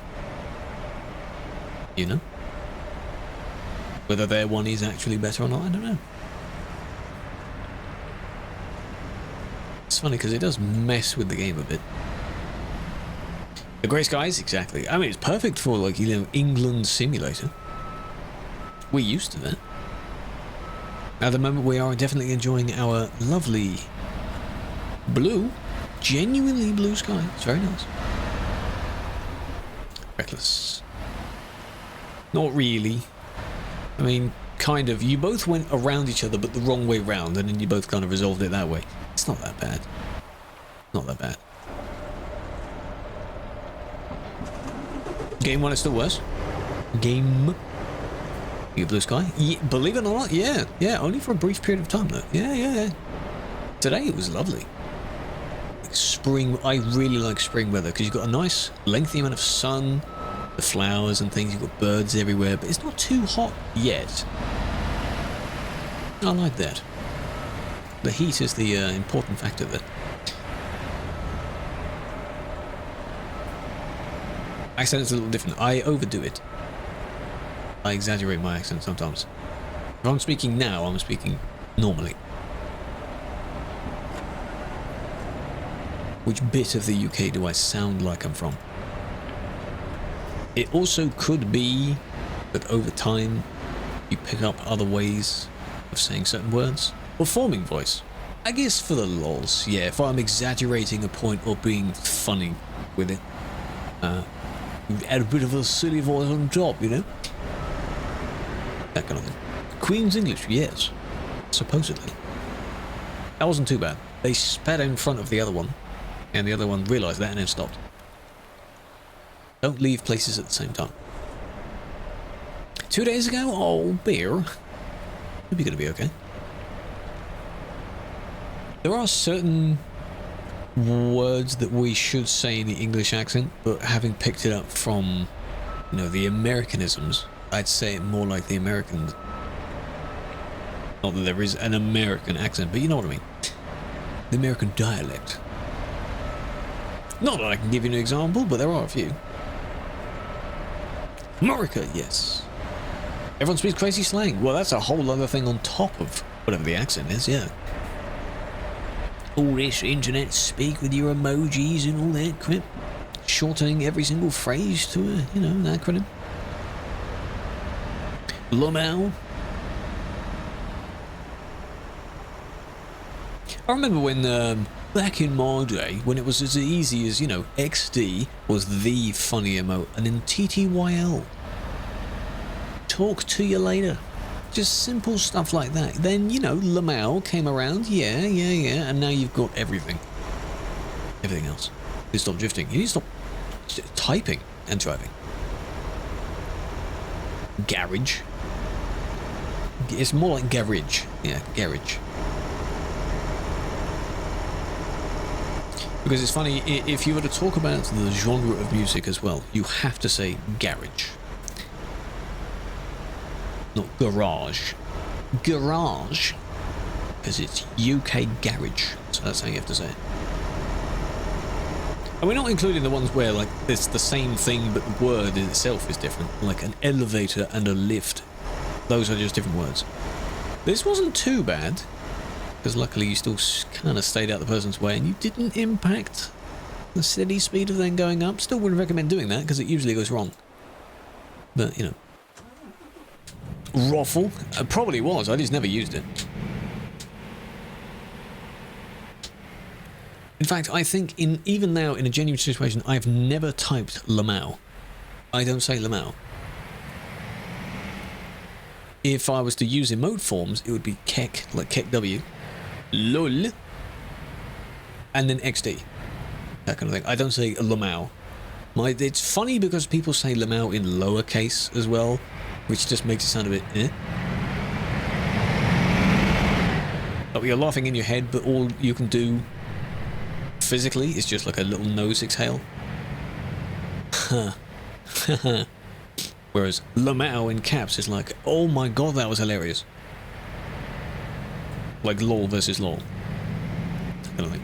You know? Whether their one is actually better or not, I don't know. It's funny because it does mess with the game a bit. The grey skies, exactly. I mean, it's perfect for, like, you know, England simulator. We're used to that. At the moment, we are definitely enjoying our lovely blue, genuinely blue sky. It's very nice. Reckless. Not really. I mean, kind of. You both went around each other, but the wrong way round, and then you both kind of resolved it that way. It's not that bad. Not that bad. Game 1 is still worse. Game... You blue sky? Yeah, believe it or not, yeah. Yeah, only for a brief period of time, though. Yeah. Today it was lovely. Like spring... I really like spring weather, because you've got a nice, lengthy amount of sun... The flowers and things, you've got birds everywhere, but it's not too hot yet. I like that. The heat is the important factor there. Accent is a little different. I overdo it. I exaggerate my accent sometimes. If I'm speaking now, I'm speaking normally. Which bit of the UK do I sound like I'm from? It also could be that over time you pick up other ways of saying certain words. Or forming voice. I guess for the lols, yeah, if I'm exaggerating a point or being funny with it. Add a bit of a silly voice on top, you know? That kind of thing. Queen's English, yes. supposedly. That wasn't too bad. They sped in front of the other one, and the other one realised that and then stopped. Don't leave places at the same time. 2 days ago? Oh, beer. Hope you're going to be okay. There are certain words that we should say in the English accent, but having picked it up from, you know, the Americanisms, I'd say it more like the Americans. Not that there is an American accent, but you know what I mean. The American dialect. Not that I can give you an example, but there are a few. America, yes. Everyone speaks crazy slang. Well, that's a whole other thing on top of whatever the accent is, yeah. All this internet speak with your emojis and all that crap. Shortening every single phrase to a, you know, an acronym. Lomao. I remember when, back in my day, when it was as easy as, you know, XD was the funny emote, and then TTYL. Talk to you later. Just simple stuff like that. Then, you know, Lamau came around, yeah, and now you've got everything. Everything else. You need to stop drifting. You need to stop typing and driving. Garage. It's more like garage. Yeah, garage. Because it's funny, if you were to talk about the genre of music as well, you have to say garage. Not garage. Garage. Because it's UK garage. So that's how you have to say it. And we're not including the ones where, like, it's the same thing, but the word in itself is different. Like an elevator and a lift. Those are just different words. This wasn't too bad. Because luckily you still kind of stayed out the person's way and you didn't impact the steady speed of them going up. Still wouldn't recommend doing that because it usually goes wrong. But, you know. Ruffle? It probably was, I just never used it. In fact, I think even now in a genuine situation, I've never typed Lamau. I don't say Lamau. If I was to use emote forms, it would be Kek, like Kek W. LOL, and then XD, that kind of thing. I don't say Lamau. It's funny because people say Lamau in lowercase as well, which just makes it sound a bit eh. Like you're laughing in your head, but all you can do physically is just like a little nose exhale. Whereas Lamau in caps is like, oh my god, that was hilarious. Like lol versus lol. That kind of thing.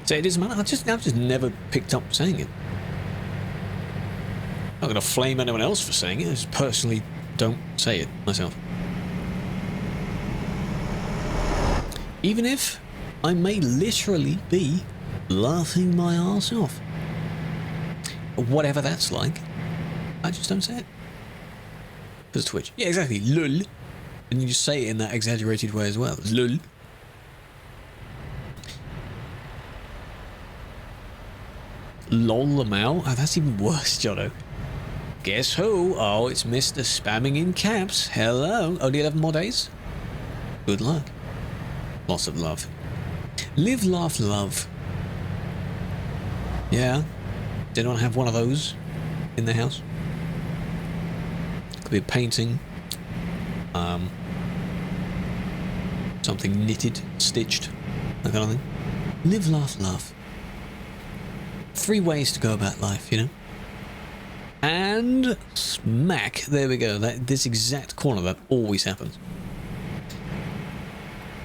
So it doesn't matter. I've just never picked up saying it. I'm not going to flame anyone else for saying it. I just personally don't say it myself. Even if I may literally be laughing my arse off. Whatever that's like, I just don't say it. Because Twitch. Yeah, exactly. Lol. And you just say it in that exaggerated way as well. Lol. Lol Lamau? Oh, that's even worse, Jono. Guess who? Oh, it's Mr. Spamming in caps. Hello. Only 11 more days? Good luck. Lots of love. Live, laugh, love. Yeah. Did anyone have one of those in their house? Could be a painting. Something knitted, stitched, that kind of thing. Live, laugh, love. 3 ways to go about life, you know? And smack, there we go. This exact corner, that always happens.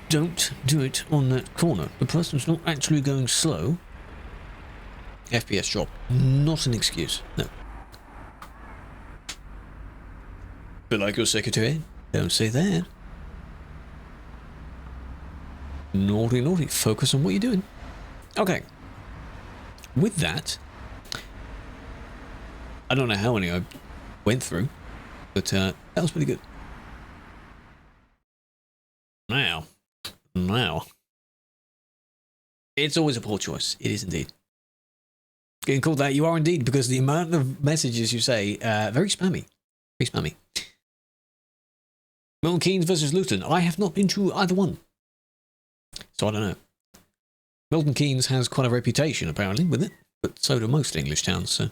Don't do it on that corner. The person's not actually going slow. FPS drop. Not an excuse, no. But like your secretary, don't say that. Naughty, naughty. Focus on what you're doing. Okay. With that, I don't know how many I went through, but that was pretty good. Now, it's always a poor choice. It is indeed. Getting called that, you are indeed, because the amount of messages you say, very spammy. Very spammy. Milton Keynes versus Luton. I have not been to either one. So I don't know. Milton Keynes has quite a reputation, apparently, with it. But so do most English towns, so.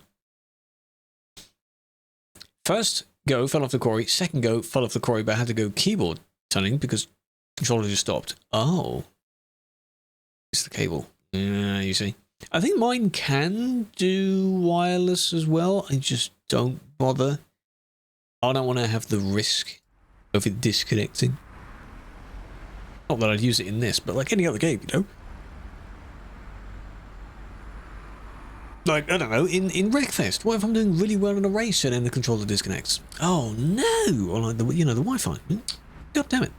First go, fell off the quarry. Second go, fell off the quarry, but I had to go keyboard turning because controller just stopped. Oh. It's the cable. Yeah, you see. I think mine can do wireless as well. I just don't bother. I don't want to have the risk of it disconnecting. Not that I'd use it in this, but like any other game, you know? Like, I don't know, in Wreckfest, what if I'm doing really well in a race and then the controller disconnects? Oh no! Or like the, you know, the Wi-Fi. God damn it.